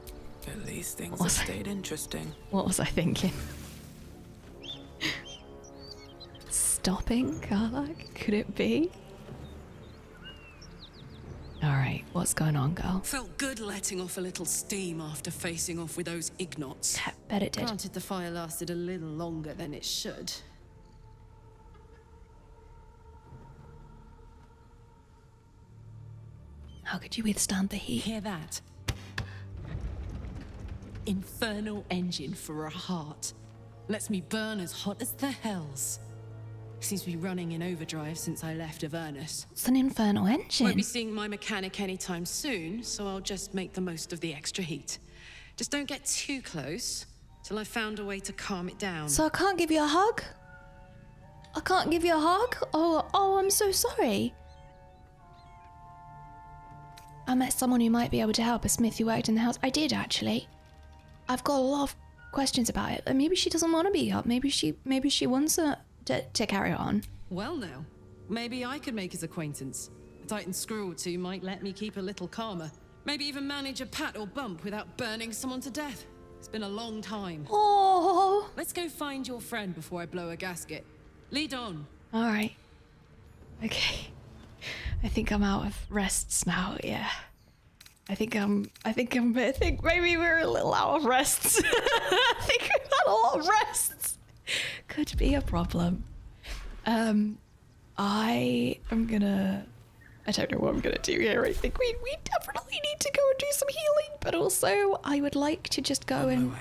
Speaker 3: At least things have stayed interesting.
Speaker 1: What was I thinking? Stopping Karlach? Could it be? Alright, what's going on, girl?
Speaker 9: Felt good letting off a little steam after facing off with those ignots.
Speaker 1: Bet it did.
Speaker 9: Granted, the fire lasted a little longer than it should.
Speaker 1: How could you withstand the heat?
Speaker 9: Hear that? Infernal engine for a heart. Lets me burn as hot as the hells. Seems to be running in overdrive since I left Avernus.
Speaker 1: It's an infernal engine.
Speaker 9: Won't be seeing my mechanic anytime soon, so I'll just make the most of the extra heat. Just don't get too close till I've found a way to calm it down.
Speaker 1: So I can't give you a hug? I can't give you a hug? Oh, I'm so sorry. I met someone who might be able to help, a smith who worked in the house. I did, actually. I've got a lot of questions about it. Maybe she doesn't want to be up. Maybe she wants to carry on.
Speaker 9: Well now, maybe I could make his acquaintance. A tighten screw or two might let me keep a little calmer. Maybe even manage a pat or bump without burning someone to death. It's been a long time.
Speaker 1: Oh.
Speaker 9: Let's go find your friend before I blow a gasket. Lead on.
Speaker 1: All right. Okay. I think I'm out of rests now. Yeah. I think maybe we're a little out of rests. I think we've had a lot of rests. Could be a problem. I don't know what I'm gonna do here. I think we definitely need to go and do some healing, but also I would like to just go and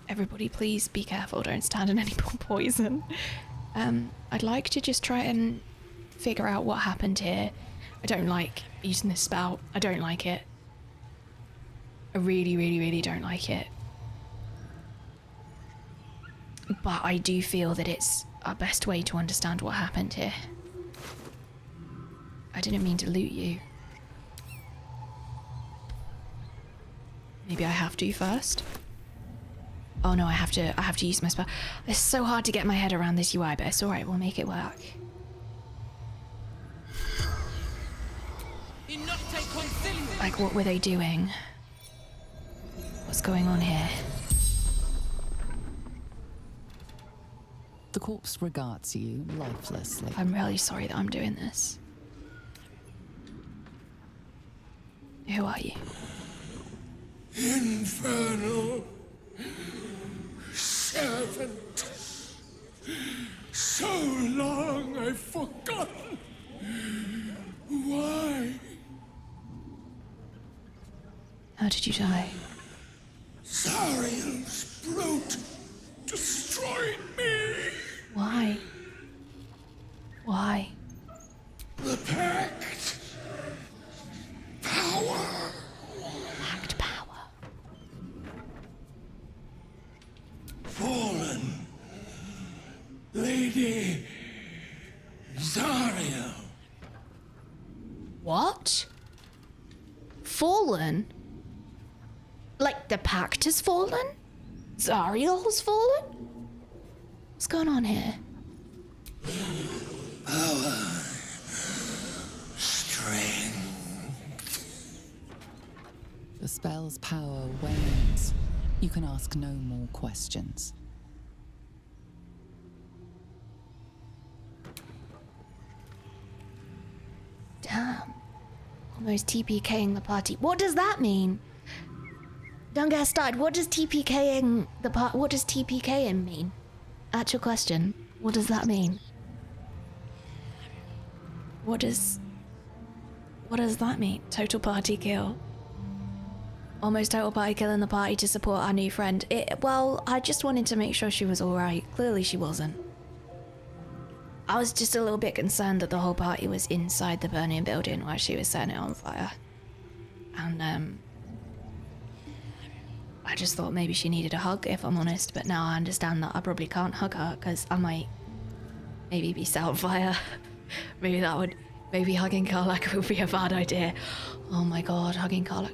Speaker 1: everybody please be careful, don't stand in any poison. I'd like to just try and figure out what happened here. I don't like using this spell. I don't like it. I really, really, really don't like it. But I do feel that it's our best way to understand what happened here. I didn't mean to loot you. Maybe I have to first. Oh no, I have to use my spell. It's so hard to get my head around this UI, but it's alright, we'll make it work. Like, what were they doing? What's going on here?
Speaker 5: The corpse regards you lifelessly.
Speaker 1: I'm really sorry that I'm doing this. Who are you?
Speaker 14: Infernal servant. So long I've forgotten. Why?
Speaker 1: How did you die?
Speaker 14: Zariel's brute destroyed me.
Speaker 1: Why? Why?
Speaker 14: The pact. Power.
Speaker 1: Pact power.
Speaker 14: Fallen. Lady Zariel.
Speaker 1: What? Fallen? Like the pact has fallen? Zariel has fallen? What's going on here?
Speaker 14: Power. Strength.
Speaker 5: The spell's power wanes. You can ask no more questions.
Speaker 1: Damn. Almost TPKing the party. What does that mean? Don't get started. What does TPKing the part? What does TPKing mean? Actual question. What does that mean? What does that mean? Total party kill. Almost total party kill in the party to support our new friend. Well, I just wanted to make sure she was alright. Clearly she wasn't. I was just a little bit concerned that the whole party was inside the burning building while she was setting it on fire. And, I just thought maybe she needed a hug, if I'm honest, but now I understand that I probably can't hug her, because I might maybe be set on fire. maybe that Maybe hugging Karlach would be a bad idea. Oh my god, hugging Karlach.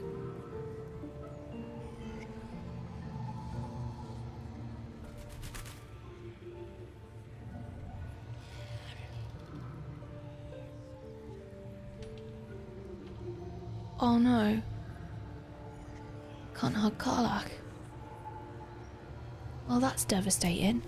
Speaker 1: Oh no. Can't hug Karlach. Well, that's devastating.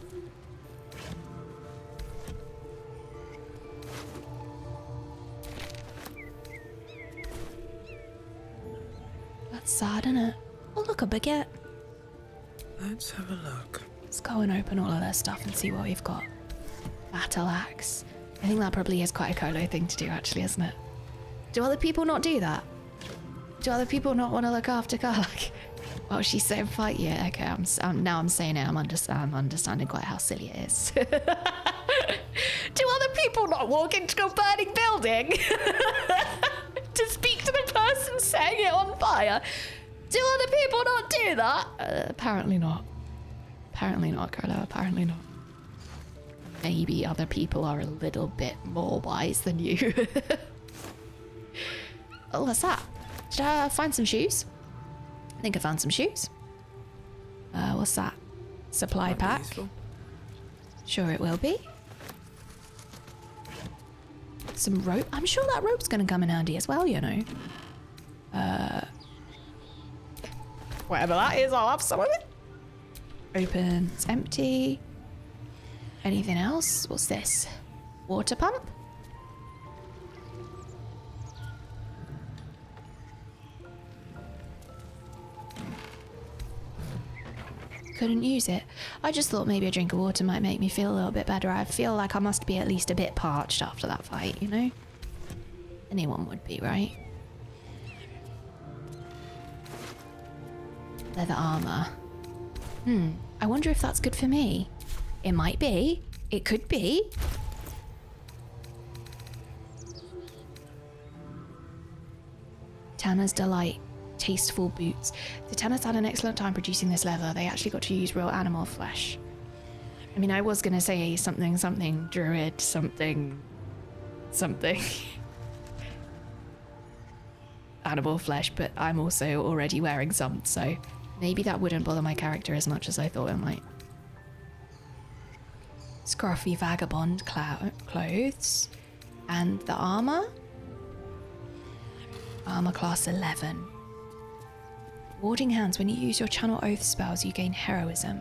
Speaker 1: That's sad, isn't it? Oh, look, a baguette.
Speaker 3: Let's have a look.
Speaker 1: Let's go and open all of their stuff and see what we've got. Battle axe. I think that probably is quite a Colo thing to do, actually, isn't it? Do other people not do that? Do other people not want to look after Karlach? Well, she's so fight. Yeah, okay. Now I'm saying it. I'm understanding quite how silly it is. Do other people not walk into a burning building to speak to the person setting it on fire? Do other people not do that? Apparently not. Apparently not, Carlo. Apparently not. Maybe other people are a little bit more wise than you. Oh, what's that? Did I find some shoes? I think I found some shoes. What's that? Supply pack. Sure it will be. Some rope. I'm sure that rope's gonna come in handy as well, you know. Whatever that is, I'll have some of it. Open. It's empty. Anything else? What's this? Water pump? Couldn't use it. I just thought maybe a drink of water might make me feel a little bit better. I feel like I must be at least a bit parched after that fight, you know? Anyone would be, right? Leather armor. I wonder if that's good for me. It might be. It could be. Tanner's Delight. Tasteful boots. The Tanners had an excellent time producing this leather. They actually got to use real animal flesh. I mean, I was gonna say something druid, something animal flesh, but I'm also already wearing some, so maybe that wouldn't bother my character as much as I thought it might. Scruffy vagabond clothes. And the armor? Armor class 11. Warding hands. When you use your channel oath spells, you gain heroism.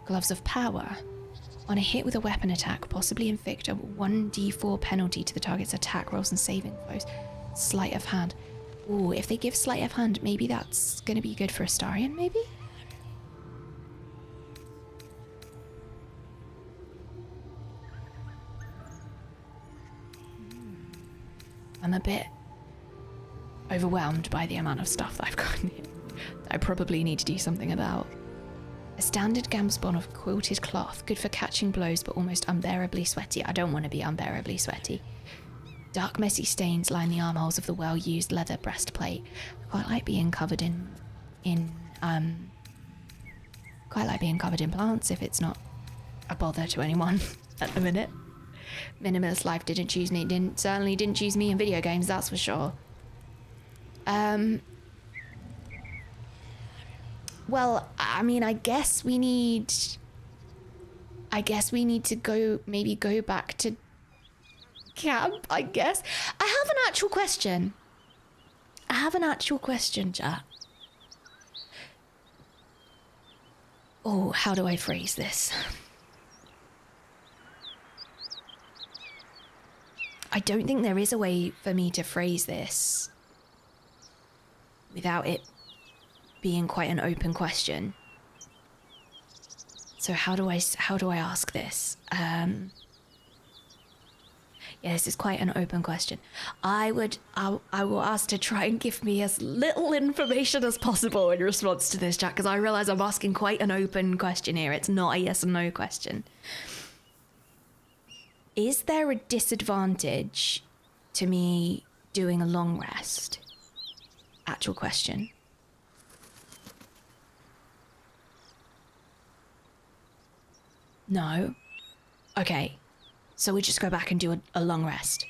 Speaker 1: Gloves of power. On a hit with a weapon attack, possibly inflict a 1d4 penalty to the target's attack rolls and saving throws. Sleight of hand. Ooh, if they give sleight of hand, maybe that's gonna be good for Astarion, maybe? I'm a bit overwhelmed by the amount of stuff that I've got in here. I probably need to do something about. A standard gamspon of quilted cloth, good for catching blows but almost unbearably sweaty. I don't want to be unbearably sweaty. Dark messy stains line the armholes of the well-used leather breastplate. I quite like being covered in plants if it's not a bother to anyone at the minute. Minimalist life didn't choose me. Certainly didn't choose me in video games, that's for sure. Well, I mean, I guess we need to go back to camp, I guess. I have an actual question, chat. Oh, how do I phrase this? I don't think there is a way for me to phrase this without it being quite an open question. So how do I ask this? Yeah, this is quite an open question. I will ask to try and give me as little information as possible in response to this chat, because I realise I'm asking quite an open question here. It's not a yes or no question. Is there a disadvantage to me doing a long rest? Actual question. No. Okay. So we just go back and do a long rest.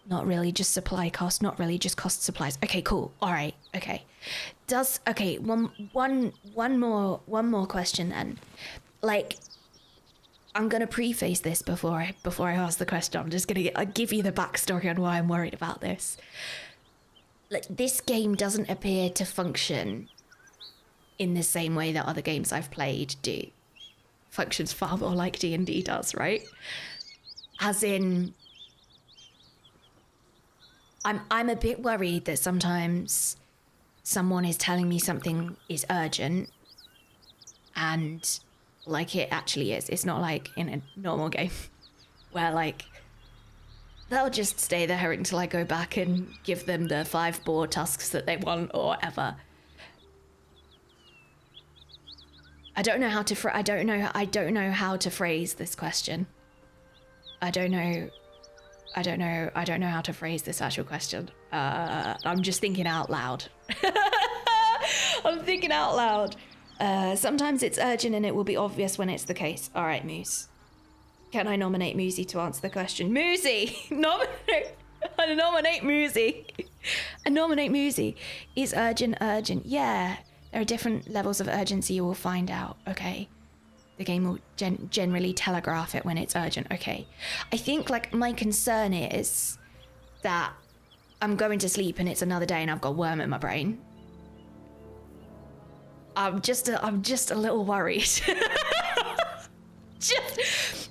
Speaker 1: Not really just supply cost, not really just cost supplies. Okay, cool. All right. Okay. One more question then. Like, I'm gonna preface this before I ask the question. I'm just gonna give you the backstory on why I'm worried about this. Like, this game doesn't appear to function in the same way that other games I've played do. Functions far more like D&D does, right? As in, I'm a bit worried that sometimes someone is telling me something is urgent and like it actually is. It's not like in a normal game where like they'll just stay there until I go back and give them the 5 boar tusks that they want or whatever. I don't know how to how to phrase this question. I don't know how to phrase this actual question. I'm just thinking out loud. I'm thinking out loud. Sometimes it's urgent and it will be obvious when it's the case. All right, Moose. Can I nominate Moosey to answer the question? Moosey! Nominate Moosey. I nominate Moosey. Is urgent? Yeah. There are different levels of urgency you will find out, okay? The game will generally telegraph it when it's urgent, okay? I think, like, my concern is that I'm going to sleep and it's another day and I've got a worm in my brain. I'm just a little worried.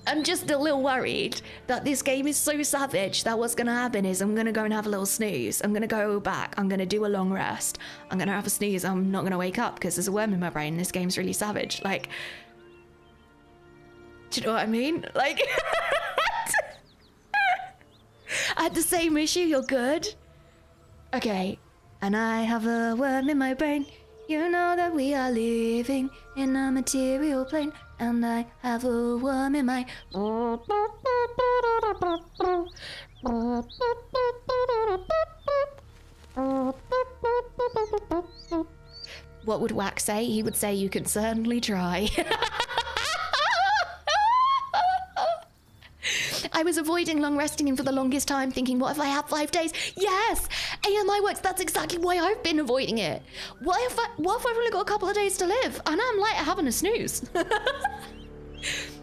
Speaker 1: I'm just a little worried that this game is so savage that what's gonna happen is I'm gonna go and have a little snooze. I'm gonna go back. I'm gonna do a long rest. I'm gonna have a snooze. I'm not gonna wake up because there's a worm in my brain. This game's really savage. Like, do you know what I mean? Like, I had the same issue. You're good. Okay. And I have a worm in my brain. You know that we are living in a material plane, and I have a worm in my... What would Wax say? He would say, you can certainly try. I was avoiding long resting him for the longest time, thinking, what if I have 5 days? Yes! AMI works, that's exactly why I've been avoiding it. What if I've only got a couple of days to live? And I'm like having a snooze.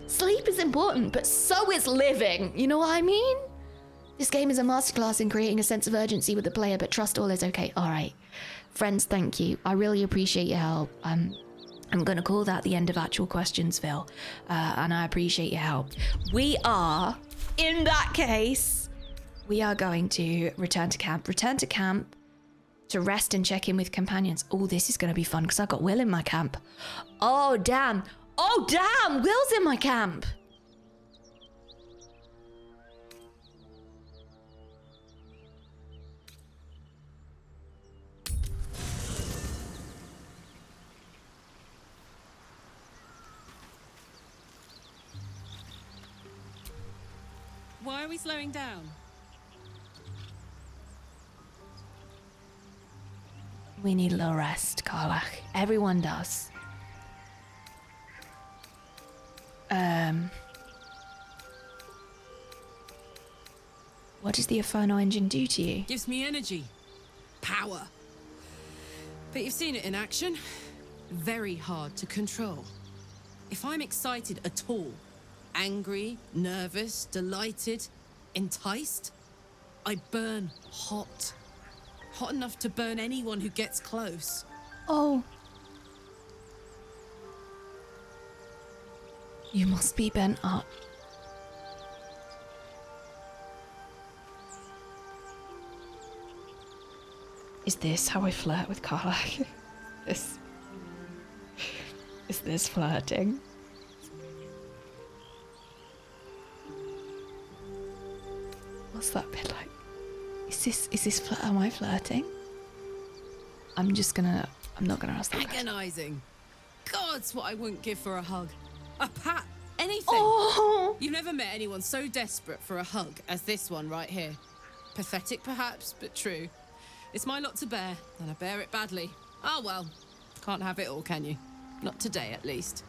Speaker 1: Sleep is important, but so is living. You know what I mean? This game is a masterclass in creating a sense of urgency with the player, but trust all is okay. All right. Friends, thank you. I really appreciate your help. I'm going to call that the end of actual questions, Phil. And I appreciate your help. We are, in that case, we are going to return to camp. Return to camp to rest and check in with companions. Oh, this is going to be fun because I've got Wyll in my camp. Oh, damn. Oh, damn. Will's in my camp.
Speaker 9: Why are we slowing down?
Speaker 1: We need a little rest, Karlach. Everyone does. What does the Inferno engine do to you?
Speaker 9: Gives me energy. Power. But you've seen it in action. Very hard to control. If I'm excited at all, angry, nervous, delighted, enticed, I burn hot. Hot enough to burn anyone who gets close.
Speaker 1: Oh. You must be bent up. Is this how I flirt with Karlach? Is this flirting? What's that bit like? Is this am I flirting? I'm not gonna ask that question.
Speaker 9: Agonizing. God's what I wouldn't give for a hug. A pat. Anything.
Speaker 1: Oh.
Speaker 9: You've never met anyone so desperate for a hug as this one right here. Pathetic perhaps, but true. It's my lot to bear, and I bear it badly. Oh well. Can't have it all, can you? Not today, at least.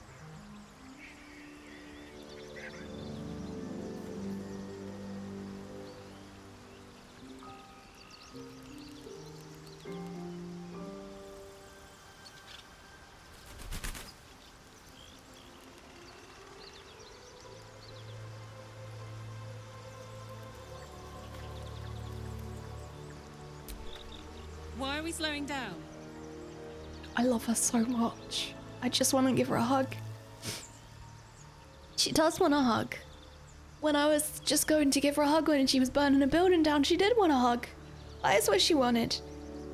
Speaker 9: Why are we slowing down?
Speaker 1: I love her so much. I just want to give her a hug. She does want a hug. When I was just going to give her a hug when she was burning a building down, she did want a hug. That is what she wanted.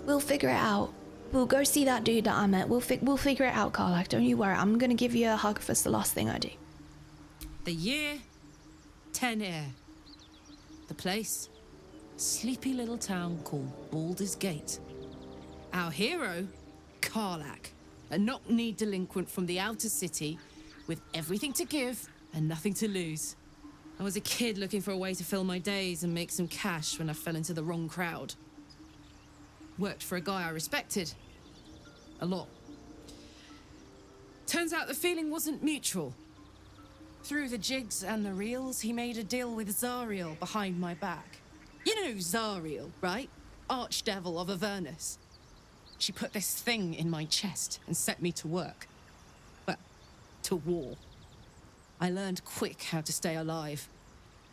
Speaker 1: We'll figure it out. We'll go see that dude that I met. We'll figure it out, Karlach. Don't you worry. I'm gonna give you a hug if it's the last thing I do.
Speaker 9: The year, 10 air. The place, sleepy little town called Baldur's Gate. Our hero, Karlach, a knock-knee delinquent from the outer city with everything to give and nothing to lose. I was a kid looking for a way to fill my days and make some cash when I fell into the wrong crowd. Worked for a guy I respected. A lot. Turns out the feeling wasn't mutual. Through the jigs and the reels, he made a deal with Zariel behind my back. You know Zariel, right? Archdevil of Avernus. She put this thing in my chest and set me to work. Well, to war. I learned quick how to stay alive.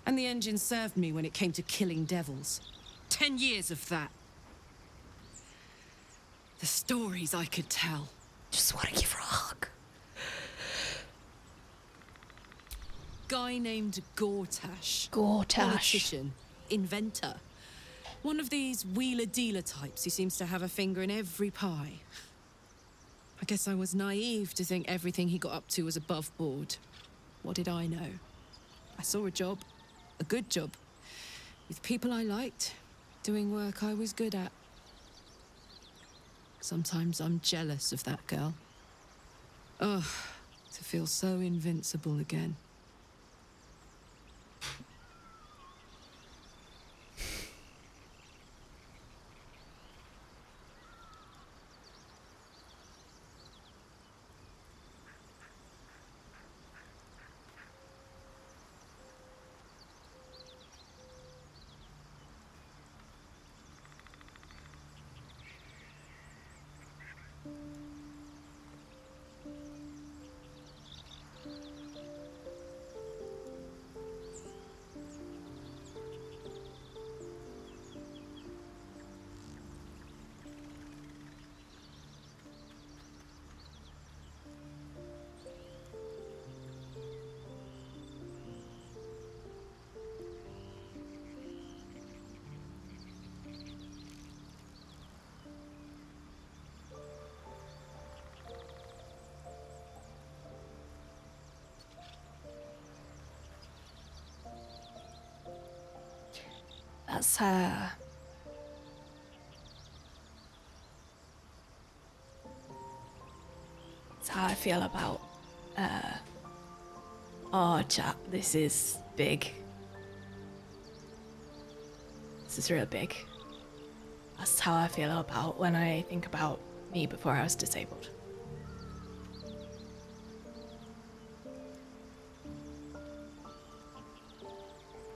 Speaker 9: And the engine served me when it came to killing devils. 10 years of that. The stories I could tell.
Speaker 1: Just want to give her a hug.
Speaker 9: Guy named Gortash.
Speaker 1: Gortash.
Speaker 9: Politician. Inventor. One of these wheeler-dealer types who seems to have a finger in every pie. I guess I was naive to think everything he got up to was above board. What did I know? I saw a job. A good job. With people I liked. Doing work I was good at. Sometimes I'm jealous of that girl. Ugh, to feel so invincible again.
Speaker 1: That's her. That's how I feel about, oh, chat, this is big. This is real big. That's how I feel about when I think about me before I was disabled.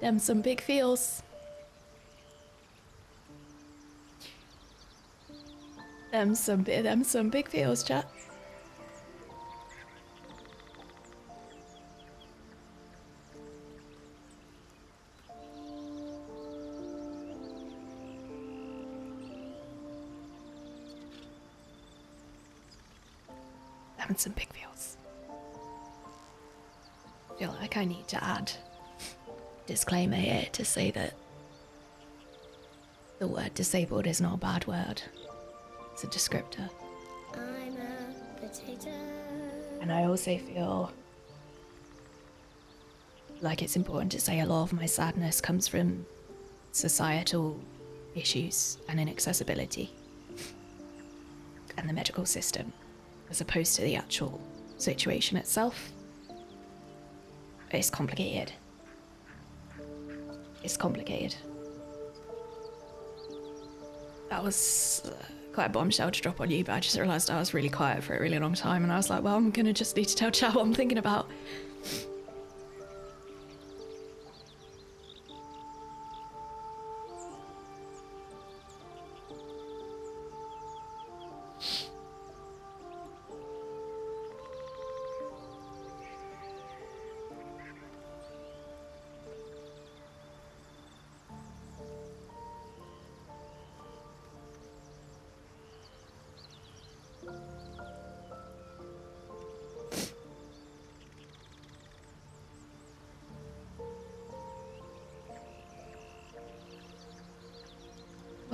Speaker 1: Them some big feels. Them some big feels, chat. Them some big feels. I feel like I need to add disclaimer here to say that the word disabled is not a bad word. It's a descriptor.
Speaker 6: I'm a potato.
Speaker 1: And I also feel like it's important to say a lot of my sadness comes from societal issues and inaccessibility and the medical system, as opposed to the actual situation itself. It's complicated. It's complicated. That was quite a bombshell to drop on you, but I just realised I was really quiet for a really long time, and I was like, well, I'm gonna just need to tell chat what I'm thinking about.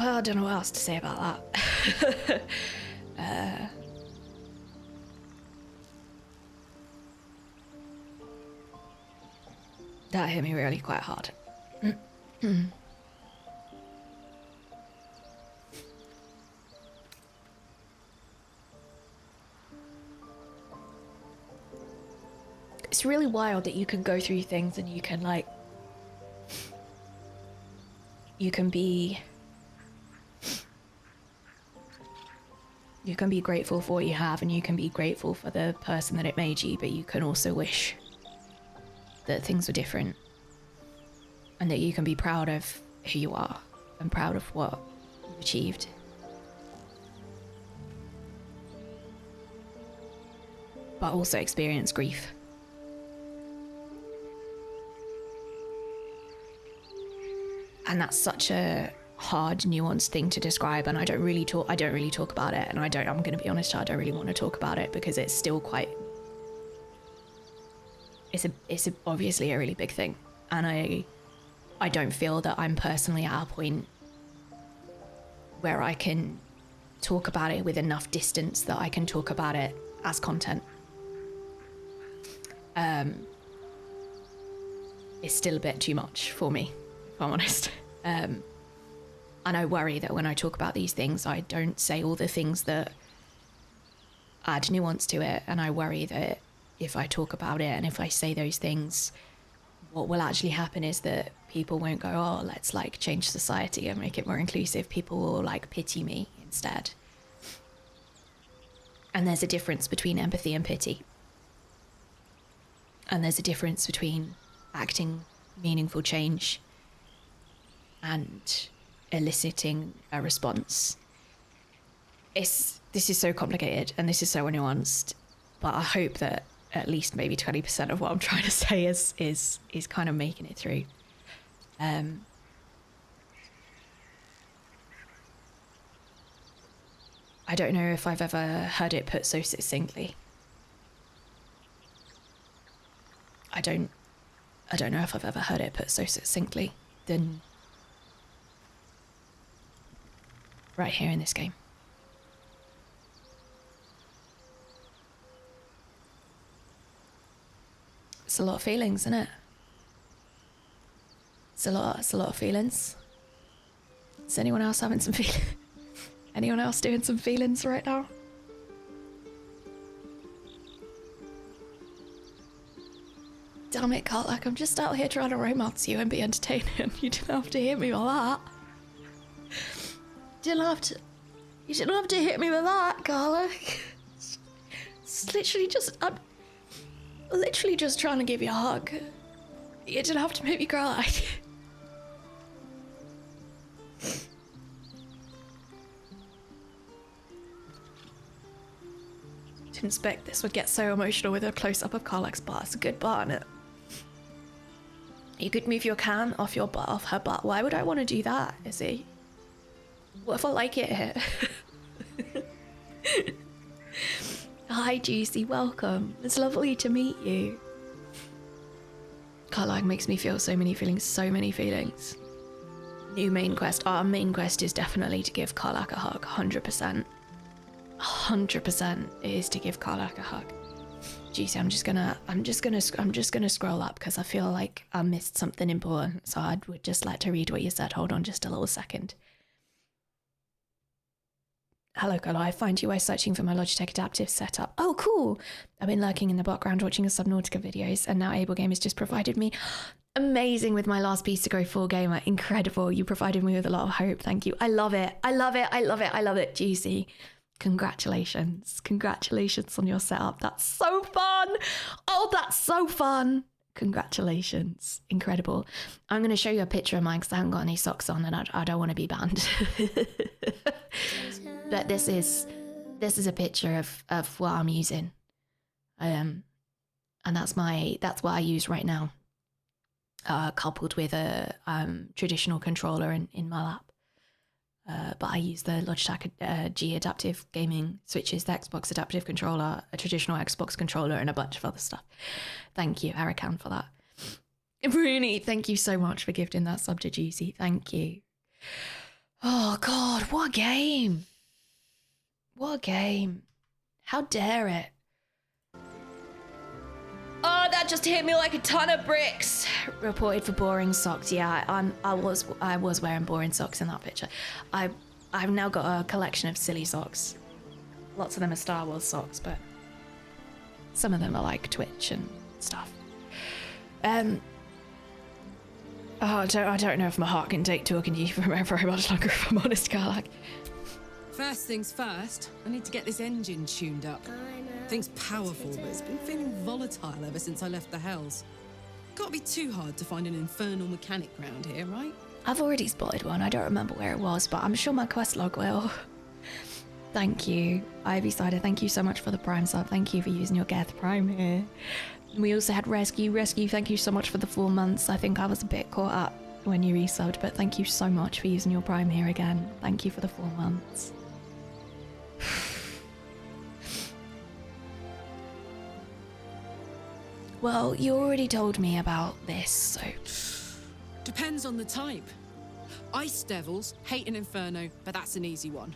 Speaker 1: Well, I don't know what else to say about that. That hit me really quite hard. It's really wild that you can go through things and you can like, you can be grateful for what you have, and you can be grateful for the person that it made you, but you can also wish that things were different, and that you can be proud of who you are and proud of what you've achieved. But also experience grief. And that's such a hard, nuanced thing to describe, and I don't really talk about it, and I'm going to be honest, I don't really want to talk about it because it's still quite, it's obviously a really big thing, and I don't feel that I'm personally at a point where I can talk about it with enough distance that I can talk about it as content. It's still a bit too much for me, if I'm honest. And I worry that when I talk about these things, I don't say all the things that add nuance to it. And I worry that if I talk about it and if I say those things, what will actually happen is that people won't go, oh, let's like change society and make it more inclusive. People will like pity me instead. And there's a difference between empathy and pity. And there's a difference between acting meaningful change and eliciting a response. This is so complicated and this is so nuanced, but I hope that at least maybe 20% of what I'm trying to say is kind of making it through. I don't know if I've ever heard it put so succinctly. I don't know if I've ever heard it put so succinctly than right here in this game. It's a lot of feelings, isn't it? It's a lot of feelings. Is anyone else having some feelings? Anyone else doing some feelings right now? Damn it, Karlach, I'm just out here trying to romance you and be entertaining. You didn't have to hit me with that. You didn't have to hit me with that, Karlach. It's literally just, I'm literally just trying to give you a hug. You didn't have to make me cry. Didn't expect this would get so emotional with a close-up of Karlach's butt. It's a good butt, isn't it? You could move your can off her butt. Why would I want to do that, Izzy? What if I like it here? Hi, Juicy, welcome. It's lovely to meet you. Karlach makes me feel so many feelings. New main quest. Our main quest is definitely to give Karlach a hug, 100%. 100% is to give Karlach a hug. Juicy, I'm just gonna scroll up because I feel like I missed something important, so I would just like to read what you said. Hold on just a little second. Hello, Karlach. I find you while searching for my Logitech adaptive setup. Oh, cool. I've been lurking in the background watching the Subnautica videos, and now Able Game has just provided me amazing with my last piece to go full gamer. Incredible. You provided me with a lot of hope. Thank you. I love it. I love it. I love it. I love it, Juicy. Congratulations. Congratulations on your setup. That's so fun. Oh, that's so fun. Congratulations. Incredible. I'm going to show you a picture of mine because I haven't got any socks on and I don't want to be banned. But this is a picture of what I'm using. And that's what I use right now. Coupled with a traditional controller in my lap. But I use the Logitech G adaptive gaming switches, the Xbox adaptive controller, a traditional Xbox controller, and a bunch of other stuff. Thank you, Arakan, for that. Bruni, thank you so much for gifting that sub to Juicy. Thank you. Oh God, what a game. What a game. How dare it. Oh, that just hit me like a ton of bricks. Reported for boring socks. Yeah, I was wearing boring socks in that picture. I've now got a collection of silly socks. Lots of them are Star Wars socks, but some of them are like Twitch and stuff. Oh, I don't know if my heart can take talking to you for very much longer, if I'm honest, Karlach.
Speaker 9: First things first, I need to get this engine tuned up. Thing's powerful, but it's been feeling volatile ever since I left the Hells. Can't be too hard to find an infernal mechanic round here, right?
Speaker 1: I've already spotted one. I don't remember where it was, but I'm sure my quest log will. Thank you. Ivy Cider, thank you so much for the Prime sub. Thank you for using your Geth Prime here. We also had Rescue, thank you so much for the 4 months. I think I was a bit caught up when you resubbed, but thank you so much for using your Prime here again. Thank you for the 4 months. Well, you already told me about this, so...
Speaker 9: Depends on the type. Ice Devils hate an inferno, but that's an easy one.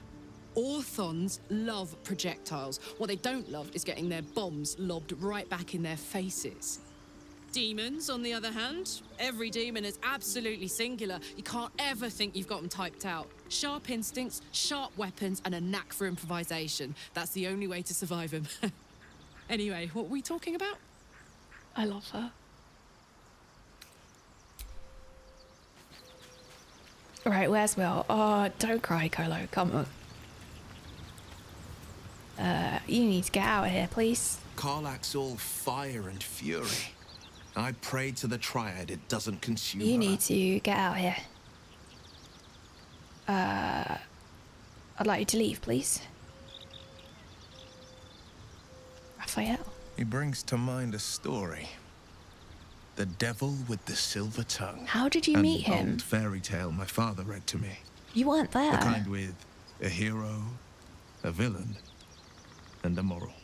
Speaker 9: Orthons love projectiles. What they don't love is getting their bombs lobbed right back in their faces. Demons, on the other hand, every demon is absolutely singular. You can't ever think you've got them typed out. Sharp instincts, sharp weapons, and a knack for improvisation. That's the only way to survive them. Anyway, what were we talking about?
Speaker 1: I love her. Right, where's Will? Oh, don't cry, Colo. Come on. You need to get out of here, please.
Speaker 7: Karlach's all fire and fury. I pray to the Triad it doesn't consume
Speaker 1: You
Speaker 7: her.
Speaker 1: need to get out of here. I'd like you to leave, please. Raphael.
Speaker 7: He brings to mind a story. The Devil with the Silver Tongue.
Speaker 1: How did you meet him?
Speaker 7: An old fairy tale my father read to me.
Speaker 1: You weren't there.
Speaker 7: The kind with a hero, a villain, and a moral.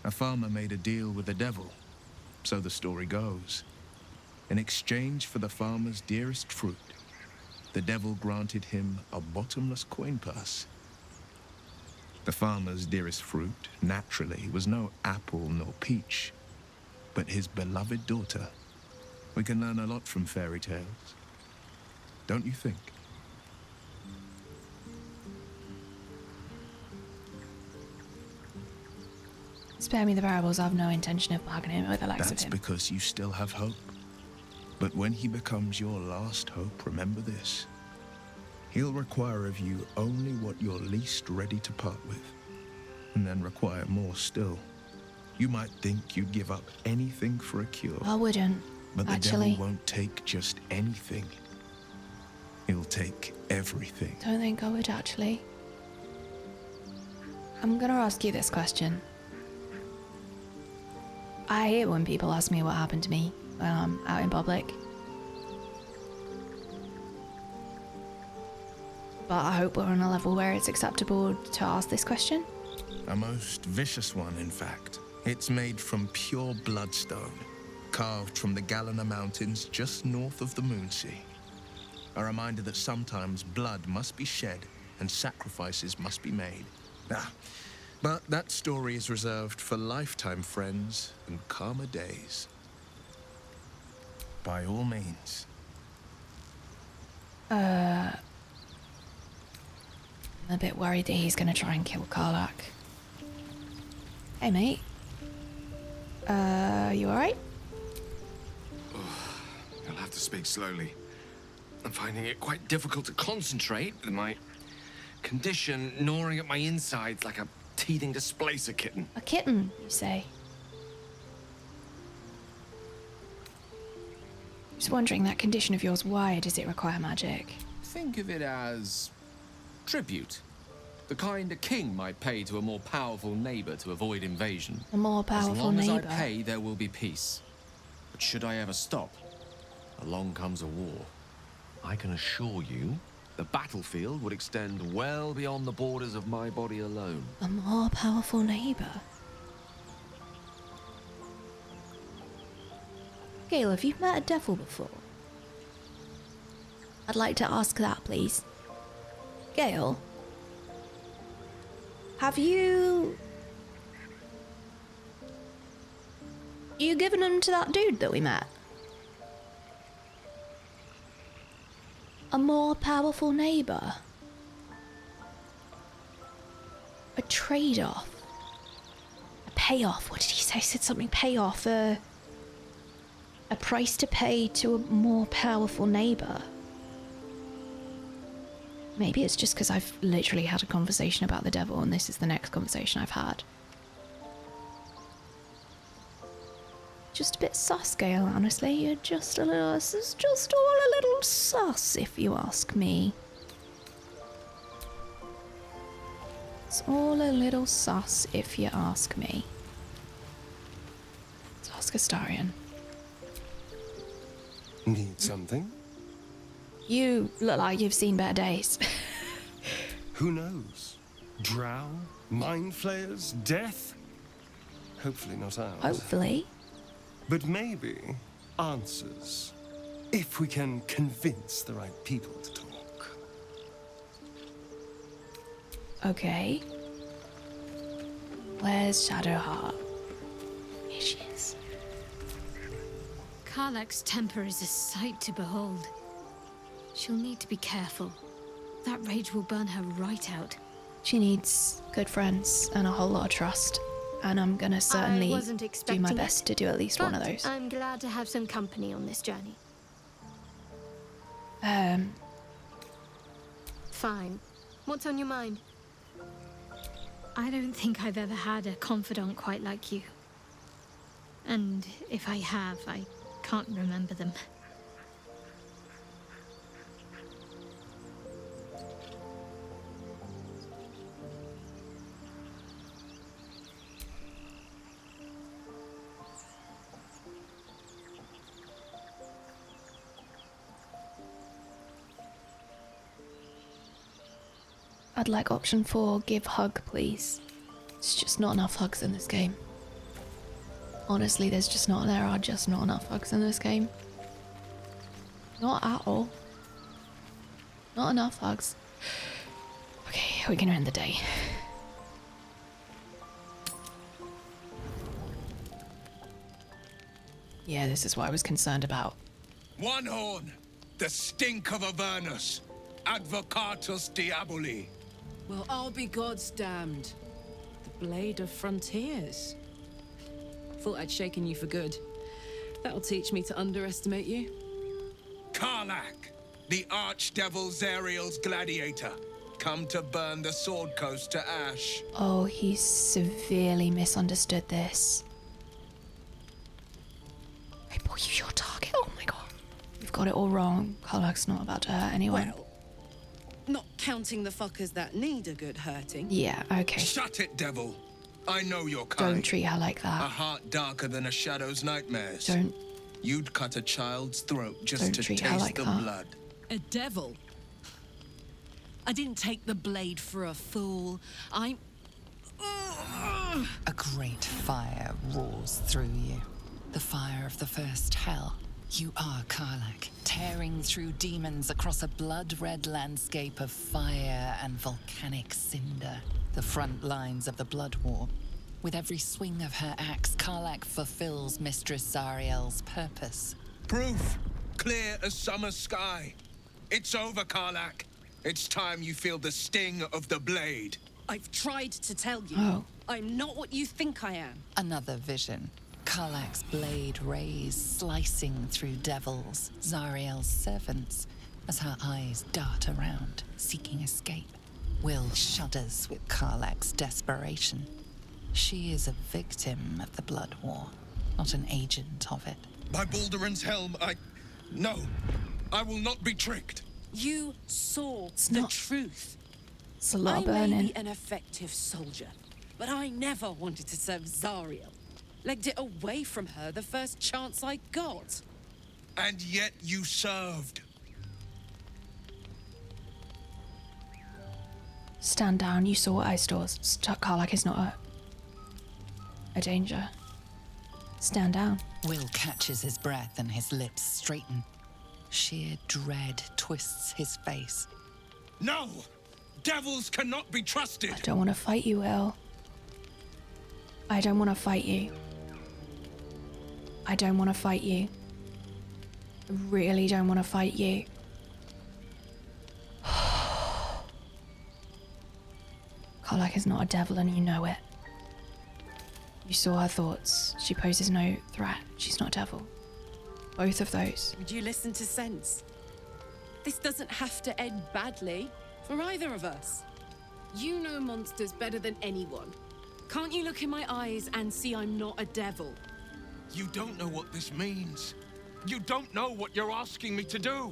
Speaker 7: A farmer made a deal with the devil, so the story goes. In exchange for the farmer's dearest fruit, the devil granted him a bottomless coin purse. The farmer's dearest fruit, naturally, was no apple nor peach, but his beloved daughter. We can learn a lot from fairy tales, don't you think?
Speaker 1: Spare me the variables. I have no intention of bargaining with the likes of
Speaker 7: That's
Speaker 1: him.
Speaker 7: because you still have hope. But when he becomes your last hope, remember this. He'll require of you only what you're least ready to part with, and then require more still. You might think you'd give up anything for a cure.
Speaker 1: I wouldn't,
Speaker 7: But the
Speaker 1: actually.
Speaker 7: devil won't take just anything. He'll take everything.
Speaker 1: Don't think I would, actually. I'm gonna ask you this question. I hate when people ask me what happened to me when I'm out in public. But I hope we're on a level where it's acceptable to ask this question.
Speaker 7: A most vicious one, in fact. It's made from pure bloodstone, carved from the Galena Mountains just north of the Moonsea. A reminder that sometimes blood must be shed and sacrifices must be made. But that story is reserved for lifetime friends and calmer days. By all means.
Speaker 1: I'm a bit worried that he's gonna try and kill Karlach. Hey, mate. You alright?
Speaker 2: You'll have to speak slowly. I'm finding it quite difficult to concentrate with my condition gnawing at my insides like a teething displacer kitten.
Speaker 1: A kitten, you say? Just wondering, that condition of yours, why does it require magic?
Speaker 2: Think of it as tribute. The kind a king might pay to a more powerful neighbor to avoid invasion.
Speaker 1: A more powerful
Speaker 2: As long
Speaker 1: neighbor.
Speaker 2: as I pay, there will be peace. But should I ever stop, along comes a war. I can assure you, the battlefield would extend well beyond the borders of my body alone.
Speaker 1: A more powerful neighbor. Gale, have you met a devil before? I'd like to ask that, please. Gale, have you given them to that dude that we met? A more powerful neighbor? A trade-off? A payoff? What did he say? He said something payoff. A price to pay to a more powerful neighbor. Maybe it's just because I've literally had a conversation about the devil and this is the next conversation I've had. Just a bit sus, Gale, honestly. You're just a little... This is just all a little sus, if you ask me. It's all a little sus, if you ask me. Let's ask Astarion.
Speaker 4: Need something?
Speaker 1: You look like you've seen better days.
Speaker 4: Who knows? Drow? Mind flayers? Death? Hopefully not ours.
Speaker 1: Hopefully.
Speaker 4: But maybe answers. If we can convince the right people to talk.
Speaker 1: Okay. Where's Shadowheart? Here she is.
Speaker 6: Karlach's temper is a sight to behold. She'll need to be careful. That rage will burn her right out.
Speaker 1: She needs good friends and a whole lot of trust. And I'm gonna certainly do my best to do at least one of those.
Speaker 6: I'm glad to have some company on this journey. Fine. What's on your mind? I don't think I've ever had a confidant quite like you. And if I have, I can't remember them.
Speaker 1: I'd like option 4, give hug, please. It's just not enough hugs in this game. Honestly, there are just not enough hugs in this game. Not at all. Not enough hugs. Okay, we're gonna end the day. Yeah, this is what I was concerned about.
Speaker 14: One horn, the stink of Avernus, advocatus diaboli.
Speaker 9: Well, I'll be God's damned. The blade of frontiers. Thought I'd shaken you for good. That'll teach me to underestimate you.
Speaker 14: Karlach, the archdevil Zariel's gladiator, come to burn the Sword Coast to ash.
Speaker 1: Oh, he severely misunderstood this. I bought you your target. Oh my god. You've got it all wrong. Karlach's not about to hurt anyone.
Speaker 9: Well, not counting the fuckers that need a good hurting.
Speaker 1: Yeah, okay.
Speaker 14: Shut it, devil. I know your kind.
Speaker 1: Don't treat her like that.
Speaker 14: A heart darker than a shadow's nightmares.
Speaker 1: Don't.
Speaker 14: You'd cut a child's throat just
Speaker 1: Don't
Speaker 14: to
Speaker 1: treat her
Speaker 14: taste
Speaker 1: like
Speaker 14: the
Speaker 1: that.
Speaker 14: blood.
Speaker 9: A devil? I didn't take the blade for a fool. I'm...
Speaker 5: A great fire roars through you. The fire of the first hell. You are Karlach, tearing through demons across a blood-red landscape of fire and volcanic cinder. The front lines of the Blood War. With every swing of her axe, Karlach fulfills Mistress Zariel's purpose.
Speaker 14: Proof, clear as summer sky. It's over, Karlach. It's time you feel the sting of the blade.
Speaker 9: I've tried to tell you.
Speaker 1: Oh.
Speaker 9: I'm not what you think I am.
Speaker 5: Another vision. Karlach's blade rays slicing through devils, Zariel's servants, as her eyes dart around, seeking escape. Wyll shudders with Karlach's desperation. She is a victim of the Blood War, not an agent of it.
Speaker 14: By Balduran's helm, No, I will not be tricked.
Speaker 9: You saw the truth.
Speaker 1: It's a lot of
Speaker 9: I may
Speaker 1: burning.
Speaker 9: be an effective soldier, but I never wanted to serve Zariel. Legged it away from her the first chance I got.
Speaker 14: And yet you served.
Speaker 1: Stand down. You saw what I saw. Karlach is not a danger. Stand down.
Speaker 5: Wyll catches his breath and his lips straighten. Sheer dread twists his face.
Speaker 14: No! Devils cannot be trusted!
Speaker 1: I don't want to fight you, Wyll. I don't want to fight you. I don't want to fight you. I really don't want to fight you. Karlach is not a devil and you know it. You saw her thoughts. She poses no threat. She's not a devil. Both of those.
Speaker 9: Would you listen to sense? This doesn't have to end badly for either of us. You know monsters better than anyone. Can't you look in my eyes and see I'm not a devil?
Speaker 14: You don't know what this means. You don't know what you're asking me to do.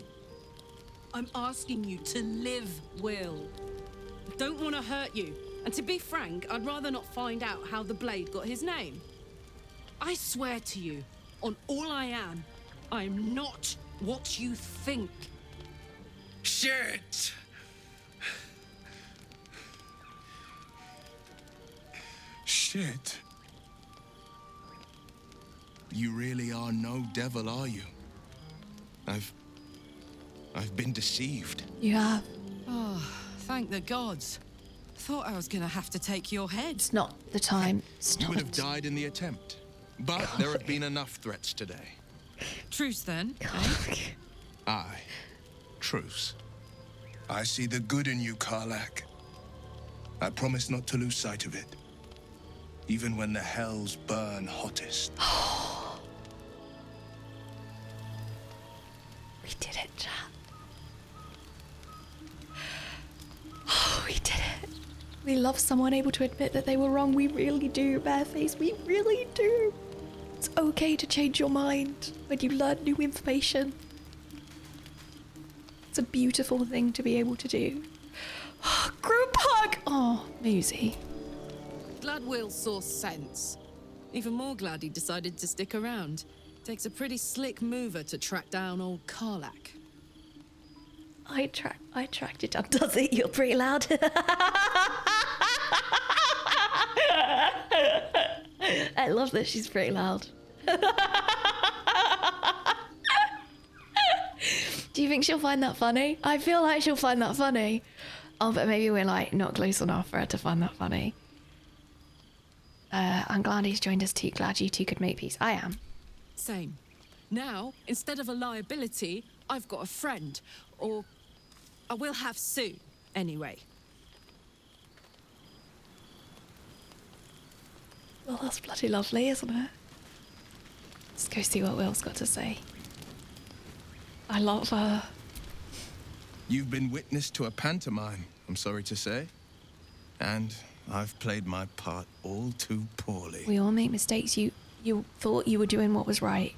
Speaker 9: I'm asking you to live, Wyll. I don't want to hurt you. And to be frank, I'd rather not find out how the blade got his name. I swear to you, on all I am not what you think.
Speaker 14: Shit! Shit. You really are no devil, are you? I've been deceived.
Speaker 1: You have.
Speaker 9: Oh, thank the gods. Thought I was gonna have to take your head.
Speaker 1: It's not the time.
Speaker 14: You would have died in the attempt. But there have been enough threats today.
Speaker 9: Truce then.
Speaker 14: Aye. Truce. I see the good in you, Karlach. I promise not to lose sight of it. Even when the hells burn hottest.
Speaker 1: We did it, chat. Oh, we did it. We love someone able to admit that they were wrong. We really do, Bareface. We really do. It's okay to change your mind when you learn new information. It's a beautiful thing to be able to do. Group hug! Oh, Moosey.
Speaker 9: Glad Wyll saw sense. Even more glad he decided to stick around. Takes a pretty slick mover to track down old Karlach.
Speaker 1: I tracked it down. Does it? You're pretty loud. I love that she's pretty loud. Do you think she'll find that funny? I feel like she'll find that funny. Oh, but maybe we're like not close enough for her to find that funny. I'm glad he's joined us too. Glad you two could make peace. I am.
Speaker 9: Same. Now, instead of a liability, I've got a friend. Or I will have soon, anyway.
Speaker 1: Well, that's bloody lovely, isn't it? Let's go see what Will's got to say. I love her.
Speaker 14: You've been witness to a pantomime, I'm sorry to say. And I've played my part all too poorly.
Speaker 1: We all make mistakes. You thought you were doing what was right.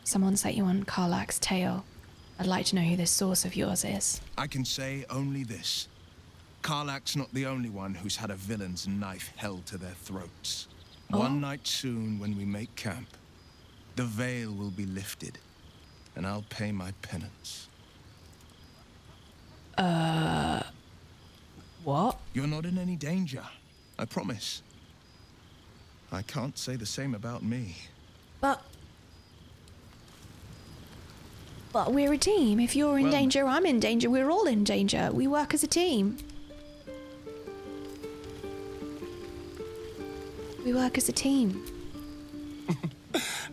Speaker 1: Someone set you on Karlach's tail. I'd like to know who this source of yours is.
Speaker 14: I can say only this. Karlach's not the only one who's had a villain's knife held to their throats.
Speaker 1: Oh.
Speaker 14: One night soon, when we make camp, the veil will be lifted, and I'll pay my penance.
Speaker 1: What?
Speaker 14: You're not in any danger, I promise. I can't say the same about me.
Speaker 1: But we're a team. If you're in danger, I'm in danger. We're all in danger. We work as a team. We work as a team.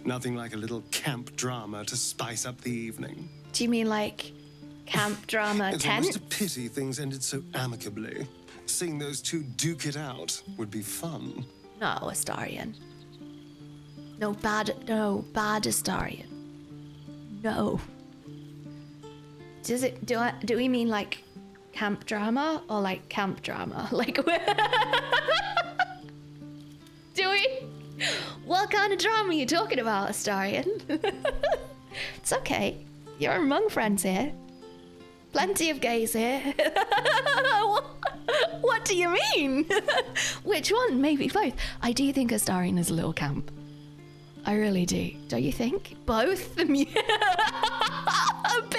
Speaker 4: Nothing like a little camp drama to spice up the evening.
Speaker 1: Do you mean like camp drama
Speaker 4: It's
Speaker 1: tent?
Speaker 4: almost a pity things ended so amicably. Seeing those two duke it out would be fun.
Speaker 1: No, Astarion. No bad Astarion. No. Do we mean like camp drama or like camp drama? Like do we? What kind of drama are you talking about, Astarion? It's okay. You're among friends here. Plenty of gays here. What do you mean? Which one? Maybe both. I do think Astarion is a little camp. I really do. Don't you think? Both? A bit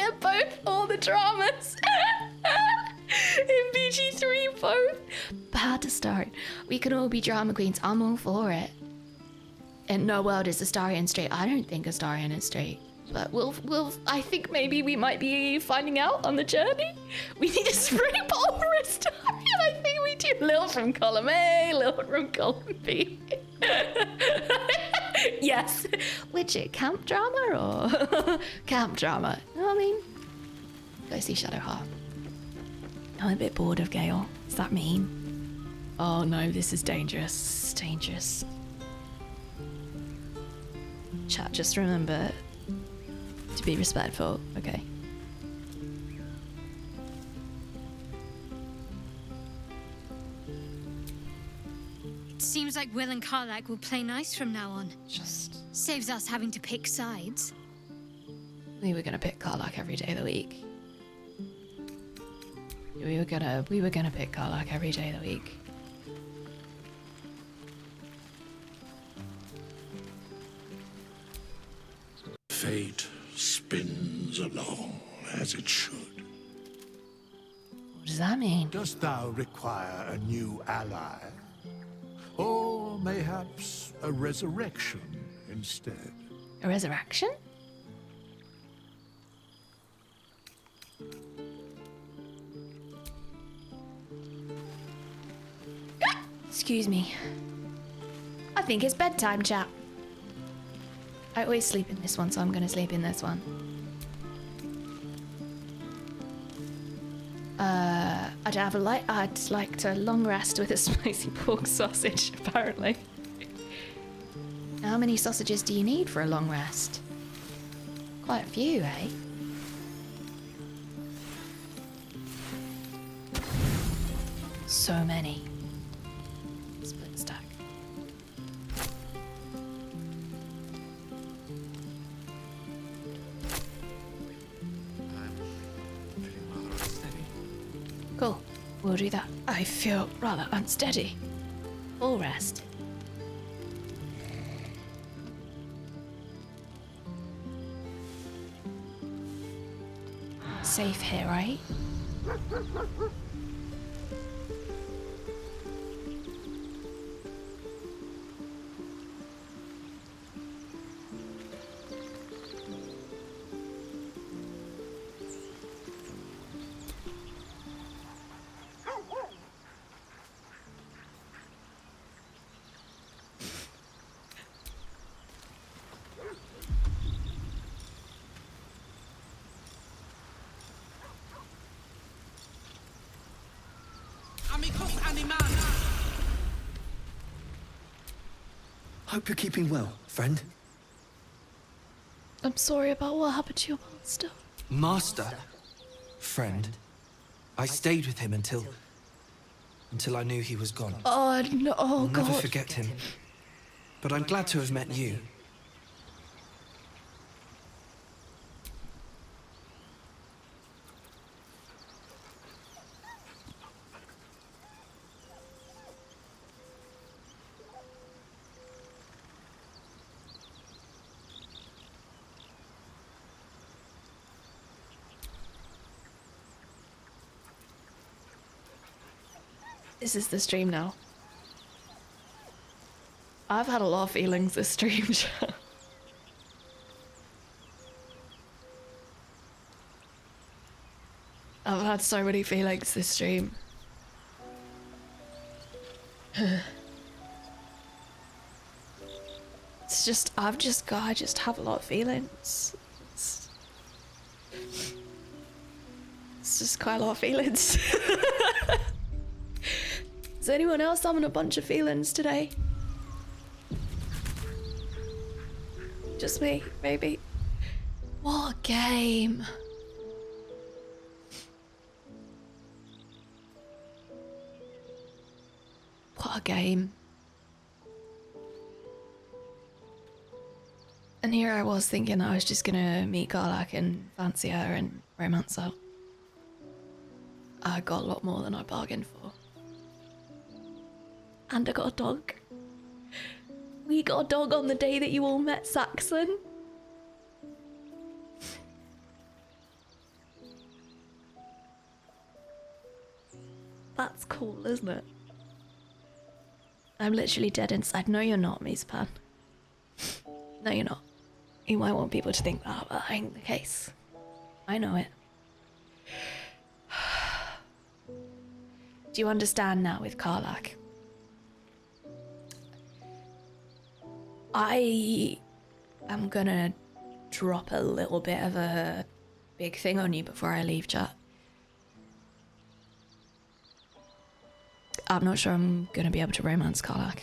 Speaker 1: of both. All the dramas. In BG3, both. Bad to start. We can all be drama queens. I'm all for it. In no world is Astarion straight. I don't think Astarion is straight. But I think maybe we might be finding out on the journey. We need a spring ball for Astarion. I think we do. Little from column A, little from column B. Yes. Which camp drama or camp drama? You know what I mean? Go see Shadowheart. I'm a bit bored of Gale. Does that mean? Oh no, this is dangerous. It's dangerous. Chat, just remember to be respectful, okay?
Speaker 6: It seems like Wyll and Karlach will play nice from now on.
Speaker 1: Just
Speaker 6: saves us having to pick sides.
Speaker 1: We were gonna pick Karlach every day of the week. We were gonna pick Karlach every day of the week.
Speaker 15: Fate spins along as it should.
Speaker 1: What does that mean?
Speaker 15: Dost thou require a new ally? Or mayhaps a resurrection instead?
Speaker 1: A resurrection? Excuse me. I think it's bedtime, chat. I always sleep in this one, so I'm gonna sleep in this one. I'd like to long rest with a spicy pork sausage, apparently. How many sausages do you need for a long rest? Quite a few, eh? So many. Split stack. Cool, we'll do that. I feel rather unsteady. Full rest. Safe here, right?
Speaker 16: Hope you're keeping well, friend.
Speaker 1: I'm sorry about what happened to your master.
Speaker 16: Master? Friend? I stayed with him until I knew he was gone.
Speaker 1: Oh no,
Speaker 16: I'll
Speaker 1: God.
Speaker 16: never forget him. But I'm glad to have met you.
Speaker 1: This is the stream now. I've had a lot of feelings this stream. I've had so many feelings this stream. It's just, I just have a lot of feelings. It's just quite a lot of feelings. Is anyone else having a bunch of feelings today? Just me, maybe. What a game. What a game. And here I was thinking I was just gonna meet Karlach and fancy her and romance her. I got a lot more than I bargained for. And I got a dog. We got a dog on the day that you all met Saxon. That's cool, isn't it? I'm literally dead inside. No, you're not, Miss Pan. No, you're not. You might want people to think that, but that ain't the case. I know it. Do you understand now with Karlach? I am gonna drop a little bit of a big thing on you before I leave, chat. I'm not sure I'm gonna be able to romance Karlach.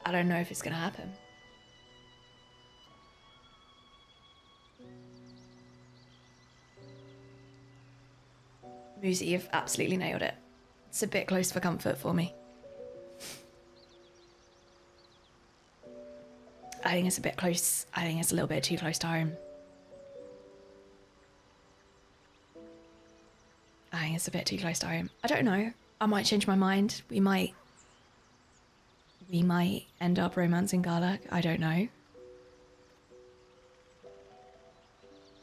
Speaker 1: I don't know if it's gonna happen. Muzi, you've absolutely nailed it. It's a bit close for comfort for me. I think it's a bit close. I think it's a little bit too close to home. I think it's a bit too close to home. I don't know. I might change my mind. We might end up romancing Karlach. I don't know.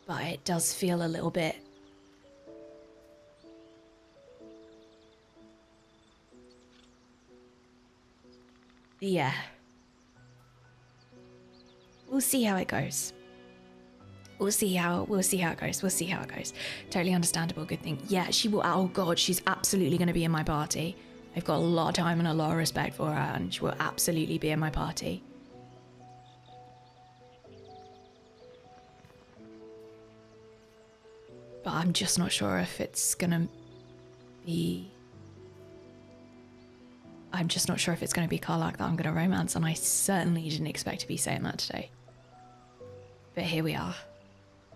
Speaker 1: But it does feel a little bit... Yeah. We'll see how it goes. We'll see how it goes. Totally understandable, good thing. Yeah, she will. Oh god, she's absolutely going to be in my party. I've got a lot of time and a lot of respect for her, and she will absolutely be in my party. But I'm just not sure if it's gonna be... I'm just not sure if it's gonna be Karlach that I'm gonna romance, and I certainly didn't expect to be saying that today. But here we are.